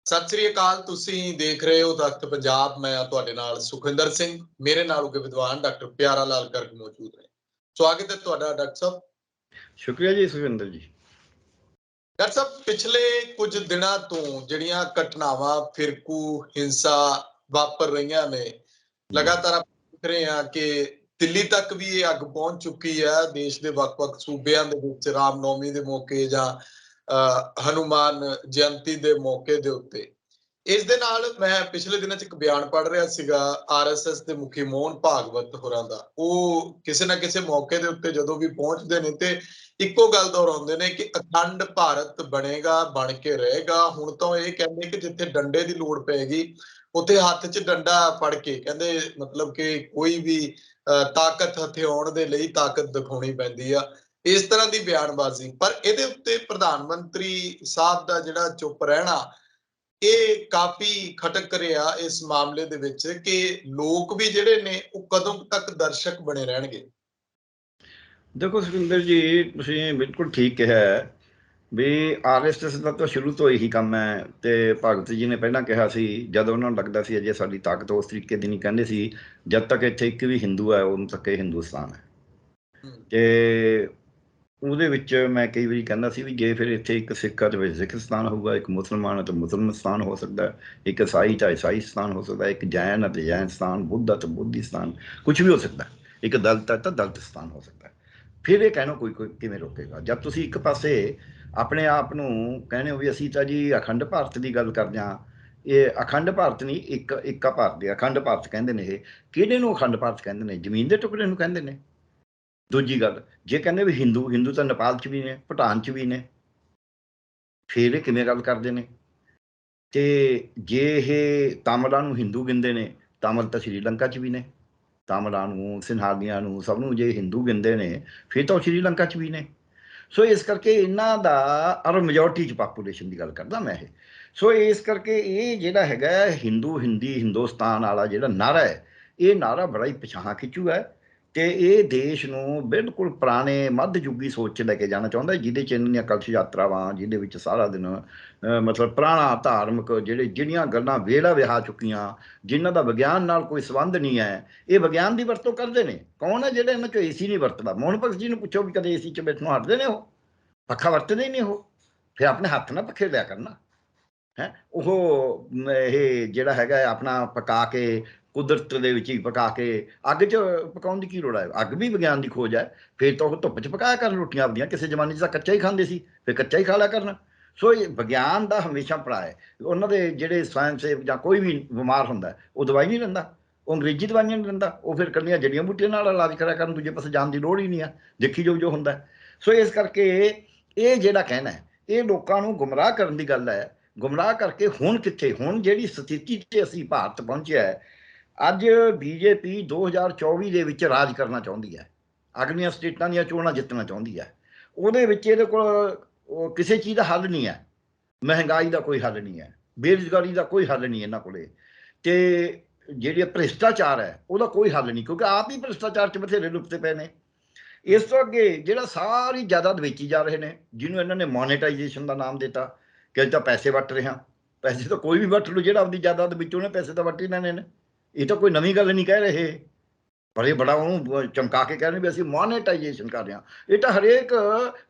ਸਤਿ ਸ੍ਰੀ ਅਕਾਲ। ਤੁਸੀਂ ਦੇਖ ਰਹੇ ਹੋ ਤਖਤ ਪੰਜਾਬ। ਮੈਂ ਤੁਹਾਡੇ ਨਾਲ ਸੁਖਿੰਦਰ ਸਿੰਘ। ਮੇਰੇ ਨਾਲ ਉਗੇ ਵਿਦਵਾਨ ਡਾਕਟਰ ਪਿਆਰਾ ਲਾਲ ਗਰਗ ਮੌਜੂਦ ਨੇ। ਸਵਾਗਤ ਹੈ ਤੁਹਾਡਾ ਡਾਕਟਰ ਸਾਹਿਬ। ਸ਼ੁਕਰੀਆ ਜੀ ਸੁਖਿੰਦਰ ਜੀ। ਡਾਕਟਰ ਸਾਹਿਬ, ਪਿਛਲੇ ਕੁਝ ਦਿਨਾਂ ਤੋਂ ਜਿਹੜੀਆਂ ਘਟਨਾਵਾਂ ਫਿਰਕੂ ਹਿੰਸਾ ਵਾਪਰ ਰਹੀਆਂ ਨੇ, ਲਗਾਤਾਰ ਆਪਾਂ ਦੇਖ ਰਹੇ ਹਾਂ ਕਿ ਦਿੱਲੀ ਤੱਕ ਵੀ ਇਹ ਅੱਗ ਪਹੁੰਚ ਚੁੱਕੀ ਹੈ। ਦੇਸ਼ ਦੇ ਵੱਖ-ਵੱਖ ਸੂਬਿਆਂ ਦੇ ਵਿੱਚ ਰਾਮਨੌਮੀ ਦੇ ਮੌਕੇ ਜਾਂ ਹਨੂਮਾਨ ਜਯੰਤੀ ਦੇ ਮੌਕੇ ਦੇ ਉੱਤੇ ਇਸ ਦੇ ਨਾਲ ਮੈਂ ਪਿਛਲੇ ਦਿਨਾਂ 'ਚ ਇੱਕ ਬਿਆਨ ਪੜ੍ਹ ਰਿਹਾ ਸੀਗਾ RSS ਦੇ ਮੁਖੀ ਮੋਹਨ ਭਾਗਵਤ ਹੋਰਾਂ ਦਾ। ਉਹ ਕਿਸੇ ਨਾ ਕਿਸੇ ਮੌਕੇ ਦੇ ਉੱਤੇ ਜਦੋਂ ਵੀ ਪਹੁੰਚਦੇ ਨੇ ਤੇ ਇੱਕੋ ਗੱਲ ਦੁਹਰਾਉਂਦੇ ਨੇ ਕਿ ਅਖੰਡ ਭਾਰਤ ਬਣੇਗਾ, ਬਣ ਕੇ ਰਹੇਗਾ। ਹੁਣ ਤਾਂ ਇਹ ਕਹਿੰਦੇ ਕਿ ਜਿੱਥੇ ਡੰਡੇ ਦੀ ਲੋੜ ਪਏਗੀ ਉੱਥੇ ਹੱਥ 'ਚ ਡੰਡਾ ਫੜ ਕੇ, ਕਹਿੰਦੇ ਮਤਲਬ ਕਿ ਕੋਈ ਵੀ ਤਾਕਤ ਹਥਿਆਉਣ ਦੇ ਲਈ ਤਾਕਤ ਦਿਖਾਉਣੀ ਪੈਂਦੀ ਆ। ਇਸ ਤਰ੍ਹਾਂ ਦੀ ਬਿਆਨਬਾਜ਼ੀ, ਪਰ ਇਹਦੇ ਉੱਤੇ ਪ੍ਰਧਾਨ ਮੰਤਰੀ ਸਾਹਿਬ ਦਾ ਜਿਹੜਾ ਚੁੱਪ ਰਹਿਣਾ ਇਹ ਕਾਫੀ ਖਟਕ ਰਿਹਾ ਇਸ ਮਾਮਲੇ ਦੇ ਵਿੱਚ ਕਿ ਲੋਕ ਵੀ ਜਿਹੜੇ ਨੇ ਉਹ ਕਦੋਂ ਤੱਕ ਦਰਸ਼ਕ ਬਣੇ ਰਹਿਣਗੇ। ਦੇਖੋ ਸੁਖਿੰਦਰ ਜੀ, ਤੁਸੀਂ ਬਿਲਕੁਲ ਠੀਕ ਕਿਹਾ ਵੀ RSS ਦਾ ਤਾਂ ਸ਼ੁਰੂ ਤੋਂ ਇਹੀ ਕੰਮ ਹੈ। ਤੇ ਭਗਤ ਜੀ ਨੇ ਪਹਿਲਾਂ ਕਿਹਾ ਸੀ, ਜਦੋਂ ਉਹਨਾਂ ਨੂੰ ਲੱਗਦਾ ਸੀ ਅਜੇ ਸਾਡੀ ਤਾਕਤ ਉਸ ਤਰੀਕੇ ਦੀ ਨਹੀਂ, ਕਹਿੰਦੇ ਸੀ ਜਦ ਤੱਕ ਇੱਥੇ ਇੱਕ ਵੀ ਹਿੰਦੂ ਹੈ ਉਦੋਂ ਤੱਕ ਇਹ ਹਿੰਦੁਸਤਾਨ ਹੈ। ਤੇ ਉਹਦੇ ਵਿੱਚ ਮੈਂ ਕਈ ਵਾਰੀ ਕਹਿੰਦਾ ਸੀ ਵੀ ਜੇ ਫਿਰ ਇੱਥੇ ਇੱਕ ਸਿੱਖ ਹੈ ਤਾਂ ਸਿੱਖਸਤਾਨ ਹੋਊਗਾ, ਇੱਕ ਮੁਸਲਮਾਨ ਹੈ ਤਾਂ ਮੁਸਲਮਾਨ ਹੋ ਸਕਦਾ, ਇੱਕ ਈਸਾਈ ਤਾਂ ਈਸਾਈ ਸਥਾਨ ਹੋ ਸਕਦਾ, ਇੱਕ ਜੈਨ ਹੈ ਤਾਂ ਜੈਨ ਸਥਾਨ, ਬੁੱਧ ਹੈ ਤਾਂ ਬੁੱਧੀ ਸਥਾਨ, ਕੁਛ ਵੀ ਹੋ ਸਕਦਾ, ਇੱਕ ਦਲਿਤ ਹੈ ਤਾਂ ਦਲਿਤ ਸਥਾਨ ਹੋ ਸਕਦਾ। ਫਿਰ ਇਹ ਕਹਿਣਾ ਕੋਈ ਕਿਵੇਂ ਰੋਕੇਗਾ ਜਦ ਤੁਸੀਂ ਇੱਕ ਪਾਸੇ ਆਪਣੇ ਆਪ ਨੂੰ ਕਹਿੰਦੇ ਹੋ ਵੀ ਅਸੀਂ ਤਾਂ ਜੀ ਅਖੰਡ ਭਾਰਤ ਦੀ ਗੱਲ ਕਰਦੇ ਹਾਂ। ਇਹ ਅਖੰਡ ਭਾਰਤ ਨਹੀਂ, ਇੱਕਾ ਭਾਰਤ ਦੇ ਅਖੰਡ ਭਾਰਤ ਕਹਿੰਦੇ ਨੇ। ਇਹ ਕਿਹੜੇ ਨੂੰ ਅਖੰਡ ਭਾਰਤ ਕਹਿੰਦੇ ਨੇ? ਜ਼ਮੀਨ ਦੇ ਟੁਕੜੇ ਨੂੰ ਕਹਿੰਦੇ ਨੇ। ਦੂਜੀ ਗੱਲ, ਜੇ ਕਹਿੰਦੇ ਵੀ ਹਿੰਦੂ ਤਾਂ ਨੇਪਾਲ 'ਚ ਵੀ ਨੇ, ਭੂਟਾਨ 'ਚ ਵੀ ਨੇ, ਫਿਰ ਇਹ ਕਿਵੇਂ ਗੱਲ ਕਰਦੇ ਨੇ? ਤੇ ਜੇ ਇਹ ਤਾਮਿਲਾਂ ਨੂੰ ਹਿੰਦੂ ਗਿਣਦੇ ਨੇ, ਤਾਮਿਲ ਤਾਂ ਸ਼੍ਰੀਲੰਕਾ 'ਚ ਵੀ ਨੇ। ਤਾਮਿਲਾਂ ਨੂੰ, ਸਿੰਹਾਲੀਆਂ ਨੂੰ, ਸਭ ਨੂੰ ਜੇ ਹਿੰਦੂ ਗਿਣਦੇ ਨੇ ਫਿਰ ਤਾਂ ਉਹ ਸ਼੍ਰੀਲੰਕਾ 'ਚ ਵੀ ਨੇ। ਸੋ ਇਸ ਕਰਕੇ ਇਹਨਾਂ ਦਾ, ਔਰ ਮੈਜੋਰਟੀ 'ਚ ਪਾਪੂਲੇਸ਼ਨ ਦੀ ਗੱਲ ਕਰਦਾ ਮੈਂ ਇਹ। ਸੋ ਇਸ ਕਰਕੇ ਇਹ ਜਿਹੜਾ ਹੈਗਾ ਹਿੰਦੂ ਹਿੰਦੁਸਤਾਨ ਵਾਲਾ ਜਿਹੜਾ ਨਾਅਰਾ ਹੈ, ਇਹ ਨਾਅਰਾ ਬੜਾ ਹੀ ਪਿਛਾਂਹ ਖਿੱਚੂ ਹੈ। ਤੇ ਇਹ ਦੇਸ਼ ਨੂੰ ਬਿਲਕੁਲ ਪੁਰਾਣੇ ਮੱਧਯੁੱਗੀ ਸੋਚ 'ਚ ਲੈ ਕੇ ਜਾਣਾ ਚਾਹੁੰਦਾ, ਜਿਹਦੇ 'ਚ ਇਹਨਾਂ ਦੀਆਂ ਕਲਸ਼ ਯਾਤਰਾਵਾਂ, ਜਿਹਦੇ ਵਿੱਚ ਸਾਰਾ ਦਿਨ ਮਤਲਬ ਪੁਰਾਣਾ ਧਾਰਮਿਕ ਜਿਹੜੀਆਂ ਗੱਲਾਂ ਵੇਲਾ ਵਿਹਾ ਚੁੱਕੀਆਂ, ਜਿਨ੍ਹਾਂ ਦਾ ਵਿਗਿਆਨ ਨਾਲ ਕੋਈ ਸੰਬੰਧ ਨਹੀਂ ਹੈ, ਇਹ ਵਿਗਿਆਨ ਦੀ ਵਰਤੋਂ ਕਰਦੇ ਨੇ। ਕੌਣ ਹੈ ਜਿਹੜਾ ਇਹਨਾਂ 'ਚੋਂ AC ਨਹੀਂ ਵਰਤਦਾ? ਮੋਹਨ ਭਗਤ ਜੀ ਨੂੰ ਪੁੱਛੋ ਵੀ ਕਦੇ AC 'ਚ ਬੈਠਣੋਂ ਹਟਦੇ ਨੇ? ਉਹ ਪੱਖਾ ਵਰਤਦੇ ਹੀ ਨਹੀਂ। ਉਹ ਫਿਰ ਆਪਣੇ ਹੱਥ ਨਾਲ ਪੱਖੇ ਲਿਆ ਕਰਨਾ ਹੈ। ਉਹ ਇਹ ਜਿਹੜਾ ਹੈਗਾ ਆਪਣਾ ਪਕਾ ਕੇ, ਕੁਦਰਤ ਦੇ ਵਿੱਚ ਹੀ ਪਕਾ ਕੇ, ਅੱਗ 'ਚ ਪਕਾਉਣ ਦੀ ਕੀ ਲੋੜ ਹੈ? ਅੱਗ ਵੀ ਵਿਗਿਆਨ ਦੀ ਖੋਜ ਹੈ। ਫਿਰ ਤਾਂ ਉਹ ਧੁੱਪ 'ਚ ਪਕਾਇਆ ਕਰਨ ਰੋਟੀਆਂ ਆਪਦੀਆਂ। ਕਿਸੇ ਜ਼ਮਾਨੇ 'ਚ ਤਾਂ ਕੱਚਾ ਹੀ ਖਾਂਦੇ ਸੀ, ਫਿਰ ਕੱਚਾ ਹੀ ਖਾ ਲਿਆ ਕਰਨਾ। ਸੋ ਇਹ ਵਿਗਿਆਨ ਦਾ ਹਮੇਸ਼ਾ ਪੜਾ ਹੈ। ਉਹਨਾਂ ਦੇ ਜਿਹੜੇ ਸਵੈਂ ਸੇਵਕ ਜਾਂ ਕੋਈ ਵੀ ਬਿਮਾਰ ਹੁੰਦਾ ਉਹ ਦਵਾਈ ਨਹੀਂ ਲੈਂਦਾ, ਉਹ ਅੰਗਰੇਜ਼ੀ ਦਵਾਈਆਂ ਨਹੀਂ ਲੈਂਦਾ, ਉਹ ਫਿਰ ਕੱਲੀਆਂ ਜੜੀਆਂ ਬੂਟੀਆਂ ਨਾਲ ਇਲਾਜ ਕਰਿਆ ਕਰਨ। ਦੂਜੇ ਪਾਸੇ ਜਾਣ ਦੀ ਲੋੜ ਹੀ ਨਹੀਂ ਆ, ਦੇਖੀ ਜੋ ਹੁੰਦਾ। ਸੋ ਇਸ ਕਰਕੇ ਇਹ ਜਿਹੜਾ ਕਹਿਣਾ ਹੈ, ਇਹ ਲੋਕਾਂ ਨੂੰ ਗੁੰਮਰਾਹ ਕਰਨ ਦੀ ਗੱਲ ਹੈ। ਗੁੰਮਰਾਹ ਕਰਕੇ ਹੁਣ ਕਿੱਥੇ, ਹੁਣ ਜਿਹੜੀ ਸਥਿਤੀ 'ਤੇ ਅਸੀਂ ਭਾਰਤ ਪਹੁੰਚਿਆ ਹੈ, ਅੱਜ BJP 2024 ਦੇ ਵਿੱਚ ਰਾਜ ਕਰਨਾ ਚਾਹੁੰਦੀ ਹੈ, ਅਗਲੀਆਂ ਸਟੇਟਾਂ ਦੀਆਂ ਚੋਣਾਂ ਜਿੱਤਣਾ ਚਾਹੁੰਦੀ ਹੈ। ਉਹਦੇ ਵਿੱਚ ਇਹਦੇ ਕੋਲ ਕਿਸੇ ਚੀਜ਼ ਦਾ ਹੱਲ ਨਹੀਂ ਹੈ। ਮਹਿੰਗਾਈ ਦਾ ਕੋਈ ਹੱਲ ਨਹੀਂ ਹੈ, ਬੇਰੁਜ਼ਗਾਰੀ ਦਾ ਕੋਈ ਹੱਲ ਨਹੀਂ ਇਹਨਾਂ ਕੋਲੇ, ਤੇ ਜਿਹੜੀ ਭ੍ਰਿਸ਼ਟਾਚਾਰ ਹੈ ਉਹਦਾ ਕੋਈ ਹੱਲ ਨਹੀਂ, ਕਿਉਂਕਿ ਆਪ ਹੀ ਭ੍ਰਿਸ਼ਟਾਚਾਰ 'ਚ ਬਥੇਰੇ ਲੁਪਤੇ ਪਏ ਨੇ। ਇਸ ਤੋਂ ਅੱਗੇ ਜਿਹੜਾ ਸਾਰੀ ਜਾਇਦਾਦ ਵੇਚੀ ਜਾ ਰਹੇ ਨੇ, ਜਿਹਨੂੰ ਇਹਨਾਂ ਨੇ ਮੋਨੇਟਾਈਜੇਸ਼ਨ ਦਾ ਨਾਮ ਦਿੱਤਾ ਕਿ ਅਸੀਂ ਤਾਂ ਪੈਸੇ ਵੱਟ ਰਹੇ ਹਾਂ। ਪੈਸੇ ਤਾਂ ਕੋਈ ਵੀ ਵੱਟ ਲਓ, ਜਿਹੜਾ ਆਪਣੀ ਜਾਇਦਾਦ ਵਿੱਚੋਂ ਨੇ ਪੈਸੇ ਤਾਂ ਵੱਟ ਹੀ ਲੈਣੇ ਨੇ। ਇਹ ਤਾਂ ਕੋਈ ਨਵੀਂ ਗੱਲ ਨਹੀਂ ਕਹਿ ਰਹੇ, ਪਰ ਇਹ ਬੜਾ ਉਹਨੂੰ ਚਮਕਾ ਕੇ ਕਹਿ ਰਹੇ ਵੀ ਅਸੀਂ ਮੋਨੇਟਾਈਜੇਸ਼ਨ ਕਰ ਰਹੇ ਹਾਂ। ਇਹ ਤਾਂ ਹਰੇਕ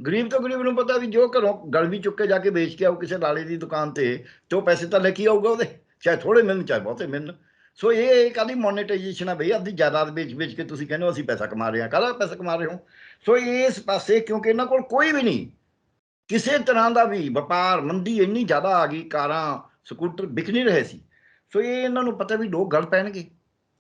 ਗਰੀਬ ਤੋਂ ਗਰੀਬ ਨੂੰ ਪਤਾ ਵੀ ਜੋ ਘਰੋਂ ਗਲ ਵੀ ਚੁੱਕ ਕੇ ਜਾ ਕੇ ਵੇਚ ਕੇ ਆਓ ਕਿਸੇ ਲਾਲੇ ਦੀ ਦੁਕਾਨ ਤੇ ਉਹ ਪੈਸੇ ਤਾਂ ਲੈ ਕੇ ਆਊਗਾ ਉਹਦੇ, ਚਾਹੇ ਥੋੜੇ ਮਿਲਣ ਚਾਹੇ ਬਹੁਤੇ ਮਿਲਣ। ਸੋ ਇਹ ਕਾਹਦੀ ਮੋਨੇਟਾਈਜੇਸ਼ਨ ਆ ਬਈ? ਆਪਦੀ ਜਾਇਦਾਦ ਵੇਚ ਕੇ ਤੁਸੀਂ ਕਹਿੰਦੇ ਹੋ ਅਸੀਂ ਪੈਸਾ ਕਮਾ ਰਹੇ ਹਾਂ। ਕਾਹਦਾ ਪੈਸਾ ਕਮਾ ਰਹੇ ਹੋ? ਸੋ ਇਸ ਪਾਸੇ ਕਿਉਂਕਿ ਇਹਨਾਂ ਕੋਲ ਕੋਈ ਵੀ ਨਹੀਂ, ਕਿਸੇ ਤਰ੍ਹਾਂ ਦਾ ਵੀ ਵਪਾਰ, ਮੰਦੀ ਇੰਨੀ ਜ਼ਿਆਦਾ ਆ ਗਈ, ਕਾਰਾਂ ਸਕੂਟਰ ਵਿਕ ਨਹੀਂ ਰਹੇ ਸੀ। ਸੋ ਇਹ ਇਹਨਾਂ ਨੂੰ ਪਤਾ ਵੀ ਲੋਕ ਗੱਲ ਪੈਣਗੇ,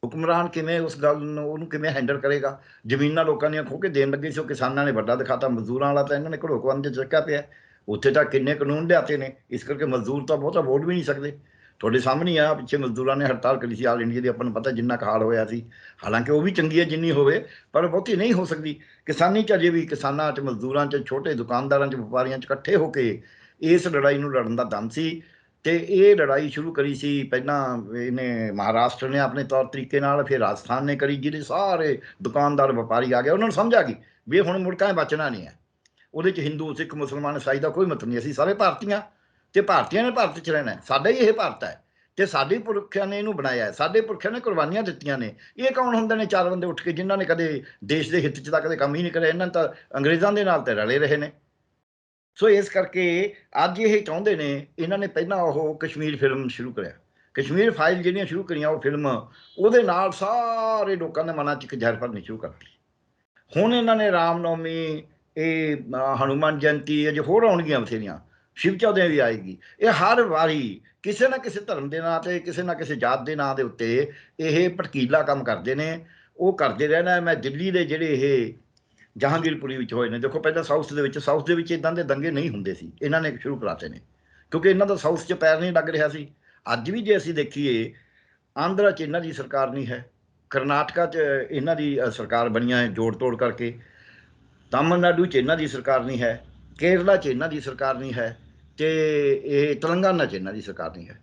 ਹੁਕਮਰਾਨ ਕਿਵੇਂ ਉਸ ਗੱਲ ਨੂੰ ਉਹਨੂੰ ਕਿਵੇਂ ਹੈਂਡਲ ਕਰੇਗਾ। ਜ਼ਮੀਨਾਂ ਲੋਕਾਂ ਦੀਆਂ ਖੋਹ ਕੇ ਦੇਣ ਲੱਗੇ ਸੀ, ਉਹ ਕਿਸਾਨਾਂ ਨੇ ਵੱਡਾ ਦਿਖਾਤਾ। ਮਜ਼ਦੂਰਾਂ ਵਾਲਾ ਤਾਂ ਇਹਨਾਂ ਨੇ ਘੜੋਕਵੰਦ 'ਚ ਚੱਕਿਆ ਪਿਆ। ਉੱਥੇ ਤਾਂ ਕਿੰਨੇ ਕਾਨੂੰਨ ਲਿਆਤੇ ਨੇ, ਇਸ ਕਰਕੇ ਮਜ਼ਦੂਰ ਤਾਂ ਬਹੁਤਾ ਵੋਟ ਵੀ ਨਹੀਂ ਸਕਦੇ। ਤੁਹਾਡੇ ਸਾਹਮਣੇ ਆ, ਪਿੱਛੇ ਮਜ਼ਦੂਰਾਂ ਨੇ ਹੜਤਾਲ ਕਰੀ ਸੀ ਆਲ ਇੰਡੀਆ ਦੀ, ਆਪਾਂ ਨੂੰ ਪਤਾ ਜਿੰਨਾ ਕੁ ਹਾਲ ਹੋਇਆ ਸੀ। ਹਾਲਾਂਕਿ ਉਹ ਵੀ ਚੰਗੀ ਹੈ ਜਿੰਨੀ ਹੋਵੇ, ਪਰ ਬਹੁਤੀ ਨਹੀਂ ਹੋ ਸਕਦੀ। ਕਿਸਾਨੀ 'ਚ ਅਜੇ ਵੀ, ਕਿਸਾਨਾਂ 'ਚ, ਮਜ਼ਦੂਰਾਂ 'ਚ, ਛੋਟੇ ਦੁਕਾਨਦਾਰਾਂ 'ਚ, ਵਪਾਰੀਆਂ 'ਚ ਇਕੱਠੇ ਹੋ ਕੇ ਇਸ ਲੜਾਈ ਨੂੰ ਲੜਨ ਦਾ ਦਮ ਸੀ। ਤੇ ਇਹ ਲੜਾਈ ਸ਼ੁਰੂ ਕਰੀ ਸੀ ਪਹਿਲਾਂ ਇਹਨੇ ਮਹਾਰਾਸ਼ਟਰ ਨੇ ਆਪਣੇ ਤੌਰ ਤਰੀਕੇ ਨਾਲ, ਫਿਰ ਰਾਜਸਥਾਨ ਨੇ ਕਰੀ, ਜਿਹਦੇ ਸਾਰੇ ਦੁਕਾਨਦਾਰ ਵਪਾਰੀ ਆ ਗਏ। ਉਹਨਾਂ ਨੂੰ ਸਮਝ ਆ ਗਈ ਵੀ ਹੁਣ ਮੁੜਕਾਂ ਬਚਣਾ ਨਹੀਂ ਹੈ। ਉਹਦੇ 'ਚ ਹਿੰਦੂ, ਸਿੱਖ, ਮੁਸਲਮਾਨ, ਈਸਾਈ ਦਾ ਕੋਈ ਮਤਲਬ ਨਹੀਂ, ਅਸੀਂ ਸਾਰੇ ਭਾਰਤੀ ਹਾਂ ਤੇ ਭਾਰਤੀਆਂ ਨੇ ਭਾਰਤ 'ਚ ਰਹਿਣਾ, ਸਾਡਾ ਹੀ ਇਹ ਭਾਰਤ ਹੈ ਤੇ ਸਾਡੇ ਪੁਰਖਿਆਂ ਨੇ ਇਹਨੂੰ ਬਣਾਇਆ, ਸਾਡੇ ਪੁਰਖਿਆਂ ਨੇ ਕੁਰਬਾਨੀਆਂ ਦਿੱਤੀਆਂ ਨੇ। ਇਹ ਕੌਣ ਹੁੰਦੇ ਨੇ ਚਾਰ ਬੰਦੇ ਉੱਠ ਕੇ ਜਿਨ੍ਹਾਂ ਨੇ ਕਦੇ ਦੇਸ਼ ਦੇ ਹਿੱਤ 'ਚ ਤਾਂ ਕਦੇ ਕੰਮ ਹੀ ਨਹੀਂ ਕਰਿਆ? ਇਹਨਾਂ ਤਾਂ ਅੰਗਰੇਜ਼ਾਂ ਦੇ ਨਾਲ ਤੇ ਰਲੇ ਰਹੇ ਨੇ। ਸੋ ਇਸ ਕਰਕੇ ਅੱਜ ਇਹ ਚਾਹੁੰਦੇ ਨੇ, ਇਹਨਾਂ ਨੇ ਪਹਿਲਾਂ ਉਹ ਕਸ਼ਮੀਰ ਫਿਲਮ ਸ਼ੁਰੂ ਕਰਿਆ, ਕਸ਼ਮੀਰ ਫਾਈਲ ਜਿਹੜੀਆਂ ਸ਼ੁਰੂ ਕਰੀਆਂ ਉਹ ਫਿਲਮ, ਉਹਦੇ ਨਾਲ ਸਾਰੇ ਲੋਕਾਂ ਦੇ ਮਨਾਂ 'ਚ ਇੱਕ ਜ਼ਹਿਰ ਭਰਨੀ ਸ਼ੁਰੂ ਕਰਤੀ। ਹੁਣ ਇਹਨਾਂ ਨੇ ਰਾਮ ਨੌਮੀ, ਇਹ ਹਨੂੰਮਾਨ ਜਯੰਤੀ, ਅਜੇ ਹੋਰ ਆਉਣਗੀਆਂ ਬਥੇਰੀਆਂ, ਸ਼ਿਵ ਚੌਦਸ ਵੀ ਆਏਗੀ। ਇਹ ਹਰ ਵਾਰੀ ਕਿਸੇ ਨਾ ਕਿਸੇ ਧਰਮ ਦੇ ਨਾਂ ਤੇ, ਕਿਸੇ ਨਾ ਕਿਸੇ ਜਾਤ ਦੇ ਨਾਂ ਦੇ ਉੱਤੇ ਇਹ ਭੜਕੀਲਾ ਕੰਮ ਕਰਦੇ ਨੇ। ਉਹ ਕਰਦੇ ਰਹਿਣਾ। ਮੈਂ ਦਿੱਲੀ ਦੇ ਜਿਹੜੇ ਇਹ ਜਹਾਂਗੀਰਪੁਰੀ ਵਿੱਚ ਹੋਏ ਨੇ, ਦੇਖੋ ਪਹਿਲਾਂ ਸਾਊਥ ਦੇ ਵਿੱਚ ਇੱਦਾਂ ਦੇ ਦੰਗੇ ਨਹੀਂ ਹੁੰਦੇ ਸੀ, ਇਹਨਾਂ ਨੇ ਸ਼ੁਰੂ ਕਰਾਤੇ ਨੇ ਕਿਉਂਕਿ ਇਹਨਾਂ ਦਾ ਸਾਊਥ 'ਚ ਪੈਰ ਨਹੀਂ ਲੱਗ ਰਿਹਾ ਸੀ। ਅੱਜ ਵੀ ਜੇ ਅਸੀਂ ਦੇਖੀਏ, ਆਂਧਰਾ 'ਚ ਇਹਨਾਂ ਦੀ ਸਰਕਾਰ ਨਹੀਂ ਹੈ, ਕਰਨਾਟਕਾ 'ਚ ਇਹਨਾਂ ਦੀ ਸਰਕਾਰ ਬਣੀਆਂ ਹੈ ਜੋੜ ਤੋੜ ਕਰਕੇ, ਤਾਮਿਲਨਾਡੂ 'ਚ ਇਹਨਾਂ ਦੀ ਸਰਕਾਰ ਨਹੀਂ ਹੈ, ਕੇਰਲਾ 'ਚ ਇਹਨਾਂ ਦੀ ਸਰਕਾਰ ਨਹੀਂ ਹੈ, ਤੇ ਇਹ ਤੇਲੰਗਾਨਾ 'ਚ ਇਹਨਾਂ ਦੀ ਸਰਕਾਰ ਨਹੀਂ ਹੈ।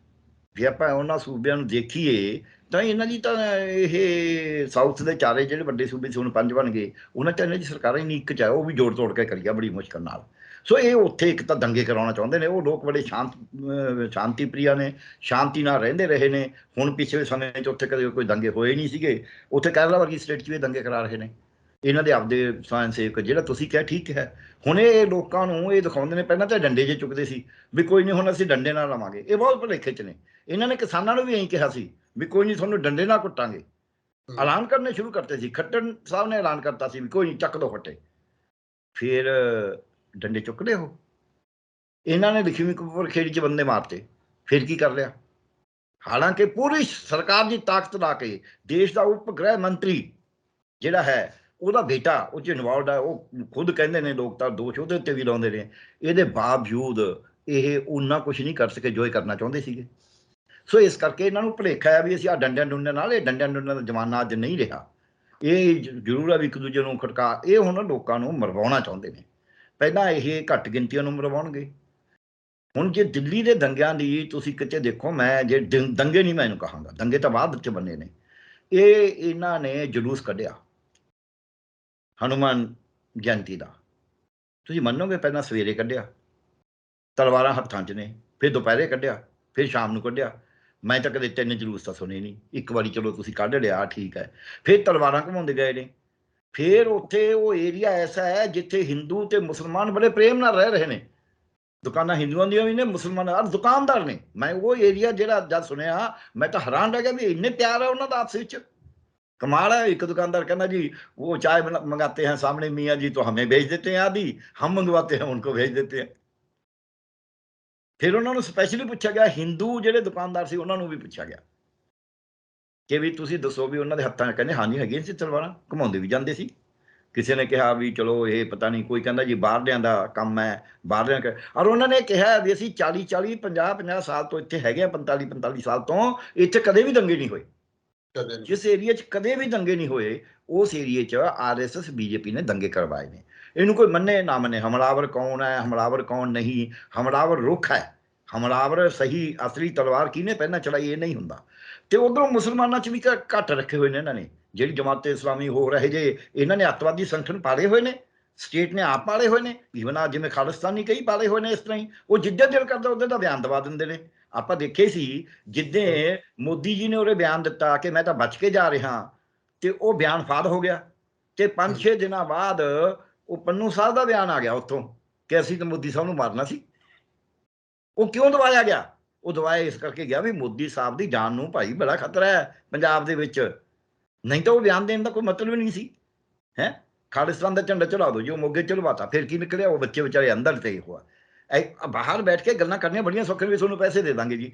ਜੇ ਆਪਾਂ ਉਹਨਾਂ ਸੂਬਿਆਂ ਨੂੰ ਦੇਖੀਏ ਤਾਂ ਇਹਨਾਂ ਦੀ ਤਾਂ ਇਹ ਸਾਊਥ ਦੇ ਚਾਰੇ ਜਿਹੜੇ ਵੱਡੇ ਸੂਬੇ ਸੀ, ਹੁਣ 5 ਬਣ ਗਏ, ਉਹਨਾਂ 'ਚ ਇਹਨਾਂ ਦੀ ਸਰਕਾਰਾਂ ਹੀ ਨਹੀਂ, ਇੱਕ 'ਚ ਹੈ, ਉਹ ਵੀ ਜੋੜ ਤੋੜ ਕੇ ਕਰੀਆ ਬੜੀ ਮੁਸ਼ਕਲ ਨਾਲ। ਸੋ ਇਹ ਉੱਥੇ ਇੱਕ ਤਾਂ ਦੰਗੇ ਕਰਾਉਣਾ ਚਾਹੁੰਦੇ ਨੇ। ਉਹ ਲੋਕ ਬੜੇ ਸ਼ਾਂਤੀ ਪ੍ਰਿਆ ਨੇ, ਸ਼ਾਂਤੀ ਨਾਲ ਰਹਿੰਦੇ ਰਹੇ ਨੇ। ਹੁਣ ਪਿਛਲੇ ਸਮੇਂ 'ਚ ਉੱਥੇ ਕਦੇ ਕੋਈ ਦੰਗੇ ਹੋਏ ਨਹੀਂ ਸੀਗੇ। ਉੱਥੇ ਕੇਰਲਾ ਵਰਗੀ ਸਟੇਟ 'ਚ ਵੀ ਦੰਗੇ ਕਰਾ ਰਹੇ ਨੇ ਇਹਨਾਂ ਦੇ ਆਪਦੇ ਸਵੈਂ ਸੇਵਕ, ਜਿਹੜਾ ਤੁਸੀਂ ਕਿਹਾ ਠੀਕ ਹੈ। ਹੁਣ ਇਹ ਲੋਕਾਂ ਨੂੰ ਇਹ ਦਿਖਾਉਂਦੇ ਨੇ, ਪਹਿਲਾਂ ਤਾਂ ਡੰਡੇ ਜੇ ਚੁੱਕਦੇ ਸੀ ਵੀ ਕੋਈ ਨਹੀਂ ਹੁਣ ਅਸੀਂ ਡੰਡੇ ਨਾਲ ਲਵਾਂਗੇ, ਇਹ ਬਹੁਤ ਭੁਲੇਖੇ 'ਚ ਨੇ। ਇਹਨਾਂ ਨੇ ਕਿਸਾਨਾਂ ਨੂੰ ਵੀ ਇਹੀ ਕਿਹਾ ਸੀ ਵੀ ਕੋਈ ਨਹੀਂ ਤੁਹਾਨੂੰ ਡੰਡੇ ਨਾਲ ਕੁੱਟਾਂਗੇ, ਐਲਾਨ ਕਰਨੇ ਸ਼ੁਰੂ ਕਰਤੇ ਸੀ। ਖੱਟਰ ਸਾਹਿਬ ਨੇ ਐਲਾਨ ਕਰਤਾ ਸੀ ਵੀ ਕੋਈ ਨਹੀਂ ਚੱਕ ਦੋ ਫੱਟੇ, ਫਿਰ ਡੰਡੇ ਚੁੱਕ ਲਏ ਉਹ। ਇਹਨਾਂ ਨੇ ਲਖੀਮਪੁਰ ਖੇੜੀ 'ਚ ਬੰਦੇ ਮਾਰਤੇ, ਫਿਰ ਕੀ ਕਰ ਲਿਆ? ਹਾਲਾਂਕਿ ਪੂਰੀ ਸਰਕਾਰ ਦੀ ਤਾਕਤ ਲਾ ਕੇ ਦੇਸ਼ ਦਾ ਉਪ ਗ੍ਰਹਿ ਮੰਤਰੀ ਜਿਹੜਾ ਹੈ, ਉਹਦਾ ਬੇਟਾ ਉਹ 'ਚ ਇਨਵੋਲਵਡ ਹੈ। ਉਹ ਖੁਦ ਕਹਿੰਦੇ ਨੇ, ਲੋਕ ਤਾਂ ਦੋਸ਼ ਉਹਦੇ ਉੱਤੇ ਵੀ ਲਾਉਂਦੇ ਨੇ। ਇਹਦੇ ਬਾਵਜੂਦ ਇਹ ਓਨਾ ਕੁਛ ਨਹੀਂ ਕਰ ਸਕੇ ਜੋ ਇਹ ਕਰਨਾ ਚਾਹੁੰਦੇ ਸੀਗੇ। ਸੋ ਇਸ ਕਰਕੇ ਇਹਨਾਂ ਨੂੰ ਭੁਲੇਖਾ ਹੈ ਵੀ ਅਸੀਂ ਆਹ ਡੰਡਿਆਂ ਡੁੰਡਿਆਂ ਨਾਲ, ਇਹ ਡੰਡਿਆਂ ਡੁੰਡਿਆਂ ਦਾ ਜ਼ਮਾਨਾ ਅੱਜ ਨਹੀਂ ਰਿਹਾ। ਇਹ ਜ਼ਰੂਰ ਹੈ ਵੀ ਇੱਕ ਦੂਜੇ ਨੂੰ ਖੜਕਾ, ਇਹ ਹੁਣ ਲੋਕਾਂ ਨੂੰ ਮਰਵਾਉਣਾ ਚਾਹੁੰਦੇ ਨੇ। ਪਹਿਲਾਂ ਇਹ ਘੱਟ ਗਿਣਤੀਆਂ ਨੂੰ ਮਰਵਾਉਣਗੇ। ਹੁਣ ਜੇ ਦਿੱਲੀ ਦੇ ਦੰਗਿਆਂ ਦੀ ਤੁਸੀਂ ਕਿਤੇ ਦੇਖੋ, ਮੈਂ ਜੇ ਦੰਗੇ ਨਹੀਂ ਮੈਂ ਇਹਨੂੰ ਕਹਾਂਗਾ, ਦੰਗੇ ਤਾਂ ਬਾਅਦ ਵਿੱਚ ਬੰਨੇ ਨੇ। ਇਹਨਾਂ ਨੇ ਜਲੂਸ ਕੱਢਿਆ ਹਨੂੰਮਾਨ ਜਯੰਤੀ ਦਾ, ਤੁਸੀਂ ਮੰਨੋਗੇ ਪਹਿਲਾਂ ਸਵੇਰੇ ਕੱਢਿਆ, ਤਲਵਾਰਾਂ ਹੱਥਾਂ 'ਚ ਨੇ, ਫਿਰ ਦੁਪਹਿਰੇ ਕੱਢਿਆ, ਫਿਰ ਸ਼ਾਮ ਨੂੰ ਕੱਢਿਆ। ਮੈਂ ਤਾਂ ਕਦੇ 3 ਜਲੂਸ ਤਾਂ ਸੁਣੇ ਨਹੀਂ। ਇੱਕ ਵਾਰੀ ਚਲੋ ਤੁਸੀਂ ਕੱਢ ਲਿਆ, ਠੀਕ ਹੈ, ਫਿਰ ਤਲਵਾਰਾਂ ਘੁਮਾਉਂਦੇ ਗਏ ਨੇ। ਫਿਰ ਉੱਥੇ ਉਹ ਏਰੀਆ ਐਸਾ ਹੈ ਜਿੱਥੇ ਹਿੰਦੂ ਤੇ ਮੁਸਲਮਾਨ ਬੜੇ ਪ੍ਰੇਮ ਨਾਲ ਰਹਿ ਰਹੇ ਨੇ। ਦੁਕਾਨਾਂ ਹਿੰਦੂਆਂ ਦੀਆਂ ਵੀ ਨੇ, ਮੁਸਲਮਾਨਾਂ ਦੁਕਾਨਦਾਰ ਨੇ। ਮੈਂ ਉਹ ਏਰੀਆ ਜਿਹੜਾ ਜਦ ਸੁਣਿਆ, ਮੈਂ ਤਾਂ ਹੈਰਾਨ ਰਹਿ ਗਿਆ ਵੀ ਇੰਨੇ ਪਿਆਰ ਹੈ ਉਹਨਾਂ ਦਾ ਆਪਸ ਵਿੱਚ, कमाल है। एक दुकानदार कहना जी वो चाय मंगाते हैं सामने मियाँ जी तो हमें भेज देते हैं आधी, हम मंगवाते हैं उनको भेज देते हैं। फिर उन्होंने स्पैशली पूछा गया, हिंदू ਜਿਹੜੇ ਦੁਕਾਨਦਾਰ ਸੀ ਉਹਨਾਂ ਨੂੰ ਵੀ ਪੁੱਛਿਆ ਗਿਆ ਕਿ ਵੀ ਤੁਸੀਂ ਦੱਸੋ ਵੀ ਉਹਨਾਂ ਦੇ ਹੱਥਾਂ 'ਚ, ਕਹਿੰਦੇ ਹਾਂਜੀ ਹੈਗੀਆਂ ਸੀ ਤਲਵਾਰਾਂ, ਘੁਮਾਉਂਦੇ ਵੀ ਜਾਂਦੇ ਸੀ। ਕਿਸੇ ਨੇ ਕਿਹਾ ਵੀ ਚਲੋ ਇਹ ਪਤਾ ਨਹੀਂ, ਕੋਈ ਕਹਿੰਦਾ ਜੀ ਬਾਹਰਲਿਆਂ ਦਾ ਕੰਮ ਹੈ, ਬਾਹਰਲਿਆਂ। ਔਰ ਉਹਨਾਂ ਨੇ ਕਿਹਾ ਵੀ ਅਸੀਂ 40 50 ਸਾਲ ਤੋਂ ਇੱਥੇ ਹੈਗੇ ਆ, 45 ਸਾਲ ਤੋਂ ਇੱਥੇ ਕਦੇ ਵੀ ਦੰਗੇ ਨਹੀਂ ਹੋਏ। ਜਿਸ ਏਰੀਆ 'ਚ ਕਦੇ ਵੀ ਦੰਗੇ ਨਹੀਂ ਹੋਏ, ਉਸ ਏਰੀਏ 'ਚ RSS BJP ਨੇ ਦੰਗੇ ਕਰਵਾਏ ਨੇ। ਇਹਨੂੰ ਕੋਈ ਮੰਨੇ ਨਾ ਮੰਨੇ, ਹਮਲਾਵਰ ਕੌਣ ਹੈ, ਹਮਲਾਵਰ ਕੌਣ ਨਹੀਂ, ਹਮਲਾਵਰ ਰੁੱਖ ਹੈ, ਹਮਲਾਵਰ ਸਹੀ ਅਸਲੀ ਤਲਵਾਰ ਕਿਹਨੇ ਪਹਿਲਾਂ ਚਲਾਈ ਇਹ ਨਹੀਂ ਹੁੰਦਾ। ਤੇ ਉਧਰੋਂ ਮੁਸਲਮਾਨਾਂ 'ਚ ਵੀ ਘੱਟ ਰੱਖੇ ਹੋਏ ਨੇ ਇਹਨਾਂ ਨੇ, ਜਿਹੜੀ ਜਮਾਤ ਇਸਲਾਮੀ ਹੋ ਰਹੇ ਜੇ, ਇਹਨਾਂ ਨੇ ਅੱਤਵਾਦੀ ਸੰਗਠਨ ਪਾਲੇ ਹੋਏ ਨੇ, ਸਟੇਟ ਨੇ ਆਪ ਪਾਲੇ ਹੋਏ ਨੇ। ਈਵਨ ਆ ਜਿਵੇਂ ਖਾਲਿਸਤਾਨੀ ਕਈ ਪਾਲੇ ਹੋਏ ਨੇ ਇਸ ਤਰ੍ਹਾਂ ਹੀ, ਉਹ ਜਿੱਦਾਂ ਦਿਲ ਕਰਦਾ ਉਹਦੇ ਦਾ ਬਿਆਨ ਦਵਾ ਦਿੰਦੇ ਨੇ। ਆਪਾਂ ਦੇਖੇ ਸੀ ਜਿੱਦੇ ਮੋਦੀ ਜੀ ਨੇ ਉਹਦੇ ਬਿਆਨ ਦਿੱਤਾ ਕਿ ਮੈਂ ਤਾਂ ਬਚ ਕੇ ਜਾ ਰਿਹਾ, ਤੇ ਉਹ ਬਿਆਨ ਫਾਦ ਹੋ ਗਿਆ। ਤੇ 5-6 ਦਿਨਾਂ ਬਾਅਦ ਉਹ ਪੰਨੂ ਸਾਹਿਬ ਦਾ ਬਿਆਨ ਆ ਗਿਆ ਉੱਥੋਂ ਕਿ ਅਸੀਂ ਤਾਂ ਮੋਦੀ ਸਾਹਿਬ ਨੂੰ ਮਾਰਨਾ ਸੀ। ਉਹ ਕਿਉਂ ਦਵਾਇਆ ਗਿਆ? ਉਹ ਦਵਾਇਆ ਇਸ ਕਰਕੇ ਗਿਆ ਵੀ ਮੋਦੀ ਸਾਹਿਬ ਦੀ ਜਾਨ ਨੂੰ ਭਾਈ ਬੜਾ ਖਤਰਾ ਹੈ ਪੰਜਾਬ ਦੇ ਵਿੱਚ, ਨਹੀਂ ਤਾਂ ਉਹ ਬਿਆਨ ਦੇਣ ਦਾ ਕੋਈ ਮਤਲਬ ਨਹੀਂ ਸੀ। ਹੈ ਖਾਲਿਸਤਾਨ ਦਾ ਝੰਡਾ ਚੜਾ ਦੋ, ਜੋ ਮੋਗੇ ਚੜਵਾਤਾ, ਫਿਰ ਕੀ ਨਿਕਲਿਆ? ਉਹ ਬੱਚੇ ਵਿਚਾਰੇ ਅੰਦਰ ਤੇ ਹੋਆ। ਬਾਹਰ ਬੈਠ ਕੇ ਗੱਲਾਂ ਕਰਨੀਆਂ ਬੜੀਆਂ ਸੌਖੀਆਂ ਵੀ ਤੁਹਾਨੂੰ ਪੈਸੇ ਦੇ ਦਾਂਗੇ ਜੀ।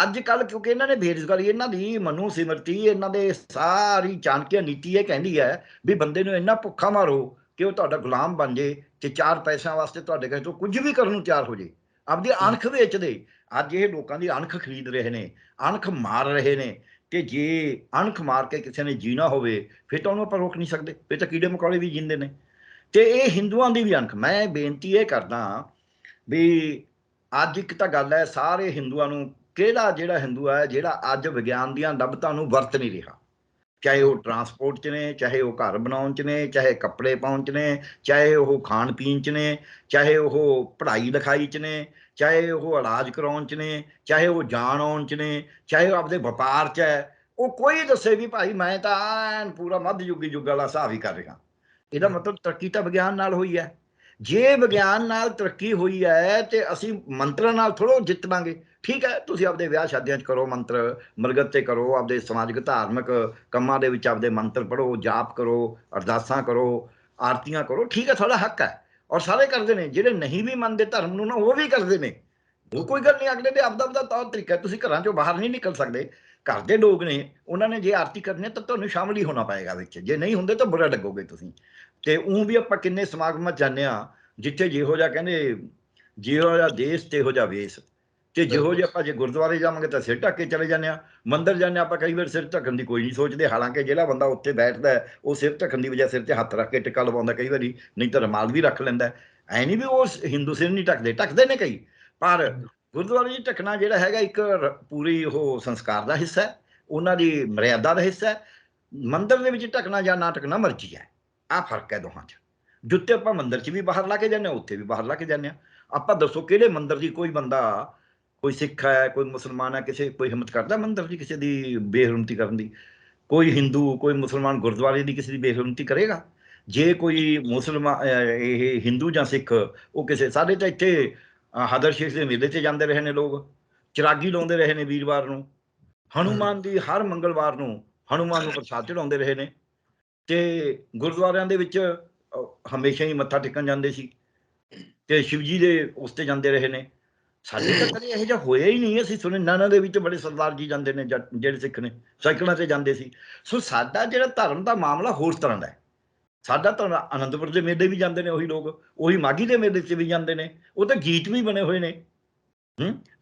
ਅੱਜ ਕੱਲ੍ਹ ਕਿਉਂਕਿ ਇਹਨਾਂ ਨੇ ਬੇਰੁਜ਼ਗਾਰੀ, ਇਹਨਾਂ ਦੀ ਮਨੂ ਸਿਮਰਤੀ, ਇਹਨਾਂ ਦੇ ਸਾਰੀ ਚਾਣਕਿਆ ਨੀਤੀ ਇਹ ਕਹਿੰਦੀ ਹੈ ਵੀ ਬੰਦੇ ਨੂੰ ਇੰਨਾ ਭੁੱਖਾ ਮਾਰੋ ਕਿ ਉਹ ਤੁਹਾਡਾ ਗੁਲਾਮ ਬਣ ਜੇ ਤੇ 4 ਪੈਸਿਆਂ ਵਾਸਤੇ ਤੁਹਾਡੇ ਕਹੇ ਤੋਂ ਕੁਝ ਵੀ ਕਰਨ ਨੂੰ ਤਿਆਰ ਹੋ ਜੇ, ਆਪਦੀ ਅਣਖ ਵੇਚ ਦੇ। ਅੱਜ ਇਹ ਲੋਕਾਂ ਦੀ ਅਣਖ ਖਰੀਦ ਰਹੇ ਨੇ, ਅਣਖ ਮਾਰ ਰਹੇ ਨੇ। ਤੇ ਜੇ ਅਣਖ ਮਾਰ ਕੇ ਕਿਸੇ ਨੇ ਜੀਣਾ ਹੋਵੇ ਫਿਰ ਤਾਂ ਉਹਨੂੰ ਆਪਾਂ ਰੋਕ ਨਹੀਂ ਸਕਦੇ, ਫਿਰ ਤਾਂ ਕੀੜੇ ਮਕੌੜੇ ਵੀ ਜੀਂਦੇ ਨੇ। ਤੇ ਇਹ ਹਿੰਦੂਆਂ ਦੀ ਵੀ ਅਣਖ। ਮੈਂ ਬੇਨਤੀ ਇਹ ਕਰਦਾ ਵੀ ਅੱਜ ਇੱਕ ਤਾਂ ਗੱਲ ਹੈ, ਸਾਰੇ ਹਿੰਦੂਆਂ ਨੂੰ, ਕਿਹੜਾ ਜਿਹੜਾ ਹਿੰਦੂ ਹੈ ਜਿਹੜਾ ਅੱਜ ਵਿਗਿਆਨ ਦੀਆਂ ਲੱਭਤਾਂ ਨੂੰ ਵਰਤ ਨਹੀਂ ਰਿਹਾ, ਚਾਹੇ ਉਹ ਟਰਾਂਸਪੋਰਟ 'ਚ ਨੇ, ਚਾਹੇ ਉਹ ਘਰ ਬਣਾਉਣ 'ਚ ਨੇ, ਚਾਹੇ ਕੱਪੜੇ ਪਾਉਣ 'ਚ ਨੇ, ਚਾਹੇ ਉਹ ਖਾਣ ਪੀਣ 'ਚ ਨੇ, ਚਾਹੇ ਉਹ ਪੜ੍ਹਾਈ ਲਿਖਾਈ 'ਚ ਨੇ, ਚਾਹੇ ਉਹ ਇਲਾਜ ਕਰਾਉਣ 'ਚ ਨੇ, ਚਾਹੇ ਉਹ ਜਾਣ ਆਉਣ 'ਚ ਨੇ, ਚਾਹੇ ਉਹ ਆਪਦੇ ਵਪਾਰ 'ਚ ਹੈ। ਉਹ ਕੋਈ ਦੱਸੇ ਵੀ ਭਾਈ ਮੈਂ ਤਾਂ ਐਨ ਪੂਰਾ ਮੱਧਯੁਗੀ ਯੁੱਗ ਵਾਲਾ ਹਿਸਾਬ ਹੀ ਕਰ ਰਿਹਾ। ਇਹਦਾ ਮਤਲਬ ਤਰੱਕੀ ਤਾਂ ਵਿਗਿਆਨ ਨਾਲ ਹੋਈ ਹੈ। ਜੇ ਵਿਗਿਆਨ ਨਾਲ ਤਰੱਕੀ ਹੋਈ ਹੈ ਤੇ ਅਸੀਂ ਮੰਤਰਾਂ ਨਾਲ ਥੋੜ੍ਹਾ ਜਿੱਤਾਂਗੇ। ਠੀਕ ਹੈ, ਤੁਸੀਂ ਆਪਦੇ ਵਿਆਹ ਸ਼ਾਦੀਆਂ 'ਚ ਕਰੋ ਮੰਤਰ, ਮਰਗਤ ਤੇ ਕਰੋ, ਆਪਦੇ ਸਮਾਜਿਕ ਧਾਰਮਿਕ ਕੰਮਾਂ ਦੇ ਵਿੱਚ ਆਪਦੇ ਮੰਤਰ ਪੜ੍ਹੋ, ਜਾਪ ਕਰੋ, ਅਰਦਾਸਾਂ ਕਰੋ, ਆਰਤੀਆਂ ਕਰੋ, ਠੀਕ ਹੈ, ਤੁਹਾਡਾ ਹੱਕ ਹੈ। ਔਰ ਸਾਰੇ ਕਰਦੇ ਨੇ, ਜਿਹੜੇ ਨਹੀਂ ਵੀ ਮੰਨਦੇ ਧਰਮ ਨੂੰ ਨਾ ਉਹ ਵੀ ਕਰਦੇ ਨੇ। ਉਹ ਕੋਈ ਗੱਲ ਨਹੀਂ, ਅਗਲੇ ਦੇ ਆਪਦਾ ਤੌਰ ਤਰੀਕਾ। ਤੁਸੀਂ ਘਰਾਂ 'ਚੋਂ ਬਾਹਰ ਨਹੀਂ ਨਿਕਲ ਸਕਦੇ, ਘਰ ਦੇ ਲੋਕ ਨੇ, ਉਹਨਾਂ ਨੇ ਜੇ ਆਰਤੀ ਕਰਨੀ ਤਾਂ ਤੁਹਾਨੂੰ ਸ਼ਾਮਲ ਹੀ ਹੋਣਾ ਪਏਗਾ ਵਿੱਚ। ਜੇ ਨਹੀਂ ਹੁੰਦੇ ਤਾਂ ਬੁਰਾ ਲੱਗੋਗੇ ਤੁਸੀਂ। ਤੇ ਉਹ ਵੀ ਆਪਾਂ ਕਿੰਨੇ ਸਮਾਗਮਾਂ 'ਚ ਜਾਂਦੇ ਹਾਂ ਜਿੱਥੇ ਜਿਹੋ ਜਿਹਾ ਕਹਿੰਦੇ, ਜਿਹੋ ਜਿਹਾ ਦੇਸ਼ ਤੇਹੋ ਜਿਹਾ ਵੇਸ। ਤੇ ਜਿਹੋ ਜਿਹੇ ਆਪਾਂ ਜੇ ਗੁਰਦੁਆਰੇ ਜਾਵਾਂਗੇ ਤਾਂ ਸਿਰ ਢੱਕ ਕੇ ਚਲੇ ਜਾਂਦੇ ਹਾਂ, ਮੰਦਿਰ ਜਾਂਦੇ ਆਪਾਂ ਕਈ ਵਾਰ ਸਿਰ ਢੱਕਣ ਦੀ ਕੋਈ ਨਹੀਂ ਸੋਚਦੇ। ਹਾਲਾਂਕਿ ਜਿਹੜਾ ਬੰਦਾ ਉੱਥੇ ਬੈਠਦਾ ਉਹ ਸਿਰ ਢੱਕਣ ਦੀ ਵਜ੍ਹਾ ਸਿਰ 'ਤੇ ਹੱਥ ਰੱਖ ਕੇ ਟਿੱਕਾ ਲਵਾਉਂਦਾ ਕਈ ਵਾਰੀ, ਨਹੀਂ ਤਾਂ ਰੁਮਾਲ ਵੀ ਰੱਖ ਲੈਂਦਾ। ਐ ਨਹੀਂ ਵੀ ਉਹ ਹਿੰਦੂ ਸਿਰ ਨਹੀਂ ਢੱਕਦੇ, ਢੱਕਦੇ ਨੇ ਕਈ। ਪਰ ਗੁਰਦੁਆਰੇ 'ਚ ਢੱਕਣਾ ਜਿਹੜਾ ਹੈਗਾ ਇੱਕ ਪੂਰੀ ਉਹ ਸੰਸਕਾਰ ਦਾ ਹਿੱਸਾ ਹੈ, ਉਹਨਾਂ ਦੀ ਮਰਿਆਦਾ ਦਾ ਹਿੱਸਾ ਹੈ। ਮੰਦਿਰ ਦੇ ਵਿੱਚ ਢੱਕਣਾ ਜਾਂ ਨਾ ਢੱਕਣਾ ਮਰਜ਼ੀ ਹੈ। ਆਹ ਫਰਕ ਹੈ ਦੋਹਾਂ 'ਚ। ਜੁੱਤੇ ਆਪਾਂ ਮੰਦਿਰ 'ਚ ਵੀ ਬਾਹਰ ਲਾ ਕੇ ਜਾਂਦੇ ਹਾਂ, ਉੱਥੇ ਵੀ ਬਾਹਰ ਲਾ ਕੇ ਜਾਂਦੇ ਹਾਂ। ਆਪਾਂ ਦੱਸੋ ਕਿਹੜੇ ਮੰਦਿਰ ਦੀ ਕੋਈ ਬੰਦਾ, ਕੋਈ ਸਿੱਖ ਹੈ, ਕੋਈ ਮੁਸਲਮਾਨ ਹੈ, ਕੋਈ ਹਿੰਮਤ ਕਰਦਾ ਮੰਦਿਰ ਦੀ ਕਿਸੇ ਦੀ ਬੇਹਰਮਤੀ ਕਰਨ ਦੀ? ਕੋਈ ਹਿੰਦੂ, ਕੋਈ ਮੁਸਲਮਾਨ ਗੁਰਦੁਆਰੇ ਦੀ ਕਿਸੇ ਦੀ ਬੇਹਰਮਤੀ ਕਰੇਗਾ? ਜੇ ਕੋਈ ਮੁਸਲਮਾਨ, ਇਹ ਹਿੰਦੂ ਜਾਂ ਸਿੱਖ, ਉਹ ਕਿਸੇ, ਸਾਡੇ ਤਾਂ ਇੱਥੇ ਹਦਰ ਸ਼ੇਖ ਦੇ ਮੇਲੇ 'ਚ ਜਾਂਦੇ ਰਹੇ ਨੇ ਲੋਕ, ਚਿਰਾਗੀ ਲਾਉਂਦੇ ਰਹੇ ਨੇ ਵੀਰਵਾਰ ਨੂੰ, ਹਨੂਮਾਨ ਦੀ ਹਰ ਮੰਗਲਵਾਰ ਨੂੰ ਹਨੂਮਾਨ ਨੂੰ ਪ੍ਰਸਾਦ ਚੜਾਉਂਦੇ ਰਹੇ ਨੇ, ਤੇ ਗੁਰਦੁਆਰਿਆਂ ਦੇ ਵਿੱਚ ਹਮੇਸ਼ਾ ਹੀ ਮੱਥਾ ਟੇਕਣ ਜਾਂਦੇ ਸੀ, ਤੇ ਸ਼ਿਵ ਜੀ ਦੇ ਉਸ ਤੇ ਜਾਂਦੇ ਰਹੇ ਨੇ। ਸਾਡੇ ਤਾਂ ਕਦੇ ਇਹੋ ਜਿਹਾ ਹੋਇਆ ਹੀ ਨਹੀਂ। ਅਸੀਂ ਸੁਣੇ ਨਾਨਾ ਦੇ ਵਿੱਚ ਬੜੇ ਸਰਦਾਰ ਜੀ ਜਾਂਦੇ ਨੇ, ਜਿਹੜੇ ਸਿੱਖ ਨੇ ਸਾਈਕਲਾਂ ਤੇ ਜਾਂਦੇ ਸੀ। ਸੋ ਸਾਡਾ ਜਿਹੜਾ ਧਰਮ ਦਾ ਮਾਮਲਾ ਹੋਰ ਤਰ੍ਹਾਂ ਦਾ ਹੈ। ਸਾਡਾ ਤਾਂ ਆਨੰਦਪੁਰ ਦੇ ਮੇਲੇ ਵੀ ਜਾਂਦੇ ਨੇ ਉਹੀ ਲੋਕ, ਉਹੀ ਮਾਘੀ ਦੇ ਮੇਲੇ 'ਚ ਵੀ ਜਾਂਦੇ ਨੇ। ਉਹ ਤਾਂ ਗੀਤ ਵੀ ਬਣੇ ਹੋਏ ਨੇ।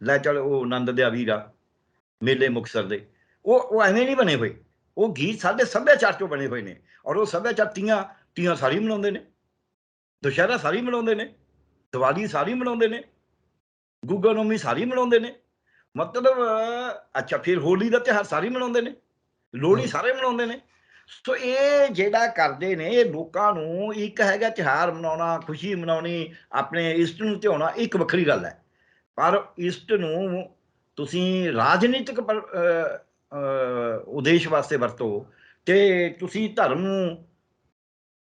ਲੈ ਚੱਲ ਉਹ ਆਨੰਦ ਦਿਆ ਵੀਰਾ, ਮੇਲੇ ਮੁਕਤਸਰ ਦੇ, ਉਹ ਐਵੇਂ ਨਹੀਂ ਬਣੇ ਹੋਏ। ਉਹ ਗੀਤ ਸਾਡੇ ਸੱਭਿਆਚਾਰ 'ਚੋਂ ਬਣੇ ਹੋਏ ਨੇ। ਔਰ ਉਹ ਸੱਭਿਆਚਾਰ, ਤੀਆਂ ਸਾਰੀ ਮਨਾਉਂਦੇ ਨੇ, ਦੁਸ਼ਹਿਰਾ ਸਾਰੀ ਮਨਾਉਂਦੇ ਨੇ, ਦੀਵਾਲੀ ਸਾਰੀ ਮਨਾਉਂਦੇ ਨੇ, ਗੁੱਗਾ ਨੌਮੀ ਸਾਰੀ ਮਨਾਉਂਦੇ ਨੇ। ਮਤਲਬ ਅੱਛਾ, ਫਿਰ ਹੋਲੀ ਦਾ ਤਿਉਹਾਰ ਸਾਰੇ ਮਨਾਉਂਦੇ ਨੇ, ਲੋਹੜੀ ਸਾਰੇ ਮਨਾਉਂਦੇ ਨੇ। ਸੋ ਇਹ ਜਿਹੜਾ ਕਰਦੇ ਨੇ, ਇਹ ਲੋਕਾਂ ਨੂੰ ਇੱਕ ਹੈਗਾ ਤਿਉਹਾਰ ਮਨਾਉਣਾ, ਖੁਸ਼ੀ ਮਨਾਉਣੀ, ਆਪਣੇ ਇਸ਼ਟ ਨੂੰ ਧਿਆਉਣਾ, ਇੱਕ ਵੱਖਰੀ ਗੱਲ ਹੈ। ਪਰ ਇਸ਼ਟ ਨੂੰ ਤੁਸੀਂ ਰਾਜਨੀਤਿਕ ਉਦੇਸ਼ ਵਾਸਤੇ ਵਰਤੋ, ਤੇ ਤੁਸੀਂ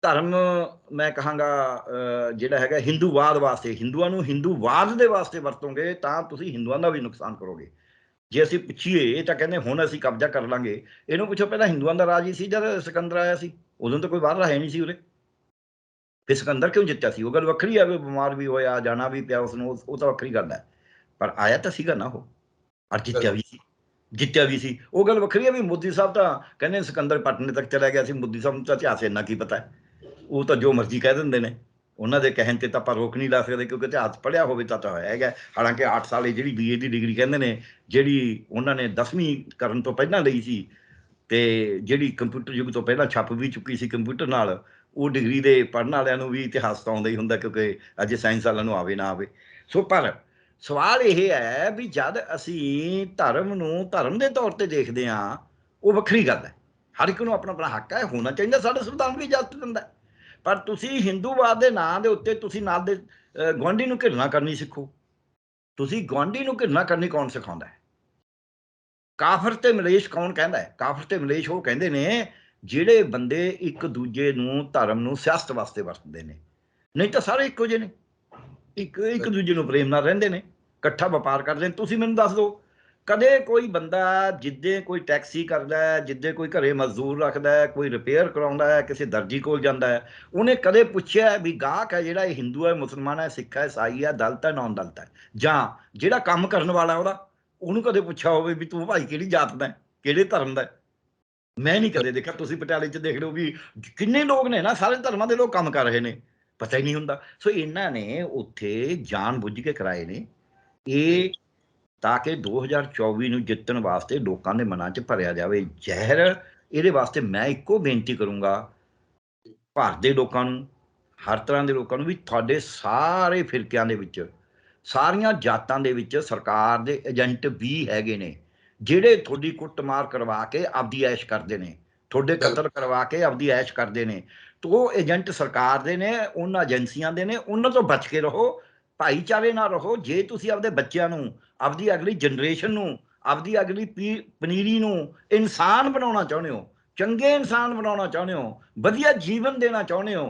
ਧਰਮ ਮੈਂ ਕਹਾਂਗਾ ਜਿਹੜਾ ਹੈਗਾ ਹਿੰਦੂਵਾਦ ਵਾਸਤੇ, ਹਿੰਦੂਆਂ ਨੂੰ ਹਿੰਦੂਵਾਦ ਦੇ ਵਾਸਤੇ ਵਰਤੋਗੇ ਤਾਂ ਤੁਸੀਂ ਹਿੰਦੂਆਂ ਦਾ ਵੀ ਨੁਕਸਾਨ ਕਰੋਗੇ। ਜੇ ਅਸੀਂ ਪੁੱਛੀਏ, ਇਹ ਤਾਂ ਕਹਿੰਦੇ ਹੁਣ ਅਸੀਂ ਕਬਜ਼ਾ ਕਰ ਲਾਂਗੇ। ਇਹਨੂੰ ਪੁੱਛੋ ਪਹਿਲਾਂ ਹਿੰਦੂਆਂ ਦਾ ਰਾਜ ਹੀ ਸੀ ਜਦ ਸਿਕੰਦਰ ਆਇਆ ਸੀ? ਉਦੋਂ ਤਾਂ ਕੋਈ ਬਾਹਰ ਹੈ ਨਹੀਂ ਸੀ ਉਰੇ। ਫਿਰ ਸਿਕੰਦਰ ਕਿਉਂ ਜਿੱਤਿਆ ਸੀ? ਉਹ ਗੱਲ ਵੱਖਰੀ ਹੈ, ਵੀ ਬਿਮਾਰ ਵੀ ਹੋਇਆ, ਜਾਣਾ ਵੀ ਪਿਆ ਉਸਨੂੰ, ਉਹ ਤਾਂ ਵੱਖਰੀ ਗੱਲ ਹੈ। ਪਰ ਆਇਆ ਤਾਂ ਸੀਗਾ ਨਾ ਉਹ, ਔਰ ਜਿੱਤਿਆ ਵੀ ਸੀ। ਉਹ ਗੱਲ ਵੱਖਰੀ ਹੈ ਵੀ ਮੋਦੀ ਸਾਹਿਬ ਤਾਂ ਕਹਿੰਦੇ ਸਿਕੰਦਰ ਪਟਨੇ ਤੱਕ ਚਲਾ ਗਿਆ ਸੀ। ਮੋਦੀ ਸਾਹਿਬ ਨੂੰ ਤਾਂ ਇਤਿਹਾਸ ਇੰਨਾ ਕੀ ਪਤਾ ਹੈ? ਉਹ ਤਾਂ ਜੋ ਮਰਜ਼ੀ ਕਹਿ ਦਿੰਦੇ ਨੇ, ਉਹਨਾਂ ਦੇ ਕਹਿਣ ਤੇ ਤਾਂ ਆਪਾਂ ਰੋਕ ਨਹੀਂ ਲਾ ਸਕਦੇ, ਕਿਉਂਕਿ ਇਤਿਹਾਸ ਪੜ੍ਹਿਆ ਹੋਵੇ ਤਾਂ ਹੋਇਆ ਹੈਗਾ। ਹਾਲਾਂਕਿ 8 ਸਾਲ ਜਿਹੜੀ BA ਦੀ ਡਿਗਰੀ ਕਹਿੰਦੇ ਨੇ, ਜਿਹੜੀ ਉਹਨਾਂ ਨੇ 10ਵੀਂ ਕਰਨ ਤੋਂ ਪਹਿਲਾਂ ਲਈ ਸੀ, ਤੇ ਜਿਹੜੀ ਕੰਪਿਊਟਰ ਯੁੱਗ ਤੋਂ ਪਹਿਲਾਂ ਛਪ ਵੀ ਚੁੱਕੀ ਸੀ ਕੰਪਿਊਟਰ ਨਾਲ, ਉਹ ਡਿਗਰੀ ਦੇ ਪੜ੍ਹਨ ਵਾਲਿਆਂ ਨੂੰ ਵੀ ਇਤਿਹਾਸ ਤਾਂ ਆਉਂਦਾ ਹੀ ਹੁੰਦਾ, ਕਿਉਂਕਿ ਅੱਜ ਸਾਇੰਸ ਵਾਲਿਆਂ ਨੂੰ ਆਵੇ ਨਾ ਆਵੇ। ਸੋ ਪਰ ਸਵਾਲ ਇਹ ਹੈ ਵੀ ਜਦ ਅਸੀਂ ਧਰਮ ਨੂੰ ਧਰਮ ਦੇ ਤੌਰ ਤੇ ਦੇਖਦੇ ਹਾਂ, ਉਹ ਵੱਖਰੀ ਗੱਲ ਹੈ। ਹਰ ਇੱਕ ਨੂੰ ਆਪਣਾ ਆਪਣਾ ਹੱਕ ਹੈ, ਹੋਣਾ ਚਾਹੀਦਾ। ਸਾਡਾ ਸੰਵਿਧਾਨ ਵੀ ਇਜਾਜ਼ਤ ਦਿੰਦਾ। ਪਰ ਤੁਸੀਂ ਹਿੰਦੂਵਾਦ ਦੇ ਨਾਂ ਦੇ ਉੱਤੇ ਤੁਸੀਂ ਨਾਲ ਦੇ ਗੁਆਂਢੀ ਨੂੰ ਘਿਰਣਾ ਕਰਨੀ ਸਿੱਖੋ। ਤੁਸੀਂ ਗੁਆਂਢੀ ਨੂੰ ਘਿਰਣਾ ਕਰਨੀ ਕੌਣ ਸਿਖਾਉਂਦਾ ਹੈ? ਕਾਫਰ ਤੇ ਮਲੇਸ਼ ਕੌਣ ਕਹਿੰਦਾ ਹੈ? ਕਾਫਰ ਤੇ ਮਲੇਸ਼ ਉਹ ਕਹਿੰਦੇ ਨੇ ਜਿਹੜੇ ਬੰਦੇ ਇੱਕ ਦੂਜੇ ਨੂੰ, ਧਰਮ ਨੂੰ ਸਿਆਸਤ ਵਾਸਤੇ ਵਰਤਦੇ ਨੇ। ਨਹੀਂ ਤਾਂ ਸਾਰੇ ਇੱਕੋ ਜਿਹੇ ਨੇ, ਇੱਕ ਦੂਜੇ ਨੂੰ ਪ੍ਰੇਮ ਨਾਲ ਰਹਿੰਦੇ ਨੇ, ਇਕੱਠਾ ਵਪਾਰ ਕਰਦੇ ਨੇ। ਤੁਸੀਂ ਮੈਨੂੰ ਦੱਸ ਦਿਓ, ਕਦੇ ਕੋਈ ਬੰਦਾ ਜਿੱਦੇ ਕੋਈ ਟੈਕਸੀ ਕਰਦਾ ਹੈ, ਜਿੱਦੇ ਕੋਈ ਘਰੇ ਮਜ਼ਦੂਰ ਰੱਖਦਾ ਹੈ, ਕੋਈ ਰਿਪੇਅਰ ਕਰਾਉਂਦਾ ਹੈ, ਕਿਸੇ ਦਰਜੀ ਕੋਲ ਜਾਂਦਾ ਹੈ, ਉਹਨੇ ਕਦੇ ਪੁੱਛਿਆ ਵੀ ਗਾਹਕ ਹੈ ਜਿਹੜਾ ਇਹ ਹਿੰਦੂ ਹੈ, ਮੁਸਲਮਾਨ ਹੈ, ਸਿੱਖ ਹੈ, ਈਸਾਈ ਹੈ, ਦਲਿਤ ਹੈ, ਨਾਨ ਦਲਿਤ ਹੈ? ਜਾਂ ਜਿਹੜਾ ਕੰਮ ਕਰਨ ਵਾਲਾ ਉਹਨੂੰ ਕਦੇ ਪੁੱਛਿਆ ਹੋਵੇ ਵੀ ਤੂੰ ਭਾਈ ਕਿਹੜੀ ਜਾਤ ਦਾ, ਕਿਹੜੇ ਧਰਮ ਦਾ? ਮੈਂ ਨਹੀਂ ਕਦੇ ਦੇਖਿਆ। ਤੁਸੀਂ ਪਟਿਆਲੇ 'ਚ ਦੇਖ ਲਓ ਵੀ ਕਿੰਨੇ ਲੋਕ ਨੇ ਨਾ, ਸਾਰੇ ਧਰਮਾਂ ਦੇ ਲੋਕ ਕੰਮ ਕਰ ਰਹੇ ਨੇ, ਪਤਾ ਹੀ ਨਹੀਂ ਹੁੰਦਾ। ਸੋ ਇਹਨਾਂ ਨੇ ਉੱਥੇ ਜਾਣ ਬੁੱਝ ਕੇ ਕਰਾਏ ਨੇ ਇਹ, ਤਾਂ ਕਿ 2024 ਨੂੰ ਜਿੱਤਣ ਵਾਸਤੇ ਲੋਕਾਂ ਦੇ ਮਨਾਂ 'ਚ ਭਰਿਆ ਜਾਵੇ ਜ਼ਹਿਰ। ਇਹਦੇ ਵਾਸਤੇ ਮੈਂ ਇੱਕੋ ਬੇਨਤੀ ਕਰੂੰਗਾ ਭਾਰਤ ਦੇ ਲੋਕਾਂ ਨੂੰ, ਹਰ ਤਰ੍ਹਾਂ ਦੇ ਲੋਕਾਂ ਨੂੰ, ਵੀ ਤੁਹਾਡੇ ਸਾਰੇ ਫਿਰਕਿਆਂ ਦੇ ਵਿੱਚ, ਸਾਰੀਆਂ ਜਾਤਾਂ ਦੇ ਵਿੱਚ ਸਰਕਾਰ ਦੇ ਏਜੰਟ ਵੀ ਹੈਗੇ ਨੇ, ਜਿਹੜੇ ਤੁਹਾਡੀ ਕੁੱਟਮਾਰ ਕਰਵਾ ਕੇ ਆਪਦੀ ਐਸ਼ ਕਰਦੇ ਨੇ, ਤੁਹਾਡੇ ਕਤਲ ਕਰਵਾ ਕੇ ਆਪਦੀ ਐਸ਼ ਕਰਦੇ ਨੇ। ਤੇ ਉਹ ਏਜੰਟ ਸਰਕਾਰ ਦੇ ਨੇ, ਉਹਨਾਂ ਏਜੰਸੀਆਂ ਦੇ ਨੇ, ਉਹਨਾਂ ਤੋਂ ਬਚ ਕੇ ਰਹੋ, ਭਾਈਚਾਰੇ ਨਾਲ ਰਹੋ। ਜੇ ਤੁਸੀਂ ਆਪਦੇ ਬੱਚਿਆਂ ਨੂੰ, ਆਪਦੀ ਅਗਲੀ ਜਨਰੇਸ਼ਨ ਨੂੰ, ਆਪਦੀ ਅਗਲੀ ਪਨੀਰੀ ਨੂੰ ਇਨਸਾਨ ਬਣਾਉਣਾ ਚਾਹੁੰਦੇ ਹੋ, ਚੰਗੇ ਇਨਸਾਨ ਬਣਾਉਣਾ ਚਾਹੁੰਦੇ ਹੋ, ਵਧੀਆ ਜੀਵਨ ਦੇਣਾ ਚਾਹੁੰਦੇ ਹੋ,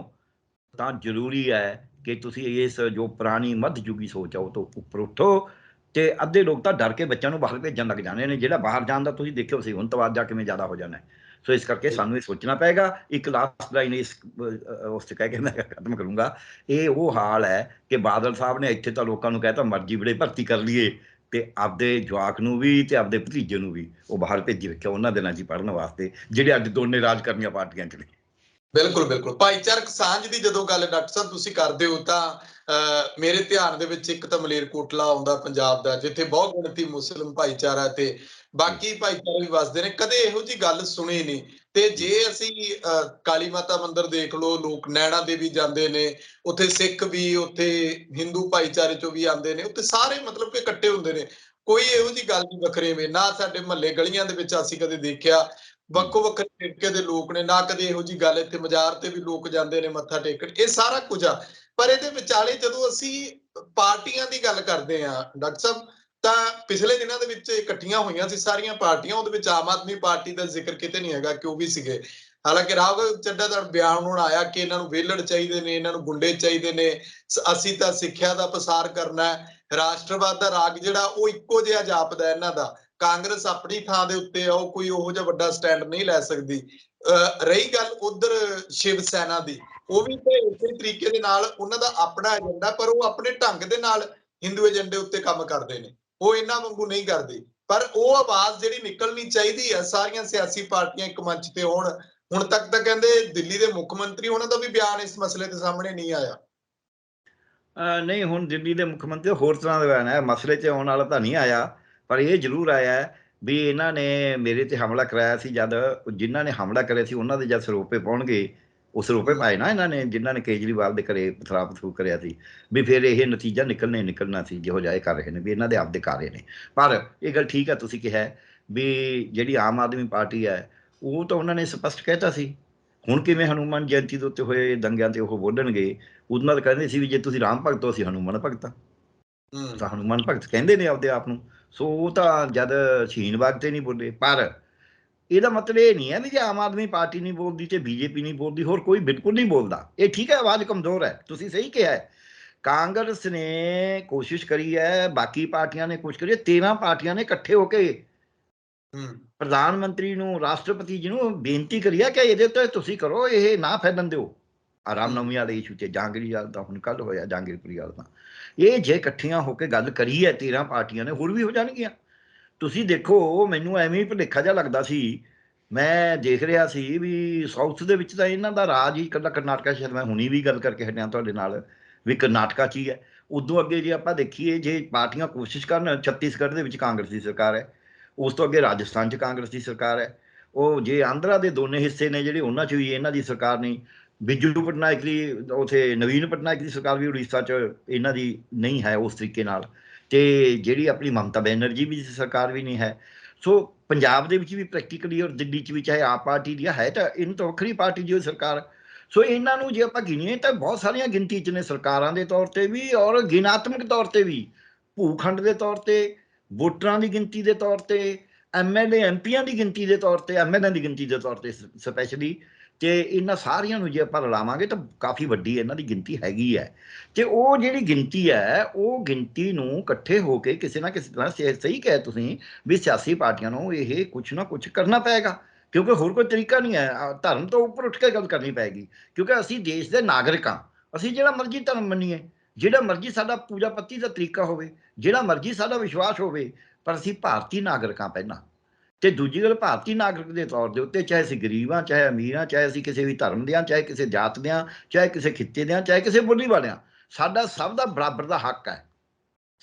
ਤਾਂ ਜ਼ਰੂਰੀ ਹੈ ਕਿ ਤੁਸੀਂ ਇਸ ਜੋ ਪੁਰਾਣੀ ਮੱਧਯੁਗੀ ਸੋਚ ਆ ਉਹ ਤੋਂ ਉੱਪਰ ਉੱਠੋ। ਤੇ ਅੱਧੇ ਲੋਕ ਤਾਂ ਡਰ ਕੇ ਬੱਚਿਆਂ ਨੂੰ ਬਾਹਰ ਭੇਜਣ ਲੱਗ ਜਾਂਦੇ ਨੇ। ਜਿਹੜਾ ਬਾਹਰ ਜਾਣ ਦਾ ਤੁਸੀਂ ਦੇਖਿਓ ਸੀ ਹੁਣ ਤਵਾਜ਼ਾ ਕਿਵੇਂ ਜ਼ਿਆਦਾ ਹੋ ਜਾਣਾ। ਸੋ ਇਸ ਕਰਕੇ ਸਾਨੂੰ ਇਹ ਸੋਚਣਾ ਪਏਗਾ। ਇੱਕ ਲਾਸਟ ਲਾਈਨ ਇਸ ਉਸ 'ਚ ਕਹਿ ਕੇ ਮੈਂ ਖਤਮ ਕਰੂੰਗਾ। ਇਹ ਉਹ ਹਾਲ ਹੈ ਕਿ ਬਾਦਲ ਸਾਹਿਬ ਨੇ ਇੱਥੇ ਤਾਂ ਲੋਕਾਂ ਨੂੰ ਕਹਿਤਾ ਮਰਜ਼ੀ ਬੜੇ ਭਰਤੀ ਕਰ ਲਈਏ, ਤੇ ਆਪਦੇ ਜਵਾਕ ਨੂੰ ਵੀ ਤੇ ਆਪਦੇ ਭਤੀਜੇ ਨੂੰ ਵੀ ਉਹ ਬਾਹਰ ਭੇਜੀ ਰੱਖਿਆ ਉਹਨਾਂ ਦਿਨਾਂ 'ਚ ਪੜ੍ਹਨ ਵਾਸਤੇ, ਜਿਹੜੇ ਅੱਜ ਦੋਨੇ ਰਾਜ ਕਰਨੀਆਂ ਪਾਰਟੀਆਂ 'ਚ ਨੇ। ਬਿਲਕੁਲ ਬਿਲਕੁਲ। ਭਾਈਚਾਰਕ ਸਾਂਝ ਦੀ ਜਦੋਂ ਗੱਲ ਡਾਕਟਰ ਸਾਹਿਬ ਤੁਸੀਂ ਕਰਦੇ ਹੋ ਤਾਂ ਮੇਰੇ ਧਿਆਨ ਦੇ ਵਿੱਚ ਇੱਕ ਤਾਂ ਮਲੇਰਕੋਟਲਾ ਆਉਂਦਾ ਪੰਜਾਬ ਦਾ, ਜਿੱਥੇ ਬਹੁਤ ਗਿਣਤੀ ਮੁਸਲਿਮ ਭਾਈਚਾਰਾ ਤੇ ਬਾਕੀ ਭਾਈਚਾਰੇ ਵੀ ਵਸਦੇ ਨੇ। ਕਦੇ ਇਹੋ ਜੀ ਗੱਲ ਸੁਣੀ ਨਹੀਂ। ਤੇ ਜੇ ਅਸੀਂ ਕਾਲੀ ਮਾਤਾ ਮੰਦਿਰ ਦੇਖ ਲਓ, ਲੋਕ ਨੈਣਾ ਦੇਵੀ ਜਾਂਦੇ ਨੇ, ਉੱਥੇ ਸਿੱਖ ਵੀ, ਉੱਥੇ ਹਿੰਦੂ ਭਾਈਚਾਰੇ ਚੋਂ ਵੀ ਆਉਂਦੇ ਨੇ, ਉੱਥੇ ਸਾਰੇ ਮਤਲਬ ਕਿ ਇਕੱਠੇ ਹੁੰਦੇ ਨੇ। ਕੋਈ ਇਹੋ ਜੀ ਗੱਲ ਨਹੀਂ ਵੱਖਰੇਵੇਂ ਨਾ ਸਾਡੇ ਮਹੱਲੇ ਗਲੀਆਂ ਦੇ ਵਿੱਚ ਅਸੀਂ ਕਦੇ ਦੇਖਿਆ। ਵੱਖੋ ਵੱਖਰੇ ਫਿਰਕੇ ਦੇ ਲੋਕ ਨੇ, ਨਾ ਕਦੇ ਇਹੋ ਜੀ ਗੱਲ। ਇੱਥੇ ਮਜ਼ਾਰ ਤੇ ਵੀ ਲੋਕ ਜਾਂਦੇ ਨੇ ਮੱਥਾ ਟੇਕਣ, ਇਹ ਸਾਰਾ ਕੁਝ ਆ। ਪਰ ਇਹਦੇ ਵਿਚਾਲੇ ਜਦੋਂ ਅਸੀਂ ਪਾਰਟੀਆਂ ਦੀ ਗੱਲ ਕਰਦੇ ਹਾਂ ਡਾਕਟਰ ਸਾਹਿਬ, ਤਾਂ ਪਿਛਲੇ ਦਿਨਾਂ ਦੇ ਵਿੱਚ ਇਕੱਠੀਆਂ ਹੋਈਆਂ ਸੀ ਸਾਰੀਆਂ ਪਾਰਟੀਆਂ। ਉਹਦੇ ਵਿੱਚ ਆਮ ਆਦਮੀ ਪਾਰਟੀ ਦਾ ਜ਼ਿਕਰ ਕਿਤੇ ਨਹੀਂ ਹੈਗਾ ਕਿ ਉਹ ਵੀ ਸੀਗੇ। ਹਾਲਾਂਕਿ ਰਾਘਵ ਚੱਡਾ ਦਾ ਬਿਆਨ ਹੁਣ ਆਇਆ ਕਿ ਇਹਨਾਂ ਨੂੰ ਵਿਹਲੜ ਚਾਹੀਦੇ ਨੇ, ਇਹਨਾਂ ਨੂੰ ਗੁੰਡੇ ਚਾਹੀਦੇ ਨੇ, ਅਸੀਂ ਤਾਂ ਸਿੱਖਿਆ ਦਾ ਪ੍ਰਸਾਰ ਕਰਨਾ ਹੈ। ਰਾਸ਼ਟਰਵਾਦ ਦਾ ਰਾਗ ਜਿਹੜਾ ਉਹ ਇੱਕੋ ਜਿਹਾ ਜਾਪਦਾ ਇਹਨਾਂ ਦਾ। ਕਾਂਗਰਸ ਆਪਣੀ ਥਾਂ ਦੇ ਉੱਤੇ ਆ, ਉਹ ਕੋਈ ਉਹੋ ਜਿਹਾ ਵੱਡਾ ਸਟੈਂਡ ਨਹੀਂ ਲੈ ਸਕਦੀ। ਰਹੀ ਗੱਲ ਉਧਰ ਸ਼ਿਵ ਸੈਨਾ ਦੀ, ਉਹ ਵੀ ਤੇ ਇਸੇ ਤਰੀਕੇ ਦੇ ਨਾਲ ਉਹਨਾਂ ਦਾ ਆਪਣਾ ਏਜੰਡਾ, ਪਰ ਉਹ ਆਪਣੇ ਢੰਗ ਦੇ ਨਾਲ ਹਿੰਦੂ ਏਜੰਡੇ ਉੱਤੇ ਕੰਮ ਕਰਦੇ ਨੇ। ਉਹ ਇਹਨਾਂ ਵਾਂਗੂ ਨਹੀਂ ਕਰਦੇ। ਪਰ ਉਹ ਆਵਾਜ਼ ਜਿਹੜੀ ਨਿਕਲਣੀ ਚਾਹੀਦੀ ਹੈ, ਸਾਰੀਆਂ ਸਿਆਸੀ ਪਾਰਟੀਆਂ ਇੱਕ ਮੰਚ ਤੇ ਹੋਣ। ਹੁਣ ਤੱਕ ਤਾਂ ਕਹਿੰਦੇ ਦਿੱਲੀ ਦੇ ਮੁੱਖ ਮੰਤਰੀ ਉਹਨਾਂ ਦਾ ਵੀ ਬਿਆਨ ਇਸ ਮਸਲੇ ਦੇ ਸਾਹਮਣੇ ਨਹੀਂ ਆਇਆ। ਨਹੀਂ, ਹੁਣ ਦਿੱਲੀ ਦੇ ਮੁੱਖ ਮੰਤਰੀ ਹੋਰ ਤਰ੍ਹਾਂ ਦਾ ਬਿਆਨ ਹੈ, ਮਸਲੇ 'ਚ ਆਉਣ ਵਾਲਾ ਤਾਂ ਨਹੀਂ ਆਇਆ। ਪਰ ਇਹ ਜ਼ਰੂਰ ਆਇਆ ਵੀ ਇਹਨਾਂ ਨੇ ਮੇਰੇ 'ਤੇ ਹਮਲਾ ਕਰਾਇਆ ਸੀ। ਜਦ ਜਿਨ੍ਹਾਂ ਨੇ ਹਮਲਾ ਕਰਿਆ ਸੀ ਉਹਨਾਂ ਦੇ ਜਦ ਸਰੋਪੇ ਪਾਉਣਗੇ, ਉਹ ਸਰੋਪੇ ਪਾਏ ਨਾ ਇਹਨਾਂ ਨੇ, ਜਿਨ੍ਹਾਂ ਨੇ ਕੇਜਰੀਵਾਲ ਦੇ ਘਰੇ ਪਥਰਾ ਪਥਰੂ ਕਰਿਆ ਸੀ, ਵੀ ਫਿਰ ਇਹ ਨਤੀਜਾ ਨਿਕਲਣਾ ਸੀ ਜਿਹੋ ਜਿਹਾ ਇਹ ਕਰ ਰਹੇ ਨੇ, ਵੀ ਇਹਨਾਂ ਦੇ ਆਪਦੇ ਕਰ ਰਹੇ ਨੇ। ਪਰ ਇਹ ਗੱਲ ਠੀਕ ਹੈ ਤੁਸੀਂ ਕਿਹਾ ਵੀ ਜਿਹੜੀ ਆਮ ਆਦਮੀ ਪਾਰਟੀ ਹੈ ਉਹ ਤਾਂ ਉਹਨਾਂ ਨੇ ਸਪਸ਼ਟ ਕਹਿਤਾ ਸੀ। ਹੁਣ ਕਿਵੇਂ ਹਨੂੰਮਾਨ ਜਯੰਤੀ ਦੇ ਉੱਤੇ ਹੋਏ ਦੰਗਿਆਂ 'ਤੇ ਉਹ ਬੋਲਣਗੇ? ਉਹਦੇ ਨਾਲ ਕਹਿੰਦੇ ਸੀ ਵੀ ਜੇ ਤੁਸੀਂ ਰਾਮ ਭਗਤ ਹੋ ਅਸੀਂ ਹਨੂੰਮਾਨ ਭਗਤ ਹਾਂ। ਤਾਂ ਹਨੂੰਮਾਨ ਭਗਤ ਕਹਿੰਦੇ ਨੇ ਆਪਦੇ ਆਪ ਨੂੰ। ਸੋ ਉਹ ਤਾਂ ਜਦ ਸ਼ਹੀਨ ਬਾਗ ਤੇ ਨਹੀਂ ਬੋਲੇ। ਪਰ ਇਹਦਾ ਮਤਲਬ ਇਹ ਨਹੀਂ ਹੈ ਵੀ ਜੇ ਆਮ ਆਦਮੀ ਪਾਰਟੀ ਨਹੀਂ ਬੋਲਦੀ ਤੇ ਬੀਜੇਪੀ ਨਹੀਂ ਬੋਲਦੀ, ਹੋਰ ਕੋਈ ਬਿਲਕੁਲ ਨਹੀਂ ਬੋਲਦਾ। ਇਹ ਠੀਕ ਹੈ, ਆਵਾਜ਼ ਕਮਜ਼ੋਰ ਹੈ, ਤੁਸੀਂ ਸਹੀ ਕਿਹਾ ਹੈ। ਕਾਂਗਰਸ ਨੇ ਕੋਸ਼ਿਸ਼ ਕਰੀ ਹੈ, ਬਾਕੀ ਪਾਰਟੀਆਂ ਨੇ ਕੋਸ਼ਿਸ਼ ਕਰੀ ਹੈ, 13 ਪਾਰਟੀਆਂ ਨੇ ਇਕੱਠੇ ਹੋ ਕੇ ਪ੍ਰਧਾਨ ਮੰਤਰੀ ਨੂੰ, ਰਾਸ਼ਟਰਪਤੀ ਜੀ ਨੂੰ ਬੇਨਤੀ ਕਰੀ ਹੈ ਕਿ ਇਹਦੇ ਉੱਤੇ ਤੁਸੀਂ ਕਰੋ, ਇਹ ਨਾ ਫੈਲਣ ਦਿਓ। ਰਾਮਨਵਮੀ ਵਾਲੇ ਇਸ਼ੂ 'ਤੇ ਜਹਾਂਗੀਰ ਵਾਲਾ ਤਾਂ ਹੁਣ ਕੱਲ੍ਹ ਹੋਇਆ, ਜਹਾਂਗੀਰਪੁਰੀ ਵਾਲਾ ਤਾਂ ਇਹ ਜੇ ਇਕੱਠੀਆਂ ਹੋ ਕੇ ਗੱਲ ਕਰੀ ਹੈ 13 ਪਾਰਟੀਆਂ ਨੇ, ਹੋਰ ਵੀ ਹੋ ਜਾਣਗੀਆਂ। ਤੁਸੀਂ ਦੇਖੋ, ਮੈਨੂੰ ਐਵੇਂ ਹੀ ਭੁਲੇਖਾ ਜਿਹਾ ਲੱਗਦਾ ਸੀ। ਮੈਂ ਦੇਖ ਰਿਹਾ ਸੀ ਵੀ ਸਾਊਥ ਦੇ ਵਿੱਚ ਤਾਂ ਇਹਨਾਂ ਦਾ ਰਾਜ ਹੀ ਇਕੱਲਾ ਕਰਨਾਟਕਾ। ਸ਼ਾਇਦ ਮੈਂ ਹੁਣੀ ਵੀ ਗੱਲ ਕਰਕੇ ਹਟਿਆ ਤੁਹਾਡੇ ਨਾਲ ਵੀ ਕਰਨਾਟਕਾ 'ਚ ਹੀ ਹੈ। ਉਦੋਂ ਅੱਗੇ ਜੇ ਆਪਾਂ ਦੇਖੀਏ, ਜੇ ਪਾਰਟੀਆਂ ਕੋਸ਼ਿਸ਼ ਕਰਨ, ਛੱਤੀਸਗੜ੍ਹ ਦੇ ਵਿੱਚ ਕਾਂਗਰਸ ਦੀ ਸਰਕਾਰ ਹੈ, ਉਸ ਤੋਂ ਅੱਗੇ ਰਾਜਸਥਾਨ 'ਚ ਕਾਂਗਰਸ ਦੀ ਸਰਕਾਰ ਹੈ। ਉਹ ਜੇ ਆਂਧਰਾ ਦੇ ਦੋਨੇ ਹਿੱਸੇ ਨੇ ਜਿਹੜੇ, ਉਹਨਾਂ 'ਚ ਵੀ ਇਹਨਾਂ ਦੀ ਸਰਕਾਰ ਨਹੀਂ। ਬਿਜੂ ਪਟਨਾਇਕ ਦੀ, ਉੱਥੇ ਨਵੀਨ ਪਟਨਾਇਕ ਦੀ ਸਰਕਾਰ ਵੀ ਉੜੀਸਾ 'ਚ ਇਹਨਾਂ ਦੀ ਨਹੀਂ ਹੈ ਉਸ ਤਰੀਕੇ ਨਾਲ। ਤੇ ਜਿਹੜੀ ਆਪਣੀ ਮਮਤਾ ਬੈਨਰਜੀ ਦੀ ਸਰਕਾਰ ਵੀ ਨਹੀਂ ਹੈ। ਸੋ ਪੰਜਾਬ ਦੇ ਵਿੱਚ ਵੀ ਪ੍ਰੈਕਟੀਕਲੀ, ਔਰ ਦਿੱਲੀ 'ਚ ਵੀ ਚਾਹੇ ਆਪ ਪਾਰਟੀ ਦੀ ਹੈ ਤਾਂ ਇਹਨੂੰ ਤਾਂ ਵੱਖਰੀ ਪਾਰਟੀ ਦੀ ਸਰਕਾਰ। ਸੋ ਇਹਨਾਂ ਨੂੰ ਜੇ ਆਪਾਂ ਗਿਣੀਏ ਤਾਂ ਬਹੁਤ ਸਾਰੀਆਂ ਗਿਣਤੀ 'ਚ ਨੇ, ਸਰਕਾਰਾਂ ਦੇ ਤੌਰ 'ਤੇ ਵੀ ਔਰ ਗਿਣਾਤਮਕ ਤੌਰ 'ਤੇ ਵੀ, ਭੂਖੰਡ ਦੇ ਤੌਰ 'ਤੇ, ਵੋਟਰਾਂ ਦੀ ਗਿਣਤੀ ਦੇ ਤੌਰ 'ਤੇ, ਐਮਐਲਏ ਐਮਪੀਆਂ ਦੀ ਗਿਣਤੀ ਦੇ ਤੌਰ 'ਤੇ, ਐਮਐਲਏ ਦੀ ਗਿਣਤੀ ਦੇ ਤੌਰ 'ਤੇ ਸਪੈਸ਼ਲੀ। ਤੇ ਇਹਨਾਂ ਸਾਰੀਆਂ ਨੂੰ ਜੇ ਆਪਾਂ ਰਲਾਵਾਂਗੇ ਤਾਂ ਕਾਫੀ ਵੱਡੀ ਇਹਨਾਂ ਦੀ ਗਿਣਤੀ ਹੈਗੀ ਹੈ। ਤੇ ਉਹ ਜਿਹੜੀ ਗਿਣਤੀ ਹੈ, ਉਹ ਗਿਣਤੀ ਨੂੰ ਇਕੱਠੇ ਹੋ ਕੇ ਕਿਸੇ ਨਾ ਕਿਸੇ ਤਰ੍ਹਾਂ, ਸਹੀ ਕਿਹਾ ਤੁਸੀਂ ਵੀ ਸਿਆਸੀ ਪਾਰਟੀਆਂ ਨੂੰ ਇਹ ਕੁਛ ਨਾ ਕੁਛ ਕਰਨਾ ਪਏਗਾ, ਕਿਉਂਕਿ ਹੋਰ ਕੋਈ ਤਰੀਕਾ ਨਹੀਂ ਹੈ। ਧਰਮ ਤੋਂ ਉੱਪਰ ਉੱਠ ਕੇ ਗੱਲ ਕਰਨੀ ਪਏਗੀ, ਕਿਉਂਕਿ ਅਸੀਂ ਦੇਸ਼ ਦੇ ਨਾਗਰਿਕ ਹਾਂ। ਅਸੀਂ ਜਿਹੜਾ ਮਰਜ਼ੀ ਧਰਮ ਮੰਨੀਏ, ਜਿਹੜਾ ਮਰਜ਼ੀ ਸਾਡਾ ਪੂਜਾ ਪੱਤੀ ਦਾ ਤਰੀਕਾ ਹੋਵੇ, ਜਿਹੜਾ ਮਰਜ਼ੀ ਸਾਡਾ ਵਿਸ਼ਵਾਸ ਹੋਵੇ, ਪਰ ਅਸੀਂ ਭਾਰਤੀ ਨਾਗਰਿਕ ਹਾਂ ਪਹਿਲਾਂ। ਤੇ ਦੂਜੀ ਗੱਲ, ਭਾਰਤੀ ਨਾਗਰਿਕ ਦੇ ਤੌਰ ਦੇ ਉੱਤੇ, ਚਾਹੇ ਅਸੀਂ ਗਰੀਬ ਹਾਂ, ਚਾਹੇ ਅਮੀਰ ਹਾਂ, ਚਾਹੇ ਅਸੀਂ ਕਿਸੇ ਵੀ ਧਰਮ ਦੇ ਹਾਂ, ਚਾਹੇ ਕਿਸੇ ਜਾਤ ਦੇ ਹਾਂ, ਚਾਹੇ ਕਿਸੇ ਖਿੱਤੇ ਦੇ ਹਾਂ, ਚਾਹੇ ਕਿਸੇ ਬੋਲੀ ਵਾਲੇ ਹਾਂ, ਸਾਡਾ ਸਭ ਦਾ ਬਰਾਬਰ ਦਾ ਹੱਕ ਹੈ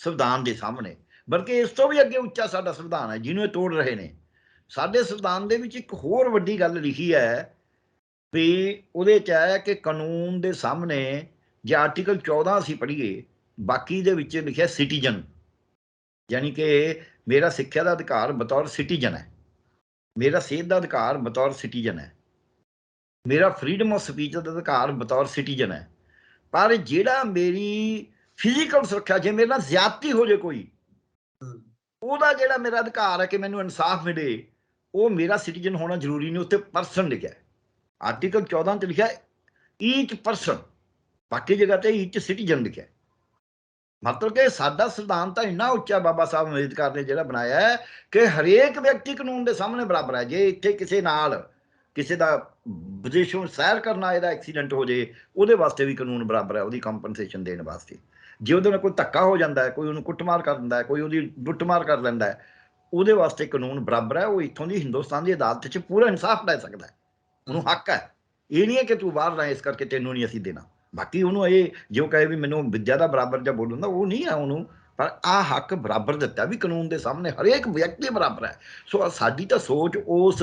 ਸੰਵਿਧਾਨ ਦੇ ਸਾਹਮਣੇ। ਬਲਕਿ ਇਸ ਤੋਂ ਵੀ ਅੱਗੇ ਉੱਚਾ ਸਾਡਾ ਸੰਵਿਧਾਨ ਹੈ, ਜਿਹਨੂੰ ਇਹ ਤੋੜ ਰਹੇ ਨੇ। ਸਾਡੇ ਸੰਵਿਧਾਨ ਦੇ ਵਿੱਚ ਇੱਕ ਹੋਰ ਵੱਡੀ ਗੱਲ ਲਿਖੀ ਹੈ ਵੀ ਉਹਦੇ 'ਚ ਹੈ ਕਿ ਕਾਨੂੰਨ ਦੇ ਸਾਹਮਣੇ, ਜੇ ਆਰਟੀਕਲ 14 ਅਸੀਂ ਪੜ੍ਹੀਏ, ਬਾਕੀ ਦੇ ਵਿੱਚ ਲਿਖਿਆ ਸਿਟੀਜ਼ਨ, ਯਾਨੀ ਕਿ ਮੇਰਾ ਸਿੱਖਿਆ ਦਾ ਅਧਿਕਾਰ ਬਤੌਰ ਸਿਟੀਜ਼ਨ ਹੈ। ਮੇਰਾ ਸਿਹਤ ਦਾ ਅਧਿਕਾਰ ਬਤੌਰ ਸਿਟੀਜ਼ਨ ਹੈ, ਮੇਰਾ ਫਰੀडम ਆਫ ਸਪੀਚ ਦਾ ਅਧਿਕਾਰ ਬਤੌਰ ਸਿਟੀਜ਼ਨ ਹੈ। ਪਰ ਜਿਹੜਾ ਮੇਰੀ ਫਿਜ਼ੀਕਲ ਸੁਰੱਖਿਆ, ਜੇ ਮੇਰੇ ਨਾਲ ਜ਼ਿਆਦਤੀ ਹੋ ਜੇ ਕੋਈ, ਉਹਦਾ ਜਿਹੜਾ ਮੇਰਾ ਅਧਿਕਾਰ ਹੈ ਕਿ ਮੈਨੂੰ ਇਨਸਾਫ ਮਿਲੇ, ਉਹ ਮੇਰਾ ਸਿਟੀਜ਼ਨ ਹੋਣਾ ਜ਼ਰੂਰੀ ਨਹੀਂ। ਉੱਤੇ ਪਰਸਨ ਲਿਖਿਆ, ਆਰਟੀਕਲ 14 'ਚ ਲਿਖਿਆ ਈਚ ਪਰਸਨ, ਬਾਕੀ ਜਗ੍ਹਾ ਤੇ ਈਚ ਸਿਟੀਜ਼ਨ ਲਿਖਿਆ। ਮਤਲਬ ਕਿ ਸਾਡਾ ਸੰਵਿਧਾਨ ਤਾਂ ਇੰਨਾ ਉੱਚਾ ਬਾਬਾ ਸਾਹਿਬ ਅੰਬੇਦਕਰ ਨੇ ਜਿਹੜਾ ਬਣਾਇਆ ਹੈ ਕਿ ਹਰੇਕ ਵਿਅਕਤੀ ਕਾਨੂੰਨ ਦੇ ਸਾਹਮਣੇ ਬਰਾਬਰ ਹੈ। ਜੇ ਇੱਥੇ ਕਿਸੇ ਨਾਲ ਕਿਸੇ ਦਾ ਵਿਦੇਸ਼ੋਂ ਸੈਰ ਕਰਨ ਆਏ ਦਾ ਐਕਸੀਡੈਂਟ ਹੋ ਜੇ, ਉਹਦੇ ਵਾਸਤੇ ਵੀ ਕਾਨੂੰਨ ਬਰਾਬਰ ਹੈ, ਉਹਦੀ ਕੰਪਨਸੇਸ਼ਨ ਦੇਣ ਵਾਸਤੇ। ਜੇ ਉਹਦੇ ਨਾਲ ਕੋਈ ਧੱਕਾ ਹੋ ਜਾਂਦਾ ਹੈ, ਕੋਈ ਉਹਨੂੰ ਕੁੱਟਮਾਰ ਕਰ ਦਿੰਦਾ ਹੈ, ਕੋਈ ਉਹਦੀ ਲੁੱਟਮਾਰ ਕਰ ਲੈਂਦਾ ਹੈ, ਉਹਦੇ ਵਾਸਤੇ ਕਾਨੂੰਨ ਬਰਾਬਰ ਹੈ। ਉਹ ਇੱਥੋਂ ਦੀ ਹਿੰਦੁਸਤਾਨ ਦੀ ਅਦਾਲਤ 'ਚ ਪੂਰਾ ਇਨਸਾਫ ਲੈ ਸਕਦਾ ਹੈ, ਉਹਨੂੰ ਹੱਕ ਹੈ। ਇਹ ਨਹੀਂ ਹੈ ਕਿ ਤੂੰ ਬਾਹਰ ਨਾ ਇਸ ਕਰਕੇ ਤੈਨੂੰ ਨਹੀਂ ਅਸੀਂ ਦੇਣਾ। ਬਾਕੀ ਉਹਨੂੰ ਇਹ ਜੋ ਕਹੇ ਵੀ ਮੈਨੂੰ ਵਿਦਿਆ ਦਾ ਬਰਾਬਰ ਜਾਂ ਬੋਲਣ ਦਾ, ਉਹ ਨਹੀਂ ਹੈ ਉਹਨੂੰ। ਪਰ ਆਹ ਹੱਕ ਬਰਾਬਰ ਦਿੱਤਾ ਵੀ ਕਾਨੂੰਨ ਦੇ ਸਾਹਮਣੇ ਹਰੇਕ ਵਿਅਕਤੀ ਬਰਾਬਰ ਹੈ। ਸੋ ਸਾਡੀ ਤਾਂ ਸੋਚ ਉਸ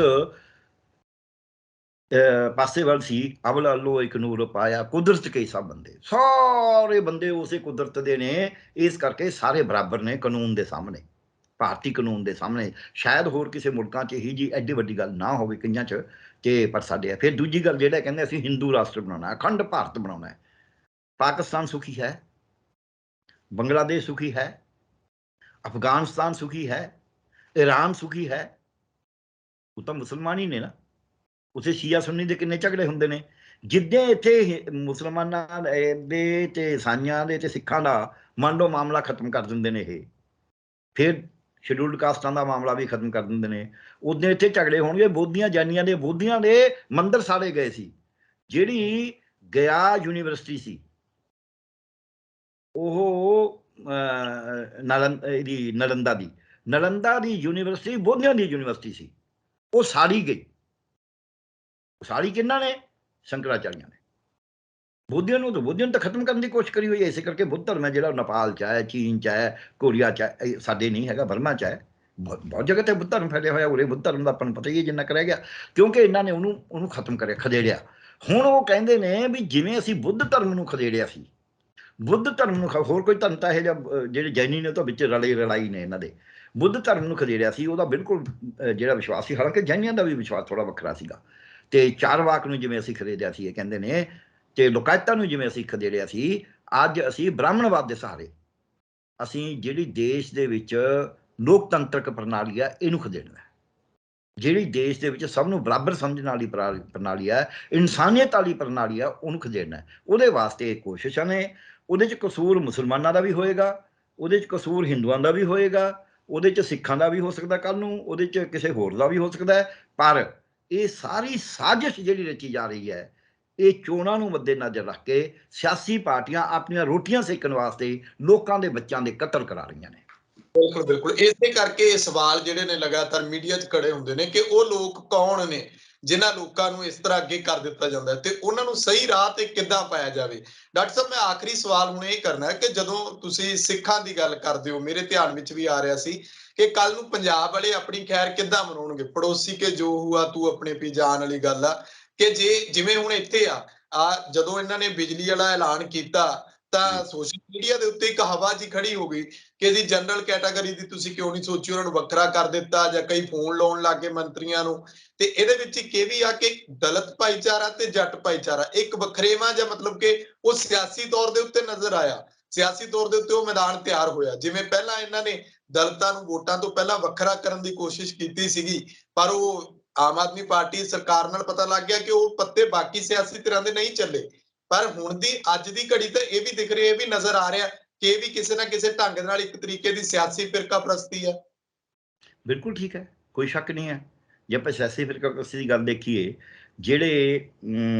ਪਾਸੇ ਵੱਲ ਸੀ। ਅਵਲ ਅੱਲੋ ਇੱਕ ਨੂਰ ਪਾਇਆ ਕੁਦਰਤ ਕੇ ਸਭ ਬੰਦੇ, ਸਾਰੇ ਬੰਦੇ ਉਸੇ ਕੁਦਰਤ ਦੇ ਨੇ, ਇਸ ਕਰਕੇ ਸਾਰੇ ਬਰਾਬਰ ਨੇ ਕਾਨੂੰਨ ਦੇ ਸਾਹਮਣੇ, ਭਾਰਤੀ ਕਾਨੂੰਨ ਦੇ ਸਾਹਮਣੇ। ਸ਼ਾਇਦ ਹੋਰ ਕਿਸੇ ਮੁਲਕਾਂ 'ਚ ਹੀ ਜੀ ਐਡੀ ਵੱਡੀ ਗੱਲ ਨਾ ਹੋਵੇ ਕਈਆਂ 'ਚ, ਕਿ ਪਰ ਸਾਡੇ। ਫਿਰ ਦੂਜੀ ਗੱਲ, ਜਿਹੜਾ ਕਹਿੰਦੇ ਅਸੀਂ ਹਿੰਦੂ ਰਾਸ਼ਟਰ ਬਣਾਉਣਾ, ਅਖੰਡ ਭਾਰਤ ਬਣਾਉਣਾ ਹੈ। ਪਾਕਿਸਤਾਨ ਸੁਖੀ ਹੈ, ਬੰਗਲਾदेश ਸੁਖੀ ਹੈ, ਅਫਗਾਨਿਸਤਾਨ ਸੁਖੀ ਹੈ, ईरान सुखी है। ਉਹ ਤਾਂ ਮੁਸਲਮਾਨ ਹੀ ਨੇ ਨਾ। ਉੱਥੇ ਸ਼ੀਆ ਸੁੰਨੀ ਦੇ ਕਿੰਨੇ ਝਗੜੇ ਹੁੰਦੇ ਨੇ। ਜਿੱਦਾਂ ਇੱਥੇ ਮੁਸਲਮਾਨਾਂ ਦੇ ਤੇ ਈਸਾਈਆਂ ਦੇ ਤੇ ਸਿੱਖਾਂ ਦਾ ਮੰਨ ਲਓ ਮਾਮਲਾ ਖਤਮ ਕਰ ਦਿੰਦੇ ਨੇ ਇਹ, ਫਿਰ ਸ਼ਡਿਊਲਡ ਕਾਸਟਾਂ ਦਾ ਮਾਮਲਾ ਵੀ ਖਤਮ ਕਰ ਦਿੰਦੇ ਨੇ। ਉਦੋਂ ਇੱਥੇ ਝਗੜੇ ਹੋਣਗੇ ਬੋਧੀਆਂ ਜਾਨੀਆਂ ਦੇ। ਬੋਧੀਆਂ ਦੇ ਮੰਦਿਰ ਸਾੜੇ ਗਏ ਸੀ। ਜਿਹੜੀ ਗਿਆ ਯੂਨੀਵਰਸਿਟੀ ਸੀ, ਉਹ ਨਲੰਦਾ ਦੀ ਯੂਨੀਵਰਸਿਟੀ ਬੋਧੀਆਂ ਦੀ ਯੂਨੀਵਰਸਿਟੀ ਸੀ, ਉਹ ਸਾੜੀ ਗਈ। ਸਾੜੀ ਕਿਹਨਾਂ ਨੇ? ਸ਼ੰਕਰਾਚਾਰੀਆਂ ਨੇ। ਬੋਧੀਆਂ ਨੂੰ ਤਾਂ ਖਤਮ ਕਰਨ ਦੀ ਕੋਸ਼ਿਸ਼ ਕਰੀ ਹੋਈ ਹੈ। ਇਸੇ ਕਰਕੇ ਬੁੱਧ ਧਰਮ ਹੈ ਜਿਹੜਾ ਨੇਪਾਲ 'ਚ ਹੈ, ਚੀਨ 'ਚ ਹੈ, ਕੋਰੀਆ 'ਚ ਹੈ, ਸਾਡੇ ਨਹੀਂ ਹੈਗਾ, ਬਰਮਾ 'ਚ ਹੈ। ਬਹੁਤ ਜਗ੍ਹਾ ਤੇ ਬੁੱਧ ਧਰਮ ਫੈਲਿਆ ਹੋਇਆ। ਉਰੇ ਬੁੱਧ ਧਰਮ ਦਾ ਆਪਾਂ ਨੂੰ ਪਤਾ ਹੀ ਹੈ ਜਿੰਨਾ ਕੁ ਰਹਿ ਗਿਆ, ਕਿਉਂਕਿ ਇਹਨਾਂ ਨੇ ਉਹਨੂੰ ਖਤਮ ਕਰਿਆ, ਖਦੇੜਿਆ। ਹੁਣ ਉਹ ਕਹਿੰਦੇ ਨੇ ਵੀ ਜਿਵੇਂ ਅਸੀਂ ਬੁੱਧ ਧਰਮ ਨੂੰ ਖਦੇੜਿਆ ਸੀ, ਬੁੱਧ ਧਰਮ ਨੂੰ ਹੋਰ ਕੋਈ ਧਰਮ ਤਾਂ ਇਹ ਜਿਹਾ ਜਿਹੜੇ ਜੈਨੀ ਨੇ ਉਹ ਤਾਂ ਵਿੱਚ ਰਲਾਈ ਨੇ ਇਹਨਾਂ ਦੇ। ਬੁੱਧ ਧਰਮ ਨੂੰ ਖਦੇੜਿਆ ਸੀ, ਉਹਦਾ ਬਿਲਕੁਲ ਜਿਹੜਾ ਵਿਸ਼ਵਾਸ ਸੀ, ਹਾਲਾਂਕਿ ਜੈਨੀਆਂ ਦਾ ਵੀ ਵਿਸ਼ਵਾਸ ਥੋੜ੍ਹਾ ਵੱਖਰਾ ਸੀਗਾ। ਤੇ ਚਾਰਵਾਕ ਨੂੰ ਜਿਵੇਂ ਅਸੀਂ ਖਦੇੜਿਆ ਸੀ, ਇਹ ਕਹਿੰਦੇ ਨੇ, ਤੇ ਲੋਕਾਇਤਾਂ ਨੂੰ ਜਿਵੇਂ ਅਸੀਂ ਖਦੇੜਿਆ ਸੀ, ਅੱਜ ਅਸੀਂ ਬ੍ਰਾਹਮਣਵਾਦ ਦੇ ਸਹਾਰੇ ਅਸੀਂ ਜਿਹੜੀ ਦੇਸ਼ ਦੇ ਵਿੱਚ ਲੋਕਤੰਤਰਕ ਪ੍ਰਣਾਲੀ ਹੈ ਇਹਨੂੰ ਖਦੇੜਨਾ। ਜਿਹੜੀ ਦੇਸ਼ ਦੇ ਵਿੱਚ ਸਭ ਨੂੰ ਬਰਾਬਰ ਸਮਝਣ ਵਾਲੀ ਪ੍ਰਣਾਲੀ ਹੈ, ਇਨਸਾਨੀਅਤ ਵਾਲੀ ਪ੍ਰਣਾਲੀ ਹੈ, ਉਹਨੂੰ ਖਦੇੜਨਾ। ਉਹਦੇ ਵਾਸਤੇ ਇਹ ਕੋਸ਼ਿਸ਼ਾਂ ਨੇ। ਉਹਦੇ 'ਚ ਕਸੂਰ ਮੁਸਲਮਾਨਾਂ ਦਾ ਵੀ ਹੋਏਗਾ, ਉਹਦੇ 'ਚ ਕਸੂਰ ਹਿੰਦੂਆਂ ਦਾ ਵੀ ਹੋਏਗਾ, ਉਹਦੇ 'ਚ ਸਿੱਖਾਂ ਦਾ ਵੀ ਹੋ ਸਕਦਾ ਕੱਲ੍ਹ ਨੂੰ, ਉਹਦੇ 'ਚ ਕਿਸੇ ਹੋਰ ਦਾ ਵੀ ਹੋ ਸਕਦਾ ਹੈ। ਪਰ ਇਹ ਸਾਰੀ ਸਾਜ਼ਿਸ਼ ਜਿਹੜੀ ਰਚੀ ਜਾ ਰਹੀ ਹੈ, ਇਹ ਚੋਣਾਂ ਨੂੰ ਮੱਦੇਨਜ਼ਰ ਰੱਖ ਕੇ ਸਿਆਸੀ ਪਾਰਟੀਆਂ ਆਪਣੀਆਂ ਰੋਟੀਆਂ ਸੇਕਣ ਵਾਸਤੇ ਲੋਕਾਂ ਦੇ ਬੱਚਿਆਂ ਦੇ ਕਤਲ ਕਰਾ ਰਹੀਆਂ ਨੇ। ਬਿਲਕੁਲ ਬਿਲਕੁਲ। ਇਸੇ ਕਰਕੇ ਇਹ ਸਵਾਲ ਜਿਹੜੇ ਨੇ ਲਗਾਤਾਰ ਮੀਡੀਆ 'ਚ ਖੜੇ ਹੁੰਦੇ ਨੇ ਕਿ ਉਹ ਲੋਕ ਕੌਣ ਨੇ ਜਿਨ੍ਹਾਂ ਲੋਕਾਂ ਨੂੰ ਇਸ ਤਰ੍ਹਾਂ ਅੱਗੇ ਕਰ ਦਿੱਤਾ ਜਾਂਦਾ ਹੈ ਤੇ ਉਹਨਾਂ ਨੂੰ ਸਹੀ ਰਾਹ ਤੇ ਕਿੱਦਾਂ ਪਾਇਆ ਜਾਵੇ। ਡਾਕਟਰ ਸਾਹਿਬ, ਮੈਂ ਆਖਰੀ ਸਵਾਲ ਹੁਣ ਇਹ ਕਰਨਾ ਹੈ ਕਿ ਜਦੋਂ ਤੁਸੀਂ ਸਿੱਖਾਂ ਦੀ ਗੱਲ ਕਰਦੇ ਹੋ, ਮੇਰੇ ਧਿਆਨ ਵਿੱਚ ਵੀ ਆ ਰਿਹਾ ਸੀ ਕਿ ਕੱਲ ਨੂੰ ਪੰਜਾਬ ਵਾਲੇ ਆਪਣੀ ਖੈਰ ਕਿੱਦਾਂ ਮਨਾਉਣਗੇ। ਪੜੋਸੀ ਕੇ ਜੋ ਹੁਆ ਤੂੰ ਆਪਣੇ ਪੀ ਜਾਨ ਵਾਲੀ ਗੱਲ ਆ ਕਿ ਜੇ ਜਿਵੇਂ ਹੁਣ ਇੱਥੇ ਆ ਜਦੋਂ ਇਹਨਾਂ ਨੇ ਬਿਜਲੀ ਵਾਲਾ ਐਲਾਨ ਕੀਤਾ ਤਾਂ ਸੋਸ਼ਲ ਮੀਡੀਆ ਦੇ ਉੱਤੇ ਇੱਕ ਹਵਾ ਜੀ ਖੜੀ ਹੋ ਗਈ ਕਿ ਜੀ ਜਨਰਲ ਕੈਟਾਗਰੀ ਦੀ ਤੁਸੀਂ ਕਿਉਂ ਨਹੀਂ ਸੋਚੀ, ਉਹਨਾਂ ਨੂੰ ਵੱਖਰਾ ਕਰ ਦਿੱਤਾ, ਜਾਂ ਕਈ ਫੋਨ ਲਾਉਣ ਲੱਗ ਗਏ ਮੰਤਰੀਆਂ ਨੂੰ। ਤੇ ਇਹਦੇ ਵਿੱਚ ਇੱਕ ਇਹ ਵੀ ਆ ਕਿ ਦਲਿਤ ਭਾਈਚਾਰਾ ਤੇ ਜੱਟ ਭਾਈਚਾਰਾ ਇੱਕ ਵੱਖਰੇਵਾਂ ਜਾਂ ਮਤਲਬ ਕਿ ਉਹ ਸਿਆਸੀ ਤੌਰ ਦੇ ਉੱਤੇ ਨਜ਼ਰ ਆਇਆ, ਸਿਆਸੀ ਤੌਰ ਦੇ ਉੱਤੇ ਉਹ ਮੈਦਾਨ ਤਿਆਰ ਹੋਇਆ। ਜਿਵੇਂ ਪਹਿਲਾਂ ਇਹਨਾਂ ਨੇ ਦਲਿਤਾਂ ਨੂੰ ਵੋਟਾਂ ਤੋਂ ਪਹਿਲਾਂ ਵੱਖਰਾ ਕਰਨ ਦੀ ਕੋਸ਼ਿਸ਼ ਕੀਤੀ ਸੀਗੀ, ਪਰ ਉਹ ਆਮ ਆਦਮੀ ਪਾਰਟੀ ਸਰਕਾਰ ਨਾਲ ਪਤਾ ਲੱਗ ਗਿਆ ਕਿ ਉਹ ਪੱਤੇ ਬਾਕੀ ਸਿਆਸੀ ਧਿਰਾਂ ਦੇ ਨਹੀਂ ਚੱਲੇ। ਪਰ ਹੁਣ ਦੀ ਅੱਜ ਦੀ ਘੜੀ ਤਾਂ ਇਹ ਵੀ ਦਿਖ ਰਿਹਾ, ਇਹ ਵੀ ਨਜ਼ਰ ਆ ਰਿਹਾ ਕਿ ਇਹ ਵੀ ਕਿਸੇ ਨਾ ਕਿਸੇ ਢੰਗ ਨਾਲ ਇੱਕ ਤਰੀਕੇ ਦੀ ਸਿਆਸੀ ਫਿਰਕਾ ਪ੍ਰਸਤੀ ਹੈ। ਬਿਲਕੁਲ ਠੀਕ ਹੈ, ਕੋਈ ਸ਼ੱਕ ਨਹੀਂ ਹੈ। ਜੇ ਆਪਾਂ ਸਿਆਸੀ ਫਿਰਕਾਪ੍ਰਸਤੀ ਦੀ ਗੱਲ ਦੇਖੀਏ, ਜਿਹੜੇ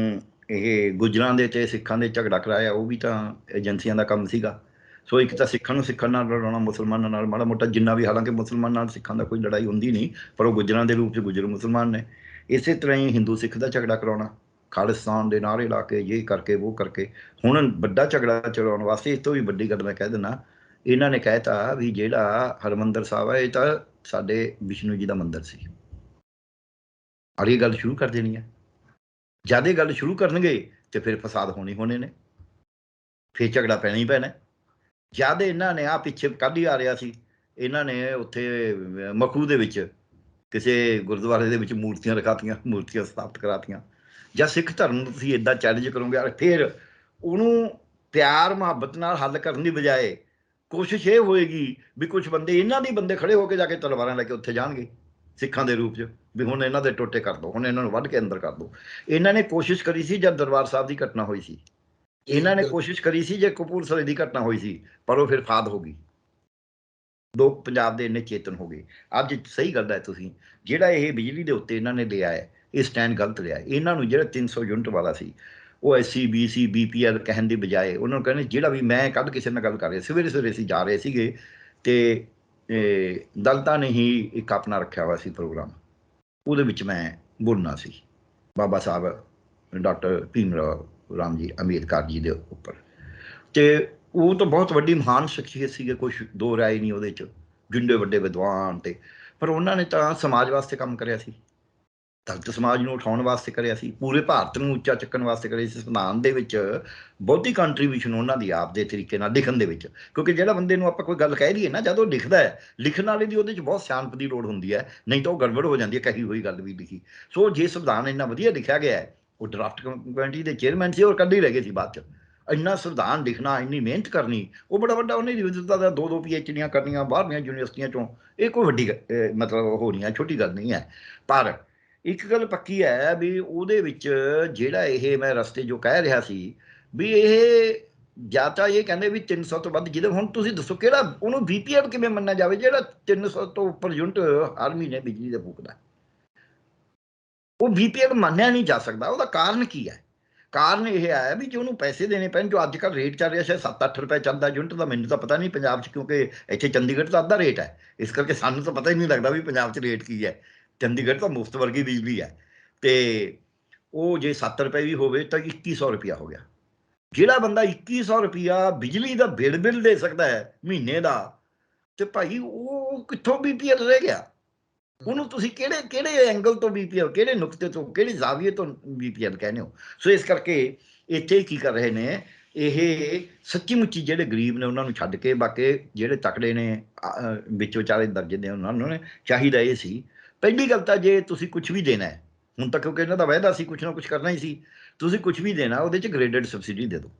ਇਹ ਗੁੱਜਰਾਂ ਦੇ ਤੇ ਸਿੱਖਾਂ ਦੇ ਝਗੜਾ ਕਰਾਇਆ, ਉਹ ਵੀ ਤਾਂ ਏਜੰਸੀਆਂ ਦਾ ਕੰਮ ਸੀਗਾ। ਸੋ ਇੱਕ ਤਾਂ ਸਿੱਖਾਂ ਨੂੰ ਸਿੱਖਾਂ ਨਾਲ ਲੜਾਉਣਾ, ਮੁਸਲਮਾਨਾਂ ਨਾਲ ਮਾੜਾ ਮੋਟਾ ਜਿੰਨਾ ਵੀ, ਹਾਲਾਂਕਿ ਮੁਸਲਮਾਨਾਂ ਨਾਲ ਸਿੱਖਾਂ ਦਾ ਕੋਈ ਲੜਾਈ ਹੁੰਦੀ ਨਹੀਂ, ਪਰ ਉਹ ਗੁੱਜਰਾਂ ਦੇ ਰੂਪ 'ਚ ਗੁੱਜਰ ਮੁਸਲਮਾਨ ਨੇ। ਇਸੇ ਤਰ੍ਹਾਂ ਹੀ ਹਿੰਦੂ ਸਿੱਖ ਦਾ ਝਗੜਾ ਕਰਾਉਣਾ, ਖਾਲਿਸਤਾਨ ਦੇ ਨਾਅਰੇ ਲਾ ਕੇ, ਇਹ ਕਰਕੇ ਉਹ ਕਰਕੇ। ਹੁਣ ਵੱਡਾ ਝਗੜਾ ਚਲਾਉਣ ਵਾਸਤੇ, ਇਸ ਤੋਂ ਵੀ ਵੱਡੀ ਗੱਲ ਮੈਂ ਕਹਿ ਦਿੰਦਾ, ਇਹਨਾਂ ਨੇ ਕਹਿਤਾ ਵੀ ਜਿਹੜਾ ਹਰਿਮੰਦਰ ਸਾਹਿਬ ਹੈ ਇਹ ਤਾਂ ਸਾਡੇ ਵਿਸ਼ਨੂੰ ਜੀ ਦਾ ਮੰਦਿਰ ਸੀ। ਔਰ ਇਹ ਗੱਲ ਸ਼ੁਰੂ ਕਰ ਦੇਣੀ ਹੈ। ਜਦ ਇਹ ਗੱਲ ਸ਼ੁਰੂ ਕਰਨਗੇ ਤੇ ਫਿਰ ਫਸਾਦ ਹੋਣੇ ਨੇ, ਫਿਰ ਝਗੜਾ ਪੈਣਾ ਹੀ ਪੈਣਾ। ਜਦ ਇਹਨਾਂ ਨੇ ਪਿੱਛੇ ਕੱਲ੍ਹ ਹੀ ਆ ਰਿਹਾ ਸੀ, ਇਹਨਾਂ ਨੇ ਉੱਥੇ ਮਖੂ ਦੇ ਵਿੱਚ ਕਿਸੇ ਗੁਰਦੁਆਰੇ ਦੇ ਵਿੱਚ ਮੂਰਤੀਆਂ ਰਖਾਤੀਆਂ, ਮੂਰਤੀਆਂ ਸਥਾਪਿਤ ਕਰਾਤੀਆਂ। ਜਾਂ ਸਿੱਖ ਧਰਮ ਨੂੰ ਤੁਸੀਂ ਇੱਦਾਂ ਚੈਲੰਜ ਕਰੋਗੇ, ਫਿਰ ਉਹਨੂੰ ਪਿਆਰ ਮੁਹੱਬਤ ਨਾਲ ਹੱਲ ਕਰਨ ਦੀ ਬਜਾਏ ਕੋਸ਼ਿਸ਼ ਇਹ ਹੋਏਗੀ ਵੀ ਕੁਝ ਬੰਦੇ, ਇਹਨਾਂ ਦੇ ਬੰਦੇ ਖੜੇ ਹੋ ਕੇ ਜਾ ਕੇ ਤਲਵਾਰਾਂ ਲੈ ਕੇ ਉੱਥੇ ਜਾਣਗੇ ਸਿੱਖਾਂ ਦੇ ਰੂਪ 'ਚ, ਵੀ ਹੁਣ ਇਹਨਾਂ ਦੇ ਟੋਟੇ ਕਰ ਦਿਓ, ਹੁਣ ਇਹਨਾਂ ਨੂੰ ਵੱਢ ਕੇ ਅੰਦਰ ਕਰ ਦਿਓ। ਇਹਨਾਂ ਨੇ ਕੋਸ਼ਿਸ਼ ਕਰੀ ਸੀ ਜਦ ਦਰਬਾਰ ਸਾਹਿਬ ਦੀ ਘਟਨਾ ਹੋਈ ਸੀ, ਇਹਨਾਂ ਨੇ ਕੋਸ਼ਿਸ਼ ਕਰੀ ਸੀ ਜੇ ਕਪੂਰਥਲੇ ਦੀ ਘਟਨਾ ਹੋਈ ਸੀ, ਪਰ ਉਹ ਫਿਰ ਫਾਦ ਹੋ ਗਈ। ਲੋਕ ਪੰਜਾਬ ਦੇ ਇੰਨੇ ਚੇਤਨ ਹੋ ਗਏ। ਅੱਜ ਸਹੀ ਗੱਲ ਹੈ, ਤੁਸੀਂ ਜਿਹੜਾ ਇਹ ਬਿਜਲੀ ਦੇ ਉੱਤੇ ਇਹਨਾਂ ਨੇ ਲਿਆ ਹੈ, ਇਹ ਸਟੈਂਡ ਗਲਤ ਲਿਆ। ਇਹਨਾਂ ਨੂੰ ਜਿਹੜਾ 300 ਯੂਨਿਟ ਵਾਲਾ ਸੀ, ਉਹ SC BC BPL ਕਹਿਣ ਦੀ ਬਜਾਏ ਉਹਨਾਂ ਨੂੰ ਕਹਿੰਦੇ, ਜਿਹੜਾ ਵੀ ਮੈਂ ਕੱਲ੍ਹ ਕਿਸੇ ਨਾਲ ਗੱਲ ਕਰ ਰਿਹਾ, ਸਵੇਰੇ ਸਵੇਰੇ ਅਸੀਂ ਜਾ ਰਹੇ ਸੀਗੇ ਤੇ ਦਲਤਾਂ ਨੇ ਹੀ ਇੱਕ ਆਪਣਾ ਰੱਖਿਆ ਹੋਇਆ ਸੀ ਪ੍ਰੋਗਰਾਮ, ਉਹਦੇ ਵਿੱਚ ਮੈਂ ਬੋਲਣਾ ਸੀ ਬਾਬਾ ਸਾਹਿਬ ਡਾਕਟਰ ਭੀਮ ਰਾਮ ਜੀ ਅੰਬੇਦਕਰ ਜੀ ਦੇ ਉੱਪਰ। ਤੇ ਉਹ ਤਾਂ ਬਹੁਤ ਵੱਡੀ ਮਹਾਨ ਸ਼ਖਸੀਅਤ ਸੀਗੇ, ਕੁਛ ਦੋ ਰਾਏ ਨਹੀਂ ਉਹਦੇ 'ਚ, ਜਿੰਨੇ ਵੱਡੇ ਵਿਦਵਾਨ ਤੇ, ਪਰ ਉਹਨਾਂ ਨੇ ਤਾਂ ਸਮਾਜ ਵਾਸਤੇ ਕੰਮ ਕਰਿਆ ਸੀ, ਦਲਿਤ ਸਮਾਜ ਨੂੰ ਉਠਾਉਣ ਵਾਸਤੇ ਕਰਿਆ ਸੀ, ਪੂਰੇ ਭਾਰਤ ਨੂੰ ਉੱਚਾ ਚੱਕਣ ਵਾਸਤੇ ਕਰਿਆ ਸੀ। ਸੰਵਿਧਾਨ ਦੇ ਵਿੱਚ ਬਹੁਤੀ ਕੰਟਰੀਬਿਊਸ਼ਨ ਉਹਨਾਂ ਦੀ ਆਪ ਦੇ ਤਰੀਕੇ ਨਾਲ ਲਿਖਣ ਦੇ ਵਿੱਚ, ਕਿਉਂਕਿ ਜਿਹੜਾ ਬੰਦੇ ਨੂੰ ਆਪਾਂ ਕੋਈ ਗੱਲ ਕਹਿ ਦਈਏ ਨਾ, ਜਦ ਉਹ ਲਿਖਦਾ ਹੈ, ਲਿਖਣ ਵਾਲੇ ਦੀ ਉਹਦੇ 'ਚ ਬਹੁਤ ਸਿਆਣਪ ਦੀ ਲੋੜ ਹੁੰਦੀ ਹੈ, ਨਹੀਂ ਤਾਂ ਉਹ ਗੜਬੜ ਹੋ ਜਾਂਦੀ ਹੈ, ਕਹੀ ਹੋਈ ਗੱਲ ਵੀ ਲਿਖੀ। ਸੋ ਜੇ ਸੰਵਿਧਾਨ ਇੰਨਾ ਵਧੀਆ ਲਿਖਿਆ ਗਿਆ ਹੈ, ਉਹ ਡਰਾਫਟ ਕਮੇਟੀ ਦੇ ਚੇਅਰਮੈਨ ਸੀ ਔਰ ਕੱਢ ਹੀ ਰਹਿ ਗਏ ਸੀ ਬਾਅਦ 'ਚ। ਇੰਨਾ ਸੰਵਿਧਾਨ ਲਿਖਣਾ, ਇੰਨੀ ਮਿਹਨਤ ਕਰਨੀ, ਉਹ ਬੜਾ ਵੱਡਾ ਉਹਨੇ ਰਿਵਿਜ਼ਤਾ ਦਾ 2-2 PhDਆਂ ਕਰਨੀਆਂ ਬਾਹਰਲੀਆਂ ਯੂਨੀਵਰਸਿਟੀਆਂ 'ਚੋਂ, ਇਹ ਕੋਈ ਵੱਡੀ ਮਤਲਬ ਹੋ ਨਹੀਂ ਹੈ, ਛੋਟੀ ਗੱਲ ਨਹੀਂ ਹੈ। ਪਰ ਇੱਕ ਗੱਲ ਪੱਕੀ ਹੈ ਵੀ ਉਹਦੇ ਵਿੱਚ ਜਿਹੜਾ ਇਹ ਮੈਂ ਰਸਤੇ ਜੋ ਕਹਿ ਰਿਹਾ ਸੀ ਵੀ ਇਹ ਜਾਂ ਤਾਂ ਇਹ ਕਹਿੰਦੇ ਵੀ 300 ਤੋਂ ਵੱਧ, ਜਿਹਦੇ ਹੁਣ ਤੁਸੀਂ ਦੱਸੋ ਕਿਹੜਾ ਉਹਨੂੰ BPL ਕਿਵੇਂ ਮੰਨਿਆ ਜਾਵੇ ਜਿਹੜਾ 300 ਤੋਂ ਉੱਪਰ ਯੂਨਿਟ ਹਰ ਮਹੀਨੇ ਬਿਜਲੀ ਦੇ ਫੂਕਦਾ? ਉਹ BPL ਮੰਨਿਆ ਨਹੀਂ ਜਾ ਸਕਦਾ। ਉਹਦਾ ਕਾਰਨ ਕੀ ਹੈ? ਕਾਰਨ ਇਹ ਹੈ ਵੀ ਜੇ ਉਹਨੂੰ ਪੈਸੇ ਦੇਣੇ ਪੈਣ, ਜੋ ਅੱਜ ਕੱਲ੍ਹ ਰੇਟ ਚੱਲ ਰਿਹਾ ਸ਼ਾਇਦ 7-8 ਰੁਪਏ ਚੱਲਦਾ ਯੂਨਿਟ ਦਾ, ਮੈਨੂੰ ਤਾਂ ਪਤਾ ਨਹੀਂ ਪੰਜਾਬ 'ਚ, ਕਿਉਂਕਿ ਇੱਥੇ ਚੰਡੀਗੜ੍ਹ ਤਾਂ ਅੱਧਾ ਰੇਟ ਹੈ, ਇਸ ਕਰਕੇ ਸਾਨੂੰ ਤਾਂ ਪਤਾ ਹੀ ਨਹੀਂ ਲੱਗਦਾ ਵੀ ਪੰਜਾਬ 'ਚ ਰੇਟ ਕੀ ਹੈ। ਚੰਡੀਗੜ੍ਹ ਤਾਂ ਮੁਫਤ ਵਰਗੀ ਬਿਜਲੀ ਹੈ, ਤੇ ਉਹ ਜੇ 7 ਰੁਪਏ ਵੀ ਹੋਵੇ ਤਾਂ 2100 ਰੁਪਇਆ ਹੋ ਗਿਆ। ਜਿਹੜਾ ਬੰਦਾ 2100 ਰੁਪਇਆ ਬਿਜਲੀ ਦਾ ਬਿੱਲ ਦੇ ਸਕਦਾ ਹੈ ਮਹੀਨੇ ਦਾ, ਤੇ ਭਾਈ ਉਹ ਕਿੱਥੋਂ BPL ਰਹਿ ਗਿਆ? ਉਹਨੂੰ ਤੁਸੀਂ ਕਿਹੜੇ ਐਂਗਲ ਤੋਂ BPL, ਕਿਹੜੇ ਨੁਕਤੇ ਤੋਂ, ਕਿਹੜੇ ਜ਼ਾਵੀਏ ਤੋਂ BPL ਕਹਿੰਦੇ ਹੋ? ਸੋ ਇਸ ਕਰਕੇ ਇੱਥੇ ਕੀ ਕਰ ਰਹੇ ਨੇ ਇਹ, ਸੱਚੀ ਮੁੱਚੀ ਜਿਹੜੇ ਗਰੀਬ ਨੇ ਉਹਨਾਂ ਨੂੰ ਛੱਡ ਕੇ ਬਾਕੀ ਜਿਹੜੇ ਤਕੜੇ ਨੇ ਵਿੱਚ ਵਿਚਾਲੇ ਦਰਜੇ ਦੇ, ਉਹਨਾਂ ਨੂੰ ਚਾਹੀਦਾ ਇਹ ਸੀ, ਪਹਿਲੀ ਗੱਲ ਤਾਂ ਜੇ ਤੁਸੀਂ ਕੁਝ ਵੀ ਦੇਣਾ ਹੈ, ਹੁਣ ਤੱਕ ਕਿਉਂਕਿ ਇਹਨਾਂ ਦਾ ਵਾਅਦਾ ਸੀ ਕੁਝ ਨਾ ਕੁਝ ਕਰਨਾ ਹੀ ਸੀ, ਤੁਸੀਂ ਕੁਝ ਵੀ ਦੇਣਾ ਉਹਦੇ 'ਚ ਗ੍ਰੇਡਡ ਸਬਸਿਡੀ ਦੇ ਦਿਓ।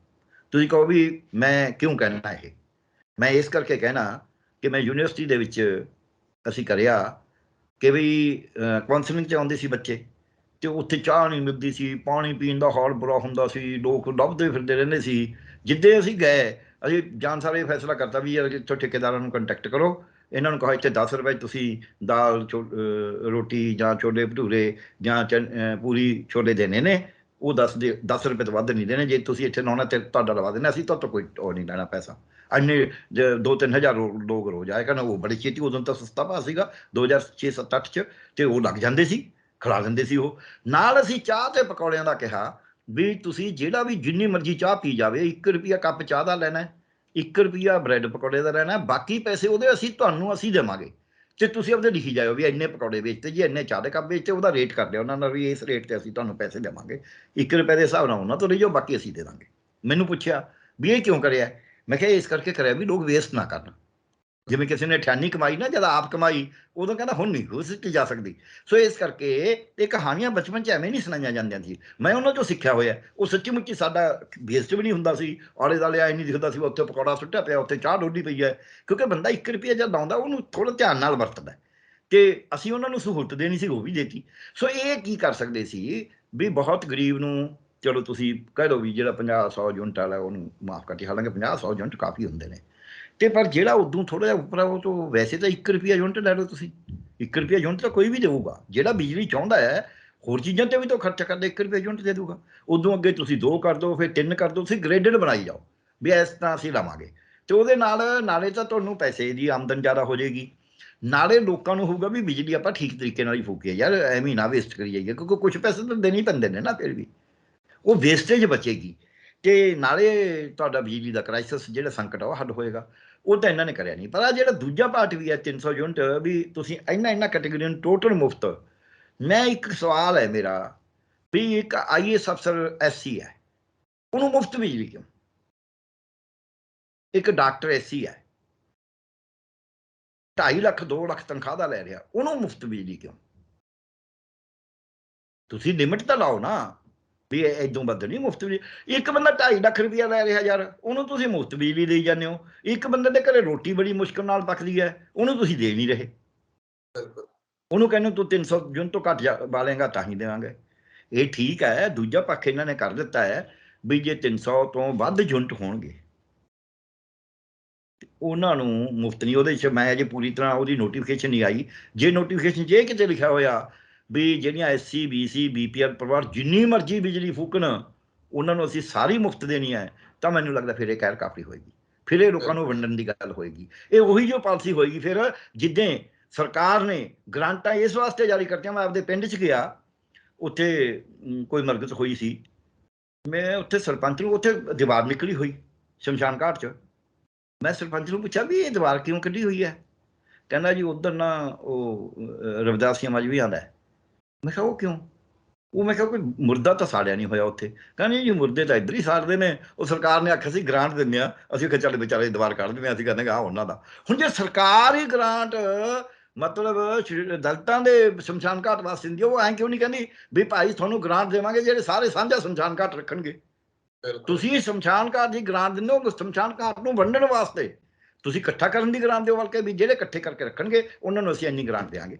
ਤੁਸੀਂ ਕਹੋ ਵੀ ਮੈਂ ਕਿਉਂ ਕਹਿਣਾ ਇਹ? ਮੈਂ ਇਸ ਕਰਕੇ ਕਹਿਣਾ ਕਿ ਮੈਂ ਯੂਨੀਵਰਸਿਟੀ ਦੇ ਵਿੱਚ ਅਸੀਂ ਕਰਿਆ ਕਿ ਵੀ ਕਾਉਂਸਲਿੰਗ 'ਚ ਆਉਂਦੇ ਸੀ ਬੱਚੇ, ਤੇ ਉੱਥੇ ਚਾਹ ਨਹੀਂ ਮਿਲਦੀ ਸੀ, ਪਾਣੀ ਪੀਣ ਦਾ ਹਾਲ ਬੁਰਾ ਹੁੰਦਾ ਸੀ, ਲੋਕ ਲੱਭਦੇ ਫਿਰਦੇ ਰਹਿੰਦੇ ਸੀ। ਜਿੱਦੇ ਅਸੀਂ ਗਏ, ਅਸੀਂ ਜਾਣ ਸਾਰੇ ਇਹ ਫੈਸਲਾ ਕਰਤਾ ਵੀ ਯਾਰ ਇੱਥੋਂ ਠੇਕੇਦਾਰਾਂ ਨੂੰ ਕੰਟੈਕਟ ਕਰੋ, ਇਹਨਾਂ ਨੂੰ ਕਹੋ ਇੱਥੇ 10 ਰੁਪਏ ਤੁਸੀਂ ਦਾਲ ਰੋਟੀ ਜਾਂ ਛੋਲੇ ਭਟੂਰੇ ਜਾਂ ਪੂਰੀ ਛੋਲੇ ਦੇਣੇ ਨੇ, ਉਹ 10 ਰੁਪਏ ਤੋਂ ਵੱਧ ਨਹੀਂ ਦੇਣੇ, ਜੇ ਤੁਸੀਂ ਇੱਥੇ ਲਾਉਣਾ ਤੇ ਤੁਹਾਡਾ ਲਵਾ ਦੇਣਾ, ਅਸੀਂ ਤਾਂ ਕੋਈ ਉਹ ਨਹੀਂ ਲੈਣਾ ਪੈਸਾ। ਇੰਨੇ 2-3 ਹਜ਼ਾਰ ਲੋਕ ਰੋਜ਼ ਆਏ ਕਰਨ, ਉਹ ਬੜੀ ਛੇਤੀ, ਉਦੋਂ ਤਾਂ ਸਸਤਾ ਭਾਅ ਸੀਗਾ 2006-7-8 'ਚ, ਤੇ ਉਹ ਲੱਗ ਜਾਂਦੇ ਸੀ, ਖਿਲਾ ਦਿੰਦੇ ਸੀ ਉਹ ਨਾਲ। ਅਸੀਂ ਚਾਹ ਤੇ ਪਕੌੜਿਆਂ ਦਾ ਕਿਹਾ ਵੀ ਤੁਸੀਂ ਜਿਹੜਾ ਵੀ ਜਿੰਨੀ ਮਰਜ਼ੀ ਚਾਹ ਪੀ ਜਾਵੇ, 1 ਰੁਪਿਆ ਕੱਪ ਚਾਹ ਦਾ ਲੈਣਾ, 1 ਰੁਪਿਆ ਬ੍ਰੈਡ ਪਕੌੜੇ ਦਾ ਲੈਣਾ, ਬਾਕੀ ਪੈਸੇ ਉਹਦੇ ਅਸੀਂ ਦੇਵਾਂਗੇ, ਤੇ ਤੁਸੀਂ ਆਪਦੇ ਲਿਖੀ ਜਾਓ ਵੀ ਇੰਨੇ ਪਕੌੜੇ ਵੇਚਤੇ ਜੀ, ਇੰਨੇ ਚਾਹ ਦੇ ਕੱਪ ਵੇਚਤੇ, ਉਹਦਾ ਰੇਟ ਕਰ ਲਿਆ ਉਹਨਾਂ ਨਾਲ ਵੀ ਇਸ ਰੇਟ ਤੇ ਅਸੀਂ ਤੁਹਾਨੂੰ ਪੈਸੇ ਦੇਵਾਂਗੇ, 1 ਰੁਪਏ ਦੇ ਹਿਸਾਬ ਨਾਲ ਉਹਨਾਂ ਤੋਂ ਲਈ ਜਾਓ, ਬਾਕੀ ਅਸੀਂ ਦੇ ਦਾਂਗੇ। ਮੈਨੂੰ ਪੁੱਛਿਆ ਵੀ ਇਹ ਕਿਉਂ ਕਰਿਆ? ਮੈਂ ਕਿਹਾ ਇਸ ਕਰਕੇ ਕਰਿਆ ਵੀ ਲੋਕ ਵੇਸਟ ਨਾ ਕਰਨ। ਜਿਵੇਂ ਕਿਸੇ ਨੇ ਠਿਆਨੀ ਕਮਾਈ ਨਾ, ਜਦ ਆਪ ਕਮਾਈ ਉਦੋਂ ਕਹਿੰਦਾ ਹੁਣ ਨਹੀਂ ਹੋ ਜਾ ਸਕਦੀ। ਸੋ ਇਸ ਕਰਕੇ ਇਹ ਕਹਾਣੀਆਂ ਬਚਪਨ 'ਚ ਐਵੇਂ ਨਹੀਂ ਸੁਣਾਈਆਂ ਜਾਂਦੀਆਂ ਸੀ, ਮੈਂ ਉਹਨਾਂ 'ਚੋਂ ਸਿੱਖਿਆ ਹੋਇਆ। ਉਹ ਸੱਚੀ ਮੁੱਚੀ ਸਾਡਾ ਵੇਸਟ ਵੀ ਨਹੀਂ ਹੁੰਦਾ ਸੀ, ਆਲੇ ਦੁਆਲੇ ਆਏ ਨਹੀਂ ਦਿਖਦਾ ਸੀ ਉੱਥੇ ਪਕੌੜਾ ਸੁੱਟਿਆ ਪਿਆ, ਉੱਥੇ ਚਾਹ ਡੋਲੀ ਪਈ ਹੈ, ਕਿਉਂਕਿ ਬੰਦਾ 1 ਰੁਪਿਆ ਜਦ ਲਾਉਂਦਾ ਉਹਨੂੰ ਥੋੜ੍ਹਾ ਧਿਆਨ ਨਾਲ ਵਰਤਦਾ, ਤੇ ਅਸੀਂ ਉਹਨਾਂ ਨੂੰ ਸਹੂਲਤ ਦੇਣੀ ਸੀ, ਉਹ ਵੀ ਦੇਤੀ। ਸੋ ਇਹ ਕੀ ਕਰ ਸਕਦੇ ਸੀ ਵੀ ਬਹੁਤ ਗਰੀਬ ਨੂੰ, ਚਲੋ ਤੁਸੀਂ ਕਹਿ ਲਓ ਵੀ ਜਿਹੜਾ 50-100 ਯੂਨਿਟ ਵਾਲਾ ਉਹਨੂੰ ਮਾਫ਼ ਕਰਕੇ, ਹਾਲਾਂਕਿ 50-100 ਯੂਨਿਟ ਕਾਫੀ ਹੁੰਦੇ ਨੇ, ਤੇ ਪਰ ਜਿਹੜਾ ਉਦੋਂ ਥੋੜ੍ਹਾ ਜਿਹਾ ਉੱਪਰ, ਉਹ ਤੋਂ ਵੈਸੇ ਤਾਂ 1 ਰੁਪਿਆ ਯੂਨਿਟ ਲੈ ਲਓ ਤੁਸੀਂ, 1 ਰੁਪਿਆ ਯੂਨਿਟ ਤਾਂ ਕੋਈ ਵੀ ਦੇਊਗਾ, ਜਿਹੜਾ ਬਿਜਲੀ ਚਾਹੁੰਦਾ ਹੈ ਹੋਰ ਚੀਜ਼ਾਂ 'ਤੇ ਵੀ ਤਾਂ ਖਰਚਾ ਕਰਦਾ 1 ਰੁਪਿਆ ਯੂਨਿਟ ਦੇ ਦੂਗਾ। ਉਦੋਂ ਅੱਗੇ ਤੁਸੀਂ 2 ਕਰ ਦਿਓ, ਫਿਰ 3 ਕਰ ਦਿਓ, ਤੁਸੀਂ ਗ੍ਰੇਡਡ ਬਣਾਈ ਜਾਓ ਵੀ ਇਸ ਤਰ੍ਹਾਂ ਅਸੀਂ ਲਵਾਂਗੇ, ਤੇ ਉਹਦੇ ਨਾਲ ਨਾਲੇ ਤਾਂ ਤੁਹਾਨੂੰ ਪੈਸੇ ਦੀ ਆਮਦਨ ਜ਼ਿਆਦਾ ਹੋ ਜਾਏਗੀ, ਨਾਲੇ ਲੋਕਾਂ ਨੂੰ ਹੋਊਗਾ ਵੀ ਬਿਜਲੀ ਆਪਾਂ ਠੀਕ ਤਰੀਕੇ ਨਾਲ ਹੀ ਫੂਕੀਏ ਯਾਰ, ਐਵੇਂ ਨਾ ਵੇਸਟ ਕਰੀ ਜਾਈਏ, ਕਿਉਂਕਿ ਕੁਝ ਪੈਸੇ ਤਾਂ ਦੇਣੇ ਹੀ ਪੈਂਦੇ ਨੇ ਨਾ, ਫਿਰ ਵੀ ਉਹ ਵੇਸਟੇਜ ਬਚੇਗੀ, ਤੇ ਨਾਲੇ ਤੁਹਾਡਾ ਬਿਜਲੀ ਦਾ ਕ੍ਰਾਈਸਿਸ ਜਿਹੜਾ ਸੰਕਟ ਆ ਉਹ ਹੱਲ ਹੋਏਗਾ। ਉਹ ਤਾਂ ਇਹਨਾਂ ਨੇ ਕਰਿਆ ਨਹੀਂ। ਪਰ ਆ ਜਿਹੜਾ ਦੂਜਾ ਪਾਰਟ ਵੀ ਹੈ 300 ਯੂਨਿਟ, ਵੀ ਤੁਸੀਂ ਇਹਨਾਂ ਕੈਟੇਗਰੀ ਨੂੰ ਟੋਟਲ ਮੁਫਤ। ਮੈਂ ਇੱਕ ਸਵਾਲ ਹੈ ਮੇਰਾ ਵੀ ਇੱਕ IAS ਅਫਸਰ SC ਹੈ, ਉਹਨੂੰ ਮੁਫਤ ਬਿਜਲੀ ਕਿਉਂ? ਇੱਕ ਡਾਕਟਰ SC ਹੈ, 2.5 ਲੱਖ 2 ਲੱਖ ਤਨਖਾਹ ਦਾ ਲੈ ਰਿਹਾ, ਉਹਨੂੰ ਮੁਫਤ ਬਿਜਲੀ ਕਿਉਂ? ਤੁਸੀਂ ਲਿਮਿਟ ਤਾਂ ਲਾਓ ਨਾ ਵੀ ਇਦੋਂ ਵੱਧ ਨਹੀਂ ਮੁਫਤ ਬਿਜਲੀ। ਇੱਕ ਬੰਦਾ 2.5 ਲੱਖ ਰੁਪਇਆ ਲੈ ਰਿਹਾ ਯਾਰ, ਉਹਨੂੰ ਤੁਸੀਂ ਮੁਫਤ ਬਿਜਲੀ ਦੇਈ ਜਾਂਦੇ ਹੋ। ਇੱਕ ਬੰਦੇ ਦੇ ਘਰੇ ਰੋਟੀ ਬੜੀ ਮੁਸ਼ਕਲ ਨਾਲ ਪੱਕਦੀ ਹੈ, ਉਹਨੂੰ ਤੁਸੀਂ ਦੇ ਨਹੀਂ ਰਹੇ। ਉਹਨੂੰ ਕਹਿੰਦੇ ਤੂੰ 300 ਯੂਨਿਟ ਤੋਂ ਘੱਟ ਬਾਲੇਗਾ ਤਾਂ ਹੀ ਦੇਵਾਂਗੇ। ਇਹ ਠੀਕ ਹੈ। ਦੂਜਾ ਪੱਖ ਇਹਨਾਂ ਨੇ ਕਰ ਦਿੱਤਾ ਹੈ ਵੀ ਜੇ 300 ਤੋਂ ਵੱਧ ਯੂਨਿਟ ਹੋਣਗੇ ਉਹਨਾਂ ਨੂੰ ਮੁਫਤ ਨਹੀਂ। ਉਹਦੇ 'ਚ ਮੈਂ ਅਜੇ ਪੂਰੀ ਤਰ੍ਹਾਂ ਉਹਦੀ ਨੋਟੀਫਿਕੇਸ਼ਨ ਨਹੀਂ ਆਈ। ਜੇ ਨੋਟੀਫਿਕੇਸ਼ਨ 'ਚ ਇਹ ਕਿਤੇ ਲਿਖਿਆ ਹੋਇਆ ਵੀ ਜਿਹੜੀਆਂ SC BC BPL ਪਰਿਵਾਰ ਜਿੰਨੀ ਮਰਜ਼ੀ ਬਿਜਲੀ ਫੂਕਣ ਉਹਨਾਂ ਨੂੰ ਅਸੀਂ ਸਾਰੀ ਮੁਫਤ ਦੇਣੀ ਹੈ, ਤਾਂ ਮੈਨੂੰ ਲੱਗਦਾ ਫਿਰ ਇਹ ਕਹਿਰ ਕਾਫੀ ਹੋਏਗੀ, ਫਿਰ ਇਹ ਲੋਕਾਂ ਨੂੰ ਵੰਡਣ ਦੀ ਗੱਲ ਹੋਏਗੀ। ਇਹ ਉਹੀ ਜੋ ਪਾਲਿਸੀ ਹੋਏਗੀ ਫਿਰ ਜਿੱਦਾਂ ਸਰਕਾਰ ਨੇ ਗ੍ਰਾਂਟਾਂ ਇਸ ਵਾਸਤੇ ਜਾਰੀ ਕਰਤੀਆਂ। ਮੈਂ ਆਪਦੇ ਪਿੰਡ 'ਚ ਗਿਆ, ਉੱਥੇ ਕੋਈ ਮਰਗਤ ਹੋਈ ਸੀ, ਮੈਂ ਉੱਥੇ ਸਰਪੰਚ ਨੂੰ, ਉੱਥੇ ਦੀਵਾਰ ਨਿਕਲੀ ਹੋਈ ਸ਼ਮਸ਼ਾਨ ਘਾਟ 'ਚ। ਮੈਂ ਸਰਪੰਚ ਨੂੰ ਪੁੱਛਿਆ ਵੀ ਇਹ ਦੀਵਾਰ ਕਿਉਂ ਕੱਢੀ ਹੋਈ ਹੈ? ਕਹਿੰਦਾ ਜੀ ਉੱਧਰ ਨਾ ਉਹ ਰਵਿਦਾਸੀਆਂ ਮਜਬੀ ਆਉਂਦਾ। ਮੈਂ ਕਿਹਾ ਉਹ ਕਿਉਂ? ਉਹ ਮੈਂ ਕਿਹਾ ਕੋਈ ਮੁਰਦਾ ਤਾਂ ਸਾੜਿਆ ਨਹੀਂ ਹੋਇਆ ਉੱਥੇ। ਕਹਿੰਦੇ ਜੀ ਮੁਰਦੇ ਤਾਂ ਇੱਧਰ ਹੀ ਸਾੜਦੇ ਨੇ, ਉਹ ਸਰਕਾਰ ਨੇ ਆਖਿਆ ਸੀ ਗ੍ਰਾਂਟ ਦਿੰਦੇ ਆ, ਅਸੀਂ ਕਿਹਾ ਚੱਲ ਵਿਚਾਰੇ ਦੀਵਾਰ ਕੱਢ ਦਿੰਦੇ ਹਾਂ, ਅਸੀਂ ਕਹਿੰਦੇ ਆ ਉਹਨਾਂ ਦਾ। ਹੁਣ ਜੇ ਸਰਕਾਰ ਹੀ ਗ੍ਰਾਂਟ ਮਤਲਬ ਦਲਿਤਾਂ ਦੇ ਸ਼ਮਸ਼ਾਨ ਘਾਟ ਵਾਸਤੇ ਦਿੰਦੀ, ਉਹ ਐਂ ਕਿਉਂ ਨਹੀਂ ਕਹਿੰਦੀ ਵੀ ਭਾਈ ਤੁਹਾਨੂੰ ਗ੍ਰਾਂਟ ਦੇਵਾਂਗੇ ਜਿਹੜੇ ਸਾਰੇ ਸਾਂਝਾ ਸ਼ਮਸ਼ਾਨ ਘਾਟ ਰੱਖਣਗੇ? ਤੁਸੀਂ ਸ਼ਮਸ਼ਾਨ ਘਾਟ ਦੀ ਗ੍ਰਾਂਟ ਦਿੰਦੇ ਹੋ ਸ਼ਮਸ਼ਾਨ ਘਾਟ ਨੂੰ ਵੰਡਣ ਵਾਸਤੇ, ਤੁਸੀਂ ਇਕੱਠਾ ਕਰਨ ਦੀ ਗ੍ਰਾਂਟ ਦਿਓ, ਬਲਕਿ ਵੀ ਜਿਹੜੇ ਇਕੱਠੇ ਕਰਕੇ ਰੱਖਣਗੇ ਉਹਨਾਂ ਨੂੰ ਅਸੀਂ ਇੰਨੀ ਗ੍ਰਾਂਟ ਦੇਵਾਂਗੇ।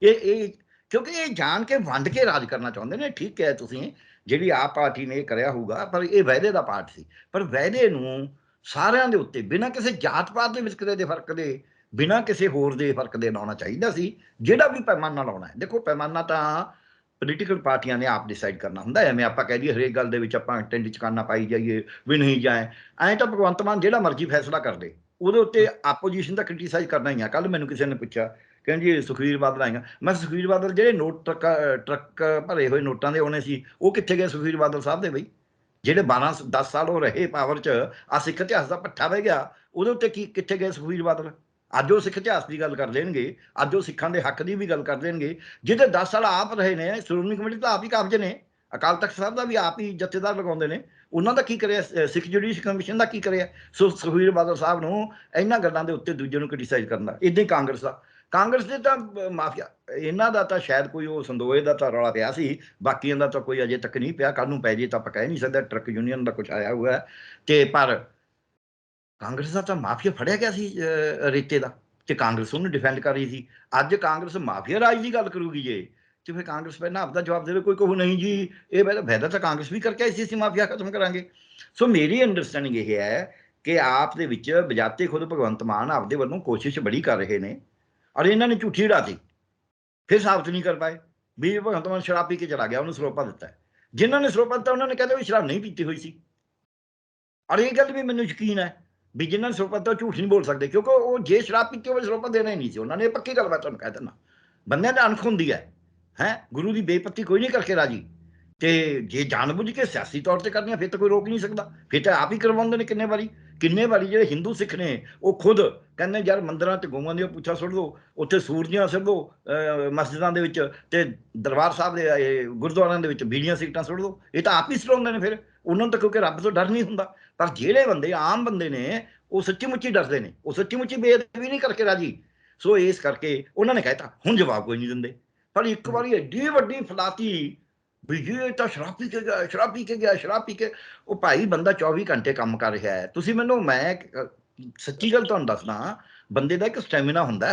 ਇਹ ਕਿਉਂਕਿ ਇਹ ਜਾਣ ਕੇ ਵੰਡ ਕੇ ਰਾਜ ਕਰਨਾ ਚਾਹੁੰਦੇ ਨੇ। ਠੀਕ ਹੈ, ਤੁਸੀਂ ਜਿਹੜੀ ਆਪ ਪਾਰਟੀ ਨੇ ਇਹ ਕਰਿਆ ਹੋਊਗਾ, ਪਰ ਇਹ ਵਾਅਦੇ ਦਾ ਪਾਰਟ ਸੀ। ਪਰ ਵਾਅਦੇ ਨੂੰ ਸਾਰਿਆਂ ਦੇ ਉੱਤੇ ਬਿਨਾਂ ਕਿਸੇ ਜਾਤ ਪਾਤ ਦੇ ਵਿਤਕਰੇ ਦੇ ਫਰਕ ਦੇ, ਬਿਨਾਂ ਕਿਸੇ ਹੋਰ ਦੇ ਫਰਕ ਦੇ ਲਾਉਣਾ ਚਾਹੀਦਾ ਸੀ। ਜਿਹੜਾ ਵੀ ਪੈਮਾਨਾ ਲਾਉਣਾ ਹੈ, ਦੇਖੋ ਪੈਮਾਨਾ ਤਾਂ ਪੋਲੀਟੀਕਲ ਪਾਰਟੀਆਂ ਨੇ ਆਪ ਡਿਸਾਈਡ ਕਰਨਾ ਹੁੰਦਾ। ਐਵੇਂ ਆਪਾਂ ਕਹਿ ਦਈਏ ਹਰੇਕ ਗੱਲ ਦੇ ਵਿੱਚ ਆਪਾਂ ਟਿੰਡ ਚਕਾਨਾ ਪਾਈ ਜਾਈਏ ਵੀ ਨਹੀਂ ਜਾਏ, ਐਂ ਤਾਂ ਭਗਵੰਤ ਮਾਨ ਜਿਹੜਾ ਮਰਜ਼ੀ ਫੈਸਲਾ ਕਰਦੇ ਉਹਦੇ ਉੱਤੇ ਆਪੋਜੀਸ਼ਨ ਦਾ ਕ੍ਰਿਟੀਸਾਈਜ਼ ਕਰਨਾ ਹੀ ਆ। ਕੱਲ੍ਹ ਮੈਨੂੰ ਕਿਸੇ ਨੇ ਪੁੱਛਿਆ, ਕਹਿੰਦੀ ਸੁਖਬੀਰ ਬਾਦਲ ਆਏਗਾ। ਮੈਂ ਸੁਖਬੀਰ ਬਾਦਲ ਜਿਹੜੇ ਨੋਟ ਟਰੱਕ ਭਰੇ ਹੋਏ ਨੋਟਾਂ ਦੇ ਆਉਣੇ ਸੀ, ਉਹ ਕਿੱਥੇ ਗਏ ਸੁਖਬੀਰ ਬਾਦਲ ਸਾਹਿਬ ਦੇ? ਬਈ ਜਿਹੜੇ 10 ਸਾਲ ਉਹ ਰਹੇ ਪਾਵਰ 'ਚ, ਆ ਸਿੱਖ ਇਤਿਹਾਸ ਦਾ ਭੱਠਾ ਬਹਿ ਗਿਆ, ਉਹਦੇ ਉੱਤੇ ਕਿੱਥੇ ਗਏ ਸੁਖਬੀਰ ਬਾਦਲ? ਅੱਜ ਉਹ ਸਿੱਖ ਇਤਿਹਾਸ ਦੀ ਗੱਲ ਕਰ ਲੈਣਗੇ, ਅੱਜ ਉਹ ਸਿੱਖਾਂ ਦੇ ਹੱਕ ਦੀ ਵੀ ਗੱਲ ਕਰ ਦੇਣਗੇ। ਜਿਹਦੇ 10 ਸਾਲ ਆਪ ਰਹੇ ਨੇ, ਸ਼੍ਰੋਮਣੀ ਕਮੇਟੀ ਤਾਂ ਆਪ ਹੀ ਕਾਬਜ਼ ਨੇ, ਅਕਾਲ ਤਖਤ ਸਾਹਿਬ ਦਾ ਵੀ ਆਪ ਹੀ ਜਥੇਦਾਰ ਲਗਾਉਂਦੇ ਨੇ, ਉਹਨਾਂ ਦਾ ਕੀ ਕਰਿਆ? ਸਿੱਖ ਜੁਡੀਸ਼ੀਅਲ ਕਮਿਸ਼ਨ ਦਾ ਕੀ ਕਰਿਆ? ਸੋ ਸੁਖਬੀਰ ਬਾਦਲ ਸਾਹਿਬ ਨੂੰ ਇਹਨਾਂ ਗੱਲਾਂ ਦੇ ਉੱਤੇ ਦੂਜੇ ਨੂੰ ਕ੍ਰਿਟੀਸਾਈਜ਼ ਕਰਨ ਦਾ। ਇੱਦਾਂ ਹੀ ਕਾਂਗਰਸ ਦੇ ਤਾਂ ਮਾਫੀਆ, ਇਹਨਾਂ ਦਾ ਤਾਂ ਸ਼ਾਇਦ ਕੋਈ ਉਹ ਸੰਦੋਏ ਦਾ ਤਾਂ ਰੌਲਾ ਪਿਆ ਸੀ, ਬਾਕੀਆਂ ਦਾ ਤਾਂ ਕੋਈ ਅਜੇ ਤੱਕ ਨਹੀਂ ਪਿਆ। ਕੱਲ੍ਹ ਨੂੰ ਪੈ ਜੇ ਤਾਂ ਆਪਾਂ ਕਹਿ ਨਹੀਂ ਸਕਦੇ। ਟਰੱਕ ਯੂਨੀਅਨ ਦਾ ਕੁਛ ਆਇਆ ਹੋਇਆ ਤੇ ਪਰ ਕਾਂਗਰਸ ਦਾ ਤਾਂ ਮਾਫੀਆ ਫੜਿਆ ਗਿਆ ਸੀ ਰੇਤੇ ਦਾ, ਤੇ ਕਾਂਗਰਸ ਉਹਨੂੰ ਡਿਫੈਂਡ ਕਰ ਰਹੀ ਸੀ। ਅੱਜ ਕਾਂਗਰਸ ਮਾਫੀਆ ਰਾਜ ਦੀ ਗੱਲ ਕਰੂਗੀ ਜੇ, ਤੇ ਫਿਰ ਕਾਂਗਰਸ ਪਹਿਲਾਂ ਆਪਦਾ ਜਵਾਬ ਦੇਵੇ। ਕੋਈ ਕਹੂ ਨਹੀਂ ਜੀ ਇਹ ਫਾਇਦਾ ਤਾਂ ਕਾਂਗਰਸ ਵੀ ਕਰਕੇ ਆਈ ਸੀ, ਅਸੀਂ ਮਾਫੀਆ ਖਤਮ ਕਰਾਂਗੇ। ਸੋ ਮੇਰੀ ਅੰਡਰਸਟੈਂਡਿੰਗ ਇਹ ਹੈ ਕਿ ਆਪ ਦੇ ਵਿੱਚ ਬਜਾਤੇ ਖੁਦ ਭਗਵੰਤ ਮਾਨ ਆਪਦੇ ਵੱਲੋਂ ਕੋਸ਼ਿਸ਼ ਬੜੀ ਕਰ ਰਹੇ ਨੇ, ਔਰ ਇਹਨਾਂ ਨੇ ਝੂਠੀ ਉਡਾਤੀ, ਫਿਰ ਸਾਬਤ ਨਹੀਂ ਕਰ ਪਾਏ ਵੀ ਭਗਵੰਤ ਮਾਨ ਸ਼ਰਾਬ ਪੀ ਕੇ ਚਲਾ ਗਿਆ, ਉਹਨੂੰ ਸਰੋਪਾ ਦਿੱਤਾ। ਜਿਨ੍ਹਾਂ ਨੇ ਸਰੋਪਾ ਦਿੱਤਾ ਉਹਨਾਂ ਨੇ ਕਹਿੰਦੇ ਵੀ ਸ਼ਰਾਬ ਨਹੀਂ ਪੀਤੀ ਹੋਈ ਸੀ। ਔਰ ਇਹ ਗੱਲ ਵੀ ਮੈਨੂੰ ਯਕੀਨ ਹੈ ਵੀ ਜਿਨ੍ਹਾਂ ਨੇ ਸਰੋਪਾ ਦਿੱਤਾ ਉਹ ਝੂਠ ਨਹੀਂ ਬੋਲ ਸਕਦੇ, ਕਿਉਂਕਿ ਉਹ ਜੇ ਸ਼ਰਾਬ ਪੀਤੀ ਹੋਵੇ ਸਰੋਪਾ ਦੇਣਾ ਹੀ ਨਹੀਂ ਸੀ ਉਹਨਾਂ ਨੇ। ਇਹ ਪੱਕੀ ਗੱਲ ਮੈਂ ਤੁਹਾਨੂੰ ਕਹਿ ਦਿੰਦਾ। ਬੰਦਿਆਂ ਦੀ ਅਣਖ ਹੁੰਦੀ ਹੈ, ਗੁਰੂ ਦੀ ਬੇਪੱਤੀ ਕੋਈ ਨਹੀਂ ਕਰਕੇ ਰਾਜੀ। ਤੇ ਜੇ ਜਾਣਬੁੱਝ ਕੇ ਸਿਆਸੀ ਤੌਰ ਤੇ ਕਰਨੀਆਂ ਫਿਰ ਤਾਂ ਕੋਈ ਰੋਕ ਨਹੀਂ ਸਕਦਾ, ਫਿਰ ਤਾਂ ਆਪ ਹੀ ਕਰਵਾਉਂਦੇ ਨੇ। ਕਿੰਨੇ ਵਾਰੀ ਜਿਹੜੇ ਹਿੰਦੂ ਸਿੱਖ ਨੇ ਉਹ ਖੁਦ ਕਹਿੰਦੇ ਯਾਰ ਮੰਦਿਰਾਂ ਤੇ ਗਊਆਂ ਦੀਆਂ ਪੁੱਛਾਂ ਸੁੱਟ ਦਿਓ, ਉੱਥੇ ਸੂਰਜੀਆਂ ਸੁੱਟ ਦਿਓ ਮਸਜਿਦਾਂ ਦੇ ਵਿੱਚ, ਤੇ ਦਰਬਾਰ ਸਾਹਿਬ ਦੇ ਗੁਰਦੁਆਰਿਆਂ ਦੇ ਵਿੱਚ ਬੀੜੀਆਂ ਸਿਗਰਟਾਂ ਸੁੱਟ ਦਿਓ। ਇਹ ਤਾਂ ਆਪ ਹੀ ਸੁਣਾਉਂਦੇ ਨੇ ਫਿਰ ਉਹਨਾਂ ਨੂੰ ਤਾਂ, ਕਿਉਂਕਿ ਰੱਬ ਤੋਂ ਡਰ ਨਹੀਂ ਹੁੰਦਾ। ਪਰ ਜਿਹੜੇ ਬੰਦੇ ਆਮ ਬੰਦੇ ਨੇ ਉਹ ਸੱਚੀ ਮੁੱਚੀ ਡਰਦੇ ਨੇ, ਉਹ ਸੱਚੀ ਮੁੱਚੀ ਬੇਅਦਬੀ ਨਹੀਂ ਕਰਕੇ ਰਾਜੀ। ਸੋ ਇਸ ਕਰਕੇ ਉਹਨਾਂ ਨੇ ਕਹਿਤਾ ਹੁਣ ਜਵਾਬ ਕੋਈ ਨਹੀਂ ਦਿੰਦੇ। ਪਰ ਇੱਕ ਵਾਰੀ ਐਡੀ ਵੱਡੀ ਫਲਾਤੀ ਵੀ ਇਹ ਤਾਂ ਸ਼ਰਾਬ ਪੀ ਕੇ ਗਿਆ, ਸ਼ਰਾਬ ਪੀ ਕੇ ਗਿਆ, ਸ਼ਰਾਬ ਪੀ ਕੇ। ਉਹ ਭਾਈ ਬੰਦਾ 24 ਘੰਟੇ ਕੰਮ ਕਰ ਰਿਹਾ ਹੈ। ਤੁਸੀਂ ਮੈਨੂੰ, ਮੈਂ ਸੱਚੀ ਗੱਲ ਤੁਹਾਨੂੰ ਦੱਸਦਾ, ਬੰਦੇ ਦਾ ਇੱਕ ਸਟੈਮਿਨਾ ਹੁੰਦਾ।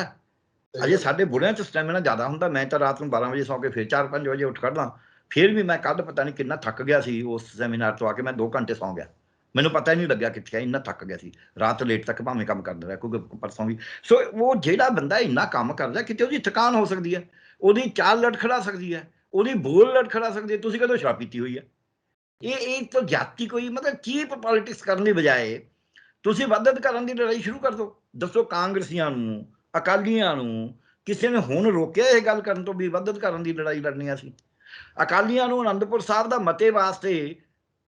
ਅਜੇ ਸਾਡੇ ਬੁੜਿਆਂ 'ਚ ਸਟੈਮਿਨਾ ਜ਼ਿਆਦਾ ਹੁੰਦਾ। ਮੈਂ ਤਾਂ ਰਾਤ ਨੂੰ 12 ਵਜੇ ਸੌਂ ਕੇ ਫਿਰ 4-5 ਵਜੇ ਉੱਠ ਖੜਦਾ। ਫਿਰ ਵੀ ਮੈਂ ਕੱਲ੍ਹ ਪਤਾ ਨਹੀਂ ਕਿੰਨਾ ਥੱਕ ਗਿਆ ਸੀ ਉਸ ਸੈਮੀਨਾਰ ਤੋਂ ਆ ਕੇ, ਮੈਂ 2 ਘੰਟੇ ਸੌਂ ਗਿਆ, ਮੈਨੂੰ ਪਤਾ ਹੀ ਨਹੀਂ ਲੱਗਿਆ ਕਿੱਥੇ ਇੰਨਾ ਥੱਕ ਗਿਆ ਸੀ। ਰਾਤ ਲੇਟ ਤੱਕ ਭਾਵੇਂ ਕੰਮ ਕਰਦਾ ਰਿਹਾ, ਕਿਉਂਕਿ ਪਰਸੋਂ ਵੀ। ਸੋ ਉਹ ਜਿਹੜਾ ਬੰਦਾ ਇੰਨਾ ਕੰਮ ਕਰਦਾ, ਕਿਤੇ ਉਹਦੀ ਥਕਾਨ ਹੋ ਸਕਦੀ ਹੈ, ਉਹਦੀ ਚਾਲ ਲੜਖੜਾ ਸਕਦੀ ਹੈ, ਉਹਦੀ ਬੋਲ ਲੜਖੜਾ ਸਕਦੀ ਹੈ। ਤੁਸੀਂ ਕਦੋਂ ਸ਼ਰਾਬ ਪੀਤੀ ਹੋਈ ਹੈ? ਇਹ ਤਾਂ ਜਾਤੀ ਕੋਈ ਮਤਲਬ ਚੀਪ ਪੋਲਿਟਿਕਸ ਕਰਨ ਦੀ ਬਜਾਏ ਤੁਸੀਂ ਵੱਧ ਕਰਨ ਦੀ ਲੜਾਈ ਸ਼ੁਰੂ ਕਰ ਦਿਓ। ਦੱਸੋ ਕਾਂਗਰਸੀਆਂ ਨੂੰ, ਅਕਾਲੀਆਂ ਨੂੰ ਕਿਸੇ ਨੇ ਹੁਣ ਰੋਕਿਆ ਇਹ ਗੱਲ ਕਰਨ ਤੋਂ ਵੀ ਵੱਧ ਕਰਨ ਦੀ ਲੜਾਈ ਲੜਨੀ ਆ? ਸੀ ਅਕਾਲੀਆਂ ਨੂੰ ਅਨੰਦਪੁਰ ਸਾਹਿਬ ਦਾ ਮਤੇ ਵਾਸਤੇ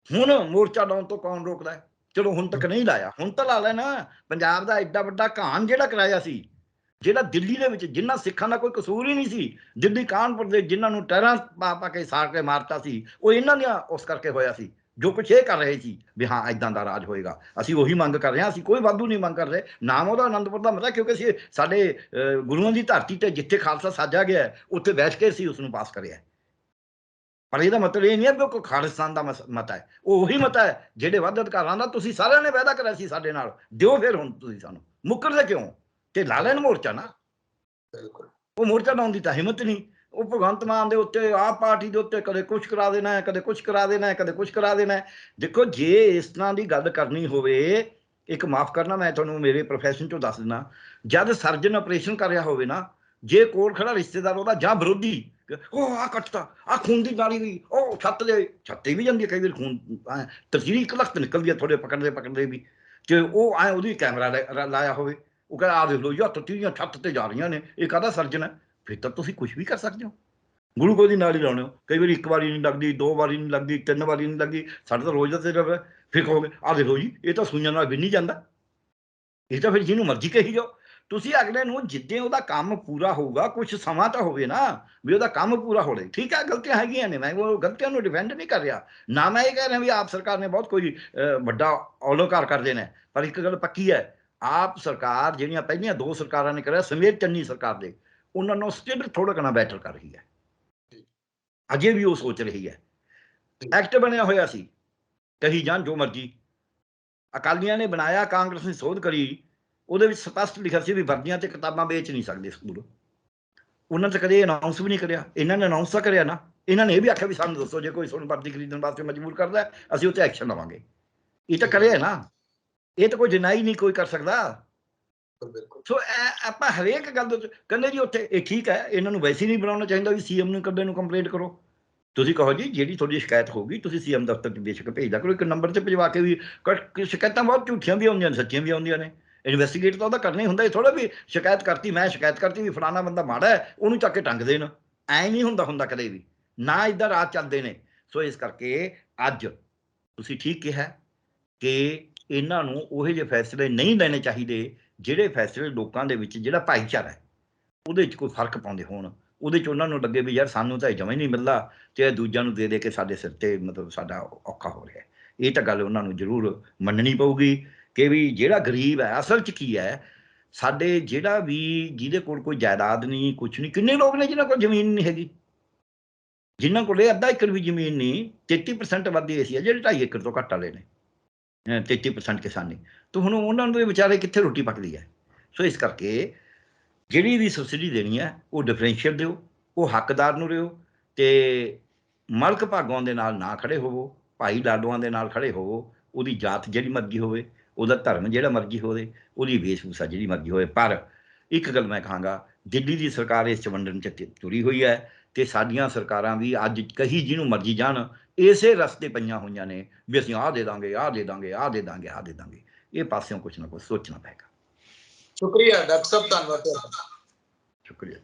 ਹੁਣ ਮੋਰਚਾ ਲਾਉਣ ਤੋਂ ਕੌਣ ਰੋਕਦਾ ਹੈ? ਚਲੋ ਹੁਣ ਤੱਕ ਨਹੀਂ ਲਾਇਆ, ਹੁਣ ਤਾਂ ਲਾ ਲੈਣਾ। ਪੰਜਾਬ ਦਾ ਐਡਾ ਵੱਡਾ ਘਾਣ ਜਿਹੜਾ ਕਰਾਇਆ ਸੀ, ਜਿਹੜਾ ਦਿੱਲੀ ਦੇ ਵਿੱਚ ਜਿਨ੍ਹਾਂ ਸਿੱਖਾਂ ਦਾ ਕੋਈ ਕਸੂਰ ਹੀ ਨਹੀਂ ਸੀ, ਦਿੱਲੀ ਕਾਨਪੁਰ ਦੇ ਜਿਨ੍ਹਾਂ ਨੂੰ ਟਹਿਰਾਂ ਪਾ ਕੇ ਸਾੜ ਕੇ ਮਾਰਤਾ ਸੀ, ਉਹ ਇਹਨਾਂ ਦੀਆਂ ਉਸ ਕਰਕੇ ਹੋਇਆ ਸੀ। ਜੋ ਕੁਛ ਇਹ ਕਰ ਰਹੇ ਸੀ ਵੀ ਹਾਂ ਇਦਾਂ ਦਾ ਰਾਜ ਹੋਏਗਾ, ਅਸੀਂ ਉਹੀ ਮੰਗ ਕਰ ਰਹੇ ਹਾਂ। ਅਸੀਂ ਕੋਈ ਵਾਧੂ ਨਹੀਂ ਮੰਗ ਕਰ ਰਹੇ। ਨਾਮ ਉਹਦਾ ਅਨੰਦਪੁਰ ਦਾ ਮਤਾ, ਕਿਉਂਕਿ ਅਸੀਂ ਸਾਡੇ ਗੁਰੂਆਂ ਦੀ ਧਰਤੀ ਤੇ ਜਿੱਥੇ ਖਾਲਸਾ ਸਾਜਿਆ ਗਿਆ ਉੱਥੇ ਬੈਠ ਕੇ ਅਸੀਂ ਉਸ ਨੂੰ ਪਾਸ ਕਰਿਆ। ਪਰ ਇਹਦਾ ਮਤਲਬ ਇਹ ਨਹੀਂ ਹੈ ਕਿ ਕੋਈ ਖਾਲਿਸਤਾਨ ਦਾ ਮਤਾ ਹੈ। ਉਹ ਉਹੀ ਮਤਾ ਹੈ ਜਿਹੜੇ ਵੱਧ ਅਧਿਕਾਰਾਂ ਦਾ ਤੁਸੀਂ ਸਾਰਿਆਂ ਨੇ ਵਾਅਦਾ ਕਰਿਆ ਸੀ ਸਾਡੇ ਨਾਲ, ਦਿਓ ਫਿਰ ਹੁਣ ਤੁਸੀਂ ਸਾਨੂੰ, ਮੁੱਕਰਦੇ ਕਿਉਂ? ਤੇ ਲਾ ਲੈਣ ਮੋਰਚਾ ਨਾ। ਬਿਲਕੁਲ। ਉਹ ਮੋਰਚਾ ਲਾਉਣ ਦੀ ਤਾਂ ਹਿੰਮਤ ਨਹੀਂ। ਉਹ ਭਗਵੰਤ ਮਾਨ ਦੇ ਉੱਤੇ, ਆਪ ਪਾਰਟੀ ਦੇ ਉੱਤੇ ਕਦੇ ਕੁਛ ਕਰਾ ਦੇਣਾ ਹੈ, ਕਦੇ ਕੁਛ ਕਰਾ ਦੇਣਾ ਹੈ, ਕਦੇ ਕੁਛ ਕਰਾ ਦੇਣਾ ਹੈ। ਦੇਖੋ ਜੇ ਇਸ ਤਰ੍ਹਾਂ ਦੀ ਗੱਲ ਕਰਨੀ ਹੋਵੇ, ਇੱਕ ਮਾਫ ਕਰਨਾ, ਮੈਂ ਤੁਹਾਨੂੰ ਮੇਰੇ ਪ੍ਰੋਫੈਸ਼ਨ ਚੋਂ ਦੱਸ ਦਿੰਦਾ, ਜਦ ਸਰਜਨ ਆਪਰੇਸ਼ਨ ਕਰ ਰਿਹਾ ਹੋਵੇ ਨਾ, ਜੇ ਕੋਲ ਖੜਾ ਰਿਸ਼ਤੇਦਾਰ ਉਹਦਾ ਜਾਂ ਵਿਰੋਧੀ, ਉਹ ਆ ਕੱਟਤਾ, ਆ ਖੂਨ ਦੀ ਨਾਲੀ ਵੀ, ਉਹ ਛੱਤ ਤੇ ਵੀ ਜਾਂਦੀ ਹੈ ਕਈ ਵਾਰ ਖੂਨ, ਤਰਜੀਹ ਇੱਕ ਲੱਖ ਨਿਕਲਦੀ ਹੈ ਥੋੜੇ ਪਕੜਦੇ ਵੀ, ਤੇ ਉਹ ਐ ਉਹਦੀ ਕੈਮਰਾ ਲਾਇਆ ਹੋਵੇ, ਉਹ ਕਹਿੰਦਾ ਆ ਦੇਖ ਲਓ ਜੀ ਤੀਆਂ ਛੱਤ ਤੇ ਜਾ ਰਹੀਆਂ ਨੇ, ਇਹ ਕਾਹਦਾ ਸਰਜਨ ਹੈ? ਫਿਰ ਤਾਂ ਤੁਸੀਂ ਕੁਛ ਵੀ ਕਰ ਸਕਦੇ ਹੋ। ਗਲੂਕੋਜ਼ ਦੀ ਨਾਲੀ ਲਾਉਣੇ ਹੋ, ਕਈ ਵਾਰੀ ਇੱਕ ਵਾਰੀ ਨਹੀਂ ਲੱਗਦੀ, 2 ਵਾਰੀ ਨਹੀਂ ਲੱਗਦੀ, 3 ਵਾਰੀ ਨਹੀਂ ਲੱਗਦੀ, ਸਾਡੇ ਤਾਂ ਰੋਜ਼ ਦਾ ਤੇ ਫਿਰ ਕਹੋਗੇ ਆ ਦੇਖੋ ਜੀ ਇਹ ਤਾਂ ਸੂਈਆਂ ਨਾਲ ਵੀ ਨਹੀਂ ਜਾਂਦਾ। ਇਹ ਤਾਂ ਫਿਰ ਜਿਹਨੂੰ ਮਰਜ਼ੀ ਕਹੀ ਜਾਓ। ਤੁਸੀਂ ਅਗਲੇ ਨੂੰ ਜਿੱਦਾਂ ਉਹਦਾ ਕੰਮ ਪੂਰਾ ਹੋਊਗਾ, ਕੁਛ ਸਮਾਂ ਤਾਂ ਹੋਵੇ ਨਾ ਵੀ ਉਹਦਾ ਕੰਮ ਪੂਰਾ ਹੋ ਰਿਹਾ। ਠੀਕ ਹੈ ਗਲਤੀਆਂ ਹੈਗੀਆਂ ਨੇ, ਮੈਂ ਉਹ ਗਲਤੀਆਂ ਨੂੰ ਡਿਫੈਂਡ ਨਹੀਂ ਕਰ ਰਿਹਾ ਨਾ, ਮੈਂ ਇਹ ਕਹਿ ਰਿਹਾ ਵੀ ਆਪ ਸਰਕਾਰ ਨੇ ਬਹੁਤ ਕੋਈ ਵੱਡਾ ਔਲੋਕਾਰ ਕਰਦੇ ਨੇ। ਪਰ ਇੱਕ ਗੱਲ ਪੱਕੀ ਹੈ, ਆਪ ਸਰਕਾਰ ਜਿਹੜੀਆਂ ਪਹਿਲੀਆਂ 2 ਸਰਕਾਰਾਂ ਨੇ ਕਰਿਆ, ਸਮੇਤ ਚੰਨੀ ਸਰਕਾਰ ਦੇ, ਉਹਨਾਂ ਨੂੰ ਸਟੇਟ ਥੋੜਾ ਘਣਾ ਬੈਟਰ ਕਰ ਰਹੀ ਹੈ। ਅਜੇ ਵੀ ਉਹ ਸੋਚ ਰਹੀ ਹੈ। ਐਕਟ ਬਣਿਆ ਹੋਇਆ ਸੀ, ਕਹੀ ਜਾਣ ਜੋ ਮਰਜ਼ੀ, ਅਕਾਲੀਆਂ ਨੇ ਬਣਾਇਆ, ਕਾਂਗਰਸ ਨੇ ਸੋਧ ਕਰੀ, ਉਹਦੇ ਵਿੱਚ ਸਪਸ਼ਟ ਲਿਖਿਆ ਸੀ ਵੀ ਵਰਦੀਆਂ ਤੇ ਕਿਤਾਬਾਂ ਵੇਚ ਨਹੀਂ ਸਕਦੇ ਸਕੂਲ। ਉਹਨਾਂ ਨੇ ਕਦੇ ਅਨਾਉਂਸ ਵੀ ਨਹੀਂ ਕਰਿਆ, ਇਹਨਾਂ ਨੇ ਅਨਾਉਂਸ ਤਾਂ ਕਰਿਆ ਨਾ। ਇਹਨਾਂ ਨੇ ਇਹ ਵੀ ਆਖਿਆ ਵੀ ਸਾਨੂੰ ਦੱਸੋ ਜੇ ਕੋਈ ਤੁਹਾਨੂੰ ਵਰਦੀ ਖਰੀਦਣ ਵਾਸਤੇ ਮਜਬੂਰ ਕਰਦਾ, ਅਸੀਂ ਉੱਤੇ ਐਕਸ਼ਨ ਲਵਾਂਗੇ। ਇਹ ਤਾਂ ਕਰਿਆ ਨਾ, ਇਹ ਤਾਂ ਕੋਈ ਡਿਨਾਈ ਨਹੀਂ ਕੋਈ ਕਰ ਸਕਦਾ। ਸੋ ਆਪਾਂ ਹਰੇਕ ਗੱਲ ਦੇ ਕਹਿੰਦੇ ਜੀ ਉੱਥੇ ਇਹ ਠੀਕ ਹੈ, ਇਹਨਾਂ ਨੂੰ ਵੈਸੇ ਨਹੀਂ ਬਣਾਉਣਾ ਚਾਹੀਦਾ ਵੀ ਸੀਐਮ ਨੂੰ ਕੱਢੇ ਨੂੰ ਕੰਪਲੇਂਟ ਕਰੋ। ਤੁਸੀਂ ਕਹੋ ਜੀ ਜਿਹੜੀ ਤੁਹਾਡੀ ਸ਼ਿਕਾਇਤ ਹੋਊਗੀ ਤੁਸੀਂ ਸੀਐਮ ਦਫ਼ਤਰ 'ਚ ਬੇਸ਼ੱਕ ਭੇਜਦਾ ਕਰੋ, ਇੱਕ ਨੰਬਰ 'ਤੇ ਭਜਵਾ ਕੇ ਵੀ। ਸ਼ਿਕਾਇਤਾਂ ਬਹੁਤ ਝੂਠੀਆਂ ਵੀ ਆਉਂਦੀਆਂ ਨੇ, ਸੱਚੀਆਂ ਵੀ ਆਉਂਦੀਆਂ ਨੇ। ਇਨਵੈਸਟੀਗੇਟ ਤਾਂ ਉਹਦਾ ਕਰਨਾ ਹੀ ਹੁੰਦਾ। ਇਹ ਥੋੜਾ ਵੀ ਸ਼ਿਕਾਇਤ ਕਰਤੀ, ਮੈਂ ਸ਼ਿਕਾਇਤ ਕਰਤੀ ਵੀ ਫਲਾਣਾ ਬੰਦਾ ਮਾੜਾ ਹੈ, ਉਹਨੂੰ ਚੱਕ ਕੇ ਟੰਗ ਦੇਣ, ਐਂ ਨਹੀਂ ਹੁੰਦਾ ਕਦੇ ਵੀ ਨਾ, ਇੱਦਾਂ ਰਾਜ ਚੱਲਦੇ ਨੇ। ਸੋ ਇਸ ਕਰਕੇ ਅੱਜ ਤੁਸੀਂ ਠੀਕ ਕਿਹਾ ਕਿ ਇਹਨਾਂ ਨੂੰ ਉਹੋ ਜਿਹੇ ਫੈਸਲੇ ਨਹੀਂ ਲੈਣੇ ਚਾਹੀਦੇ ਜਿਹੜੇ ਫੈਸਲੇ ਲੋਕਾਂ ਦੇ ਵਿੱਚ ਜਿਹੜਾ ਭਾਈਚਾਰਾ ਹੈ ਉਹਦੇ 'ਚ ਕੋਈ ਫਰਕ ਪਾਉਂਦੇ ਹੋਣ, ਉਹਦੇ 'ਚ ਉਹਨਾਂ ਨੂੰ ਲੱਗੇ ਵੀ ਯਾਰ ਸਾਨੂੰ ਤਾਂ ਜਮਾਂ ਹੀ ਨਹੀਂ ਮਿਲਦਾ ਤੇ ਦੂਜਿਆਂ ਨੂੰ ਦੇ ਕੇ ਸਾਡੇ ਸਿਰ ਤੇ ਮਤਲਬ ਸਾਡਾ ਔਖਾ ਹੋ ਰਿਹਾ। ਇਹ ਤਾਂ ਗੱਲ ਉਹਨਾਂ ਨੂੰ ਜ਼ਰੂਰ ਮੰਨਣੀ ਪਊਗੀ ਕਿ ਵੀ ਜਿਹੜਾ ਗਰੀਬ ਹੈ ਅਸਲ 'ਚ ਕੀ ਹੈ, ਸਾਡੇ ਜਿਹੜਾ ਵੀ ਜਿਹਦੇ ਕੋਲ ਕੋਈ ਜਾਇਦਾਦ ਨਹੀਂ, ਕੁਛ ਨਹੀਂ, ਕਿੰਨੇ ਲੋਕ ਨੇ ਜਿਨ੍ਹਾਂ ਕੋਲ ਜ਼ਮੀਨ ਨਹੀਂ ਹੈਗੀ, ਜਿਨ੍ਹਾਂ ਕੋਲ ਅੱਧਾ ਏਕੜ ਵੀ ਜ਼ਮੀਨ ਨਹੀਂ। 33% ਆਬਾਦੀ ਐਸੀ ਹੈ ਜਿਹੜੇ 2.5 ਏਕੜ ਤੋਂ ਘੱਟ ਵਾਲੇ ਨੇ, 33% ਕਿਸਾਨੀ। ਤਾਂ ਹੁਣ ਉਹਨਾਂ ਨੂੰ ਵਿਚਾਰੇ ਕਿੱਥੇ ਰੋਟੀ ਪੱਕਦੀ ਹੈ? ਸੋ ਇਸ ਕਰਕੇ ਜਿਹੜੀ ਵੀ ਸਬਸਿਡੀ ਦੇਣੀ ਹੈ ਉਹ ਡਿਫਰੈਂਸ਼ੀਅਲ ਦਿਓ, ਉਹ ਹੱਕਦਾਰ ਨੂੰ ਦਿਓ, ਤੇ ਮਲਕ ਭਾਗਾਂ ਦੇ ਨਾਲ ਨਾ ਖੜੇ ਹੋਵੋ, ਭਾਈ ਲਾਡੂਆਂ ਦੇ ਨਾਲ ਖੜੇ ਹੋਵੋ। ਉਹਦੀ ਜਾਤ ਜਿਹੜੀ ਮਰਜ਼ੀ ਹੋਵੇ, ਉਹਦਾ ਧਰਮ ਜਿਹੜਾ ਮਰਜ਼ੀ ਹੋਵੇ, ਉਹਦੀ ਵੇਸ਼ਭੂਸ਼ਾ ਜਿਹੜੀ ਮਰਜ਼ੀ ਹੋਵੇ। ਪਰ ਇੱਕ ਗੱਲ ਮੈਂ ਕਹਾਂਗਾ, ਦਿੱਲੀ ਦੀ ਸਰਕਾਰ ਇਸ 'ਚ ਵੰਡਣ 'ਚ ਤੁਰੀ ਹੋਈ ਹੈ, ਤੇ ਸਾਡੀਆਂ ਸਰਕਾਰਾਂ ਵੀ ਅੱਜ ਕਹੀ ਜਿਹਨੂੰ ਮਰਜ਼ੀ ਜਾਣ ਇਸੇ ਰਸਤੇ ਪਈਆਂ ਹੋਈਆਂ ਨੇ ਵੀ ਅਸੀਂ ਆਹ ਦੇ ਦਾਂਗੇ, ਆਹ ਦੇ ਦਾਂਗੇ, ਆਹ ਦੇ ਦਾਂਗੇ, ਆਹ ਦੇ ਦਾਂਗੇ। ਇਹ ਪਾਸਿਓਂ ਕੁਛ ਨਾ ਕੁਛ ਸੋਚਣਾ ਪਏਗਾ। ਸ਼ੁਕਰੀਆ ਡਾਕਟਰ ਸਾਹਿਬ, ਧੰਨਵਾਦ। ਸ਼ੁਕਰੀਆ।